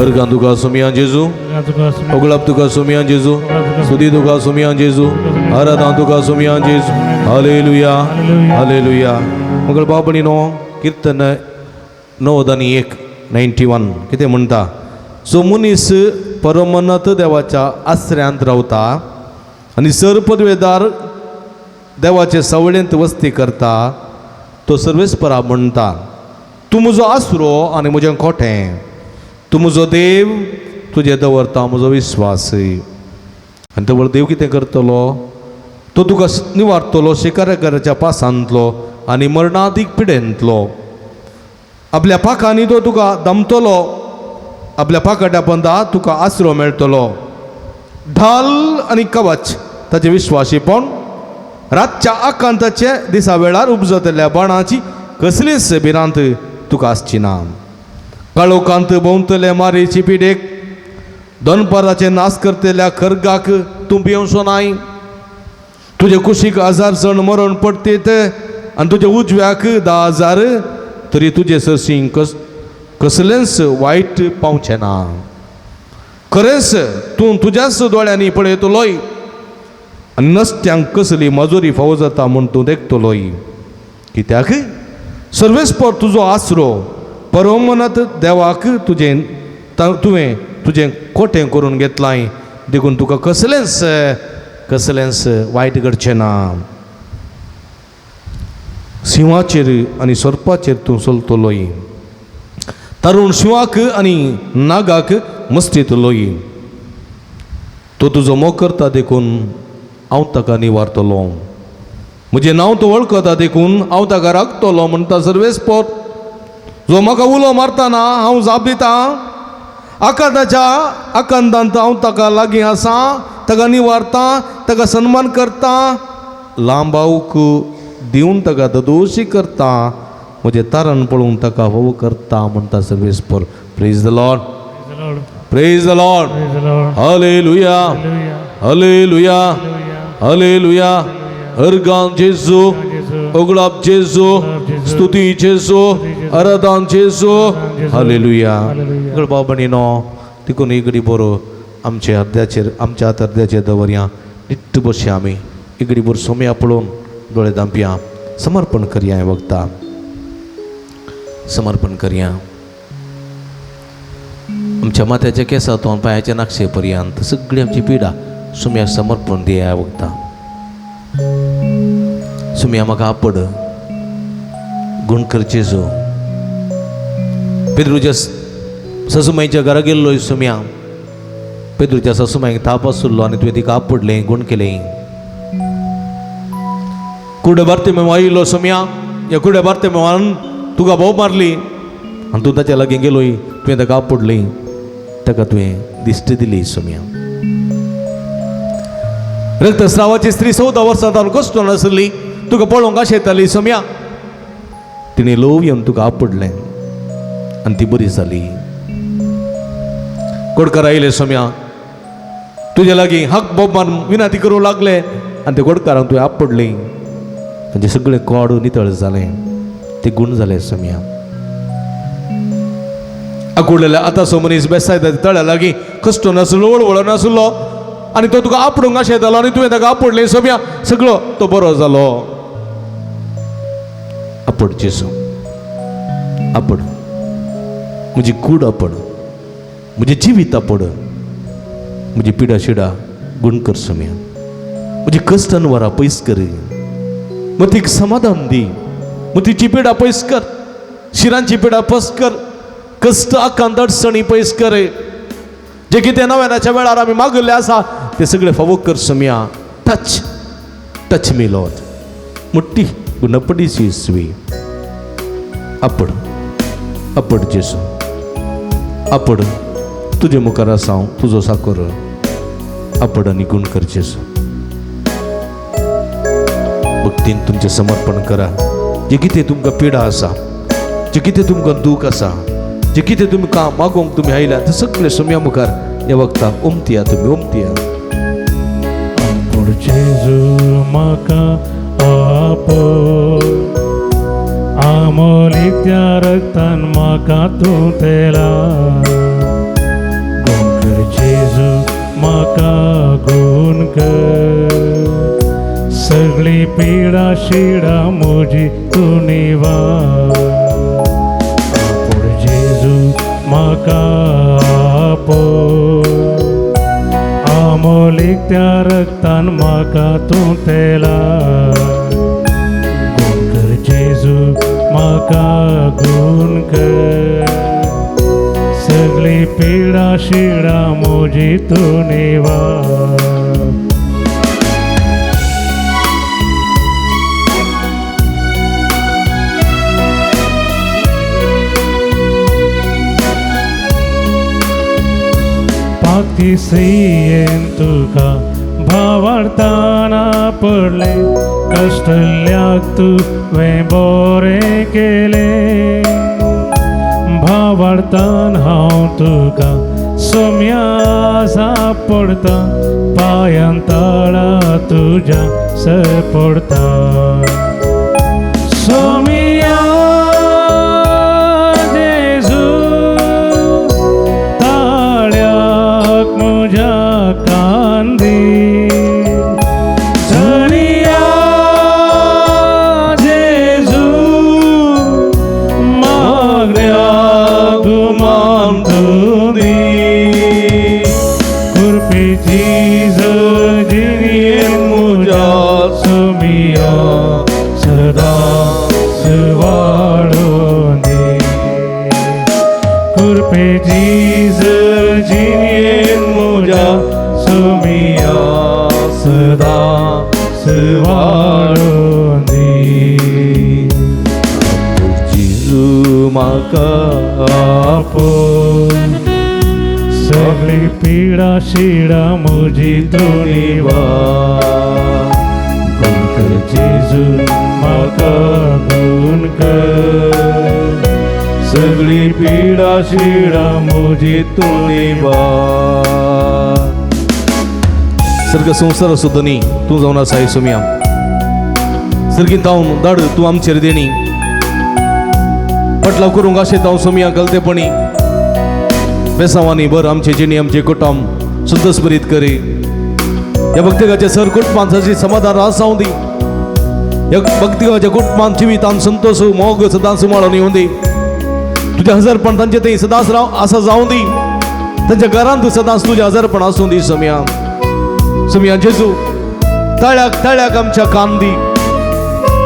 अर्गान तुका सोम्या जेजू, उगलाब तुका सोम्या जेजू, स्तुती तुका सोम्या जेजू, आराधना तुका सोम्या जेजू. हालेलुया, हालेलुया. मग बाबणीनो कीर्तन 9:1 कितें म्हणटा. सो मनीस परमोन्नत देवाच्या आश्रयांत रावता आनी सरपदवेदार देवाचे सवळेंत वस्ती करता. तो सर्वेस्परा म्हणटा, तूं म्हजो आसरो आनी म्हजें खोटें, तूं म्हजो देव, तुजें दवरता म्हजो विश्वास. आनी तो देव कितें करतलो. तो तुका निवारतलो शिकारेकाराच्या पासांतलो आनी मरणादीक पिडेंतलो. आपल्या पाखांनी तो तुका दमतलो, आपल्या पाखाट्या पंदा तुका आसरो मेळटलो. ढाल आनी कवच ताचें विश्वासीपण, रातच्या आकांताचे दिसा वेळार उपजतल्या बाणाची कसलीच भिरांत तुका आसची ना. काळोखांत भोंवतले मारेची पिडेक, दनपाराचे नास करतल्या खरगाक तूं भिवसो नाय. तुजे कुशीक 1000 जण मरण पडटेत आनी तुज्या उजव्याक 10,000, तरी तुजे सरसीं कसलेंच वायट पावचें ना. खरेंच तूं तुज्याच दोळ्यांनी पळयतलोय आनी नसत्यांक कसली मजुरी फावो जाता म्हूण तूं देखतलोय. कित्याक सर्वेस्पर तुजो आसरो परमोन्नत देवाक तुवें तुजें खोटें करून घेतलाय. देखून तुका कसलेंच वायट घडचें ना. सिंहाचेर आनी सर्पाचेर तूं चलतलोय, तरुण शिवाक आनी नागाक मस्तीतलोय. तो तुजो मोग करता देखून हांव ताका निवारतलो. म्हजें नांव तो वळखता देखून हांव ताका राखतलो म्हणटा सर्वेस्पर. जो म्हाका उलो मारतना हांव जाप दिता, आकांताच्या आकांतांत हांव ताका लागीं आसा, ताका निवारता, ताका सन्मान करता, लांबावक दिवन ताका दोशी करता, म्हजें तारण पळोवन ताका होव करता म्हणटा सर्वेस्पर. Praise the lord, praise the lord. हालेलुया, हालेलुया, हालेलुया. अर्गान जेजू, उगलाब जेजू, स्तुती जेजू, आराधना जेजू. हालेलुया. बाबणीनो तिकून इगडी बरो आमच्या हात अर्द्याचेर दवरया. निट्ट बसया आमी इगडी बरो सोम्या पळोवन दोळे धांपया. समर्पण करया. हें वखदां समर्पण करया. आमच्या माथ्याच्या केंसांतून पांयाच्या नाखशे पर्यंत सगळी आमची पिडा सुम्याक समर्पण दिया. वखदां सुम्या म्हाका आपड गुण करचेजो. पेद्रूच्या ससूमाईच्या घरा गेल्लो सुम्या. पेद्रूच्या ससूमाईक ताप आसुल्लो आनी तुवें तिका आपडलें, गुण केलें. कुडे बार्तिमेव आयिल्लो सुम्या. ह्या कुडे बार्तिमेवान तुका भोव मारली आनी तूं ताच्या लागीं गेलोय. तुवें ताका आपडली, ताका तुवें दिश्टी दिली. सुम्या रक्तस्रावाची स्त्री 14 वर्सां जावन कश्ट नासली, तुका पळोवंक अशें येताली. सुम्या तिणें लोव येवन तुका आपडलें आनी ती बरी जाली. कोडकार आयले सुम्या, तुज्या लागीं हक बोब मारून विनाती करूं लागले आनी ते कोडकारांक तुवें आपडली. तांचें सगळें कोड नितळ जालें, ते गुण जाले. सुम्या आकुडलेल्या आतांचो मनीस बेसायता तळ्या लागीं कश्ट नासलो, वळवळ नासलो आनी तो तुका आपडूंक अशें येतालो आनी तुवें ताका आपडलें. सुम्या सगळो तो बरो जालो. आपड जेसू, आपड म्हजी कूड आपड, म्हजें जिवीत आपड, म्हजी पिडा शिडा गुण कर. सुम्या म्हजी कश्टान वरां पयस कर, मतीक समाधान दी, मतीची पिडा पयस कर, शिरांची पिडा पयस कर, कष्ट आकांत अडचणी पयस करे जे कितें नव्यानाच्या वेळार आमी मागले आसा ते सगळे फावो कर सम्या टच मी लॉर्ड मुट्टी गुणपडीची स्वी अपड जेसू अपड तुजे मुखार आसा हांव तुजो साकोर अपड आनी गुण कर जेसू भक्तीन तुमचें समर्पण करा जे कितें तुमकां पिडा आसा जे कितें तुमकां दूख आसा जे कितें तुमकां मागोवंक तुमी आयल्या ते सगळे सम्या मुखार ह्या वक्ताक उमतिया तुमी उमतिया आपूण जेजू म्हाका आपय आमोलीक त्या रक्तान म्हाका तूं तेला गुण कर जेजू म्हाका गुण कर सगळी पिडा शिडा म्हजी तूं निवार आपूण जेजू म्हाका आपय आमोलीक त्या रक्तान म्हाका तूं तेला गुण कर जेजू म्हाका गुण कर सगळी पिडा शिडा म्हजी तूं निवार तिसरीयेन तुका भावार्थाना पडले कश्टल्याक तुवें बरें केलें भावार्थान हांव तुका सोम्या सापडटा पांयां तळा तुज्या सरपडटा सोम्या सगळी पिडा शिडा म्हजी तूं निवार गुण कर जेजू म्हाका गुण कर सगळी पिडा शिडा म्हजी तूं निवार सर्ग संसार सुद्दां न्ही तूं जावन आसा हे सोम्या सर्गींत हांव धाड तूं आमचेर देणी पटलाव करूंक आशें हांव सोम्या गलतेपणी बेसांवांनी भर आमचे जिणी आमचे कुटुंब सुद्दां बरीत करी ह्या भक्तिकाच्या सर कुटुंबांची समाधान आसांव दी ह्या भक्तिकाच्या कुटुंबान जिवितान संतोष मोग सदांच माळून येवं दी तुझ्या हजरपण तांचे थंय सदांच आसा जावं दी तांच्या घरांत सदांच तुझें हजरपण आसूं दी सोम्या जेजू तळ्याक आमच्या कान दी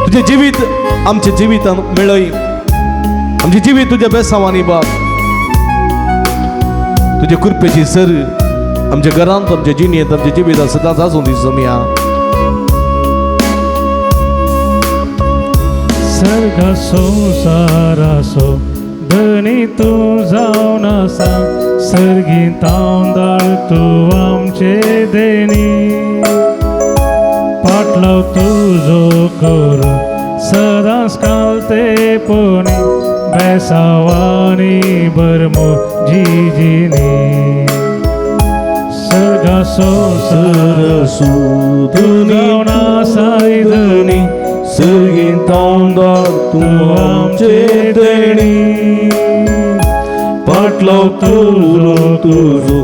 तुझें जिवीत आमच्या जिवितान मेळय आमचे जिवीत तुझ्या बेसांवांनी बाब तुझे कृपेची सर आमच्या घरांत आमच्या जिणेंत आमच्या जिवितांत सदांच आसूं दी सोम्या सर्ग संसाराचो धनी तूं जावन आसा सर्गींत हांव धाड तूं आमचे देणी पाटलाव तुजो करून सदांच कालतेपणी बेसांवांनी भर म्हजी जिणी सर्गा संसार तूं जावन आसा धनी सर्गींत हांव धाड तूं आमचे देणी पाटलाव तुजो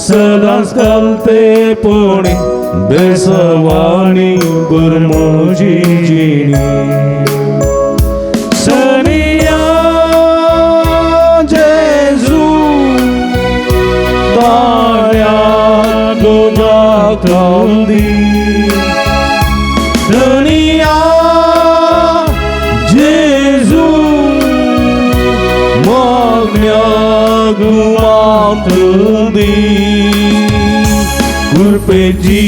सदांच कालतेपणी बेसांवांनी भर म्हजी जिणी सनिया जेजू ताळ्या दोनाक दी सनिया जेजू मागण्या Kurpeci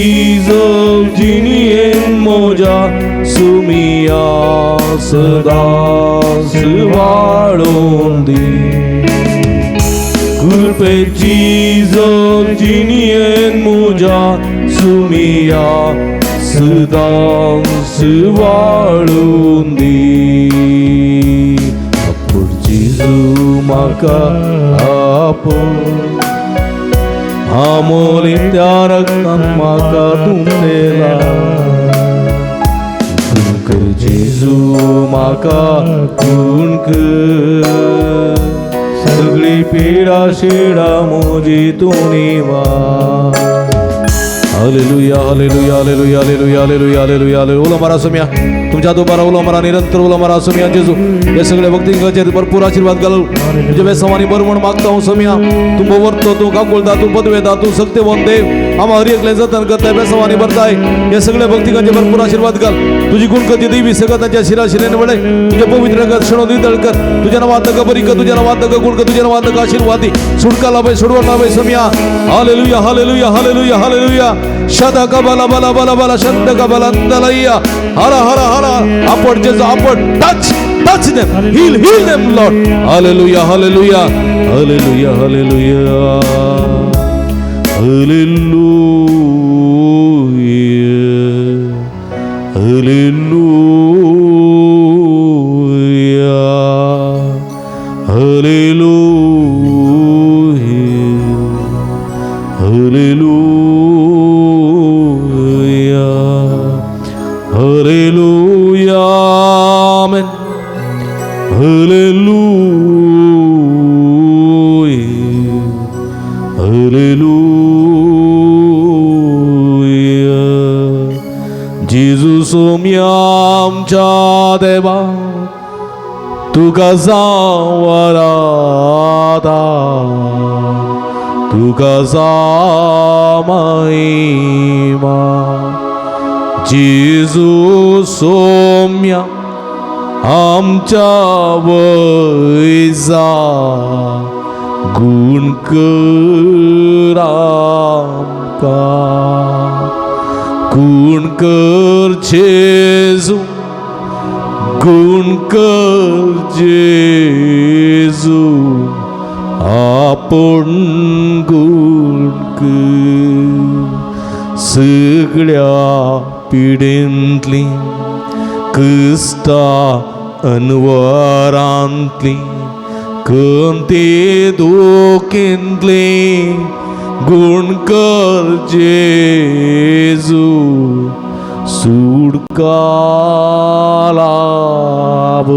zovciniyen moja sumiya sada sıvalundi Kurpeci zovciniyen moja sumiya sada sıvalundi Apur Jisu maka apur Amolinत्या रक्तान माका तुंबलेला खून कर जेजू माका खून कर सगळी पिडा शिडा मोजी तुणीवा हालेलुया हालेलुया हालेलुया हालेलुया हालेलुया हालेलुया हालेलुया उला मारा सुमिया तुमच्या दुबारा उला मारा निरंतर उला मारा सुमिया जेजू हे सगळे भक्तींचे भरपूर आशीर्वाद घाल तुझे बेसवानी बरोबर मागता हूं सुमिया तू बोवरतो तू काकुलता तू पदवेदा तू सत्यवान देव आम्हा हर एकले जतन करताय बेसवानी भरताय हे सगळे भक्तींचे भरपूर आशीर्वाद घाल तुझी गुणकती देवी सगळ्यांच्या शिराशिरेने वडे तुझे पवित्र कर क्षणो निदळ कर तुझ्या नावात का बरी कर तुझ्या नावात का गुण कर तुझ्या नावात का आशीर्वादी सुटका लाभे सोडवा लाभे सुमिया हालेलुया हालेलुया हालेलुया हालेलुया शदा का बला बला बला बला शब्द का बला दलैया हरा हरा हरा आपण जेजू आपण touch them heal them Lord hallelujah hallelujah hallelujah hallelujah hallelujah hallelujah hallelujah hallelujah hallelujah amen hallelujah hallelujah Jesus आमच्या देवा तुका जावरादा तुका जा महिमा जेजू सोम्या आमच्या वैजा गुण कर आमका गुण कर जेजू गुण कर जेजू आपण गुण कर सगळ्या पिढींतली कष्टा अनवरांतली कोणते दुखेंतले गुण कर जेजू सुटका लाभ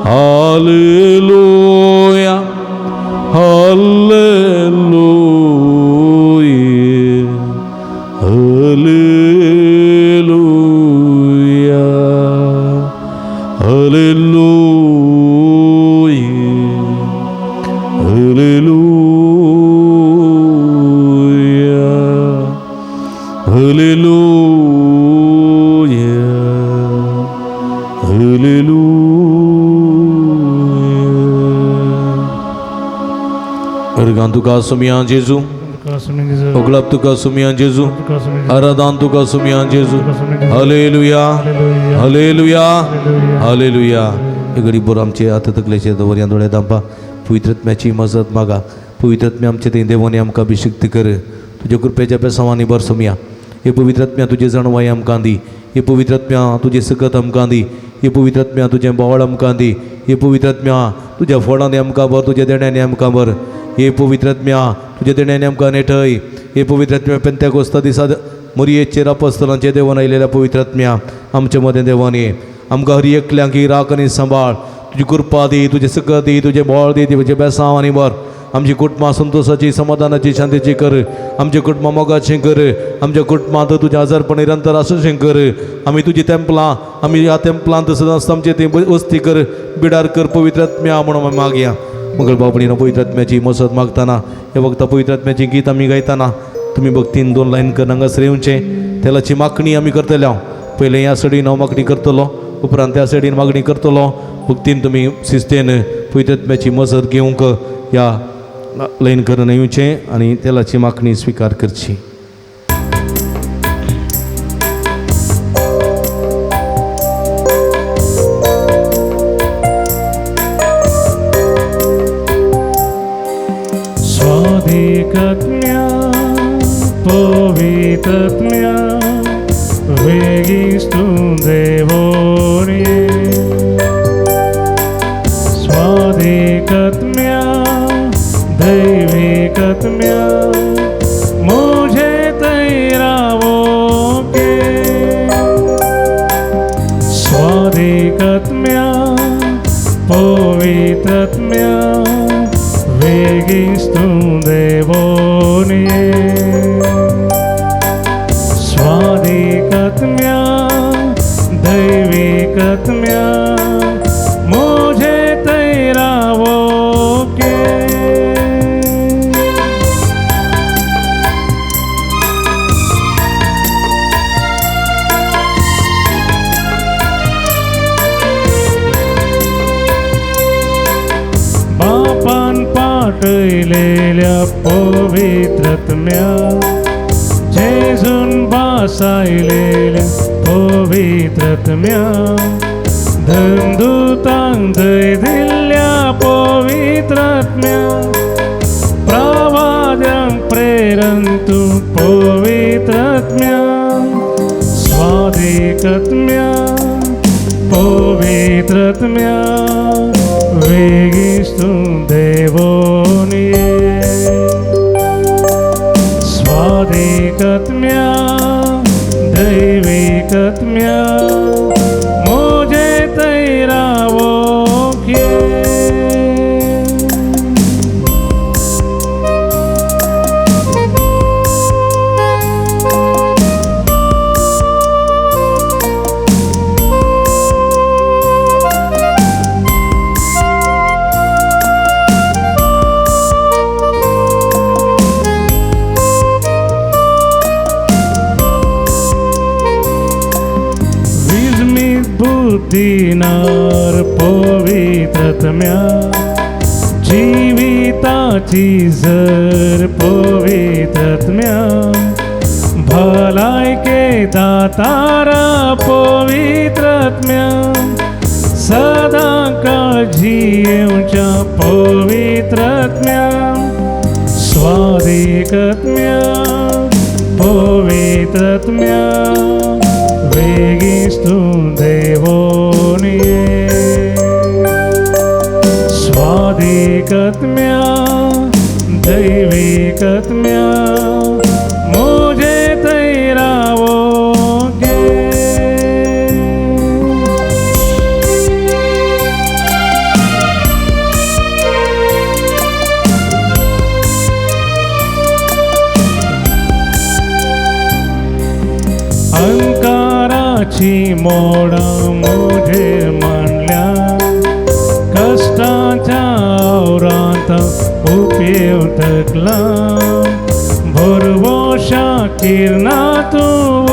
हालेलुया हालेलुया हालेलुया हालेलुया हालेलुया हालेलुया हालेलुया अर्गान तुका सुमिया जेजू ओगलाप तुका सुमिया जेजू आराधन तुका सुमिया जेजू हालेलुया हालेलुया हालेलुया हे गरीब बोर आमचे आता तकलेचे दवऱ्या दोळे दांपा पवित्रत्म्याची मजत मागा पवित्रत्म्या आमचे ते देवाने आमकां अभिषेक कर तुझे कृपेच्या पेसावांनी बर सुमिया हे पवित्रत्म्या तुझे जणवाई आमकां दी हे पवित्रत्म्या तुझे सकत आमकां दी हे पवित्रत्म्या तुझे बोवाळ आमकां दी हे पवित्रत्म्या तुझ्या फळांनी आमकां बर तुझ्या देण्याने आमकां बर हे पवित्रत्म्या तुझ्या देण्याने आमकां नेठय हे पवित्रत्म्या पेंतेकोस्ता दिसा मोरयेचेर अपोस्तलांचे देवान आयलेल्या पवित्रत्म्या आमचे मदें देवान ये आमकां हर एकल्यांक राख आनी सांबाळ तुजी कृपा दी तुजे सकत दी तुजे बोळ दी तुजे बेसांव आनी बर आमची कुटुंबां संतोषाची समाधानाची शांतीची कर आमचे कुटुंबां मोगाचें कर आमच्या कुटुंबांत तुजें आजारपण निरंतर आसूचें कर आमी तुजी तेंपलां आमी ह्या तेंपलांत सदांच आमचे ती वस्ती कर बिडार कर पवित्रत्म्या म्हणून आमी मागया मंगळ बाबडीनं पवित्रत्म्याची मसत मागतना हे वखदां पवित्रत्म्याची गीत आमी गायतना तुमी भक्तीन 2 लायन कर हांगा श्रेवचें तेलाची मागणी आमी करतले हांव पयलें ह्या सडीन हांव मागणी करतलो उपरांत त्या सडीन मागणी करतलो भक्तीन तुमी शिस्तेन पवित्रत्म्याची मसत घेवंक ह्या लयन करून येवचें आनी तेलाची माखणी स्विकार करची. स्वादिकात्म्या पवित्रात्म्या वेगिस्तु देवोnie स्वादिकात्म्या दैविकात्म्या मुझे तैरावोगे स्वादिकात्म्या पवित्रात्म्या वेगिस्तु देवोnie स्वादिकात्म्या दैविकात्म्या मुझे तैरावोगे बापान पाठयलेल्या पवित्रात्म्या जेजून बासायलेल्या पवित्रात्म्या धनदूतांक दय दिल्ल्या पवित्रात्म्या प्रवाद्यांक प्रेरंतु पवित्रात्म्या स्वादिकात्म्या पवित्रात्म्या वेगिस्तु देवोnie स्वादिकात्म्या दैविकात्म्या मुझे तैरावोगे बुद्धीनार पवित्रात्म्या जीविताची झर पवित्रात्म्या भलायके दातारा पवित्रात्म्या सदा काळजी येवच्या पवित्रात्म्या स्वादिकात्म्या पवित्रात्म्या वेगिस्तु देवोnie स्वादिकात्म्या दैविकात्म्या मुझे तैरावोगे अंकाराची मोडा मुझे मांडल्या कष्टाच्या औरांत उपयोगला भरवशा किरणातू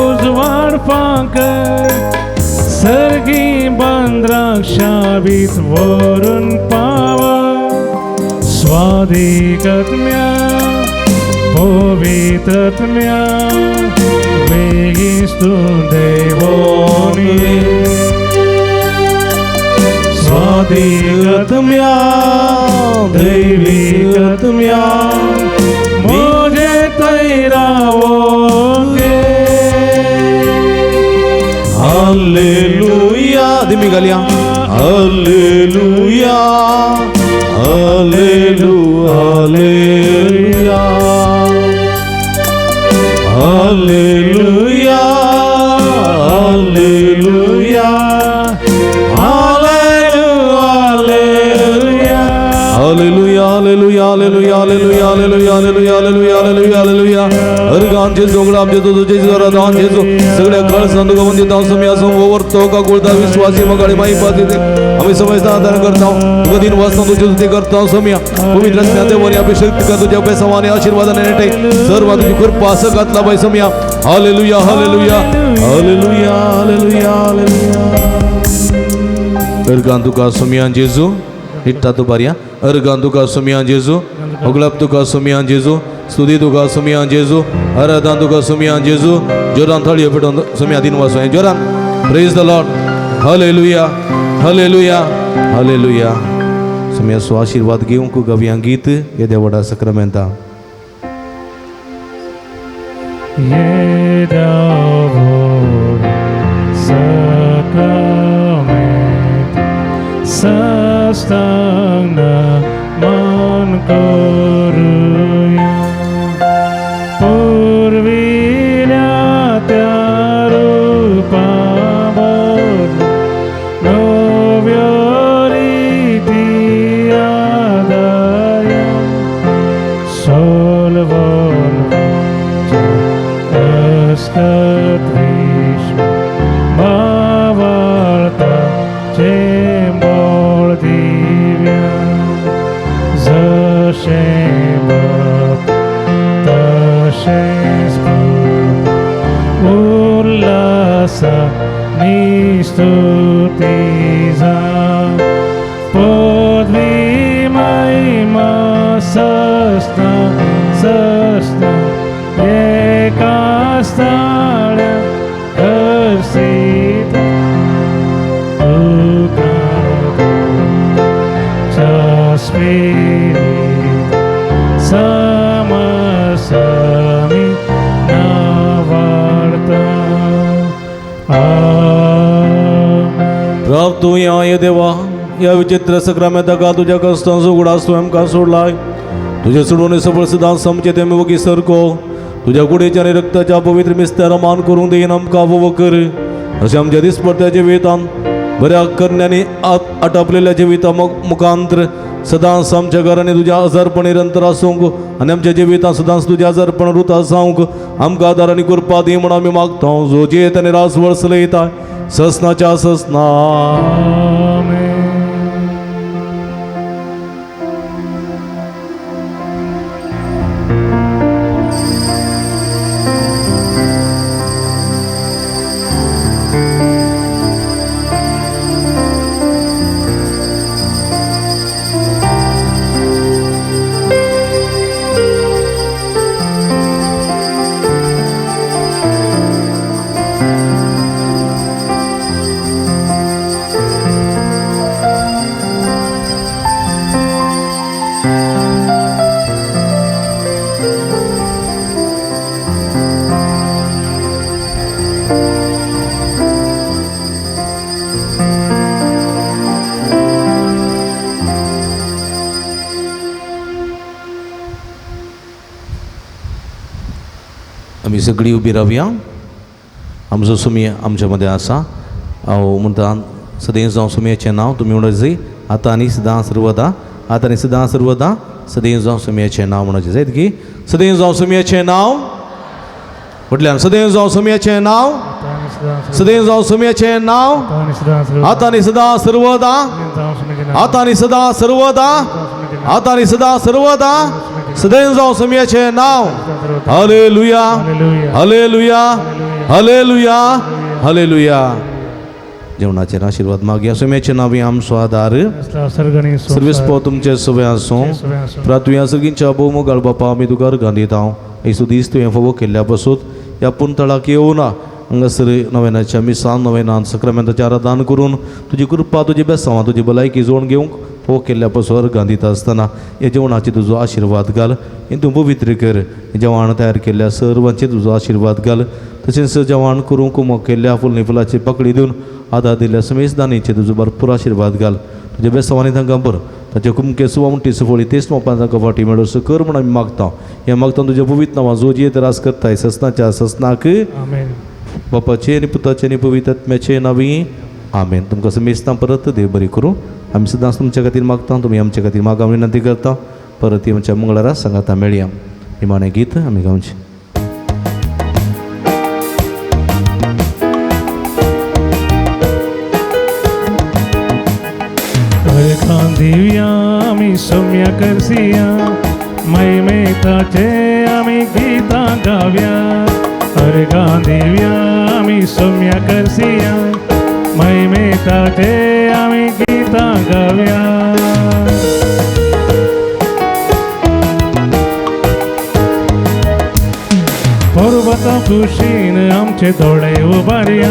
उजवाड फांक सर्गी बंद्राक्षावीत वरून पाव स्वादिकात्म्या पवित्रात्म्या वेगिस्तु देवोnie स्वादिकात्म्या दैविकात्म्या मुझे तैरावोगे हालेलुया दिमी गालिया हालेलुया हालेलुया हालेलुया हालेलुया हालेलुया हालेलुया हालेलुया हालेलुया हालेलुया हालेलुया हालेलुया हालेलुया हालेलुया हर गान जे जोगला आमचे तो तुझे जरा दान जेजो सगळ्या काळ संत गोवंदी दाव समया सम ओवरतो का गोळदा विश्वासी मगाडी माई पाती दे आम्ही समजता आदर करता तुझे दिन वाचता तुझे तुझे करता समया पवित्र देवाने अभिषेक का तुझ्या पैसावाने आशीर्वादाने नेटे सर्व तुझी कृपा सगळ्यातला बाई समया हालेलुया हालेलुया हालेलुया हालेलुया हालेलुया हर गान तुका समया जेजो हिट्टा तो बारिया अर्गान तुका सुमियान जेजू उगलप तुका सुमियान जेजू स्तुती तुका सुमियान जेजू आराधना तुका सुमियान जेजू जोरान थाळी पेटोवन सुमिया दिन वासो जोरान प्रेज द लॉर्ड हालेलुया हालेलुया हालेलुया सुमिया सो आशीर्वाद घेवंक गावया गीत हे Devda सक्रामेंता Sastangna man koruya purvilya tyarupamod novyariti adaya solvon askat vishnu bavarta Cembol divya Zashebat Tashesput Urlasa Nistutiza Podvimai masasta Sasta Yekastalya Ersita Spirit samasami navarta Amen. प्राप्त या देवा या विचित्र सक्रामेंता तुझ्या कष्टांचा उघडा स्वयं का सोडलाय तुझ्या सोडून सफळ सिद्धांत समचेते मी वगी सरको तुझ्या गुढेच्या आणि रक्ताच्या पवित्र मिस्त्याला मान करून देईन आमका व कर असे आमच्या दिसपडत्याचे वेतान बऱ्या करण्याने आटापलेल्या जीविता मुखांतर सदांच आमच्या घराने तुझ्या आजारपण निरंतर असूंक आणि आमच्या जिवितां सदांच तुझ्या आजारपण रुत असावंक आमकां आदार आणि कृपा दी म्हणून आम्ही मागता जो जे त्याने रास वर्सले येता ससनाच्या ससना आम्ही सगळी उभी रावया आमचो सुमिया आमच्यामध्ये आसा हांव म्हणटा सदैव जावं सुमियाचें नांव तुमी म्हणचे आतां आनी सदां सर्वदा आतां आनी सदां सर्वदा सदैव जावं सुमियाचें नांव म्हणचे जायत की सदैव जावं सुमियाचें नांव म्हटल्यार सदैव जावं सुमियाचें नांव सदैव जावं सुमियाचें नांव आतां आनी सदां सर्वदा आतां आनी सदां सर्वदा आतां आनी सदां सर्वदा सदैव जावं सुमियाचें नांव हालेलुया हालेलुया हालेलुया हालेलुया जेवणाचेर आशीर्वाद मागया सुम्याचे नावी आमचो आदार सर्वेस्पो तुमचे सवय आसूं प्रातुया सर्गींच्या भोवमोगाळ बापा आमी तुका अर्घां दिता येसू दीस तुवें फोव केल्ल्या पासून ह्या पुंतळाक येवना हांगासर नवेनाच्या मिसान नवेनान सक्रामेंताचें आराधन करून तुजी कृपा तुजी बेसांवां तुजी भलायकी जोडून घेवंक फोव केल्ल्या पासून अर्घां दिता आसतना ह्या जेवणाचेर तुजो आशिर्वाद घाल हें तूं पवित्र कर जेवण तयार केल्ल्या सर्वांचेर तुजो आशिर्वाद घाल तशेंच जेवण करूंक मोग केल्ल्या फुलनी फुलाची पकडी दिवन आदार दिल्ल्या समेज दानीचेर तुजो भरपूर आशिर्वाद घाल तुज्या बेसांवांनी तांकां बर ताचे कुमके सुवा म्हणटी सुफोळी तेच मोपान तांकां फाटी मेळोस कर म्हूण आमी मागता हें मागता तुज्या पवित्र नांवां जो जियेत रास करताय ससनाच्या ससनाक बापाचे आनी पुताचे आनी पवित्र आत्म्याचे नांवी आमेन तुमकां समेस्तां परत देव बरी करूं आमी सदांच तुमच्या खातीर मागता तुमी आमचे खातीर मागा विनंती करता परत ही आमच्या मंगळारा सांगाता मेळया निमाणें गीत आमी गावचें दिव्या आमी सौम्या करसिया मैमेताचे आमी गीतां गावया अरे दिव्या आमी सौम्या करसिया मैमेताचे आमी गीतां गावया पर्वता कुशीन आमचे दोळे उबारया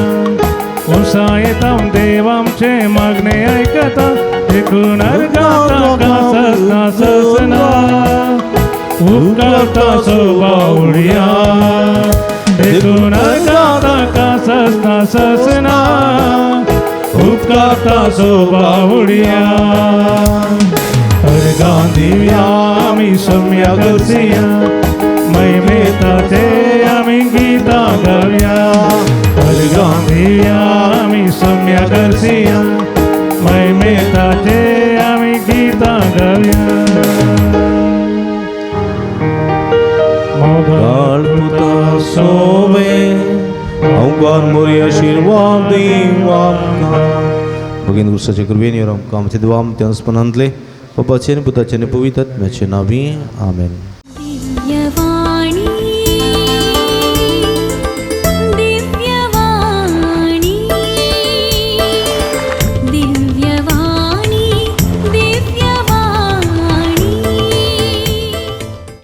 उसा येता देव आमचे मागणे ऐकता देखून अर्घाता ससना ससना उपकारता सोबावड्या देखून अर्घाता ससना ससना उपकारता सोबावड्या अर्घां दिव्या आमी सम्या करसिया मैमेताचे आमी गीता गावया अर्घां दिव्या आमी सम्या करसिया मैमेताचे आमी गीता गावया Mogal puta sove Aungan mori आशीर्वादी वाका भगिनी उर्साचे कृपेने काम ते द्वाम त्या स्पनांतले पप्पाचे आणि पुताचे आणि पवित्रात्म्याचे नावी आमेन.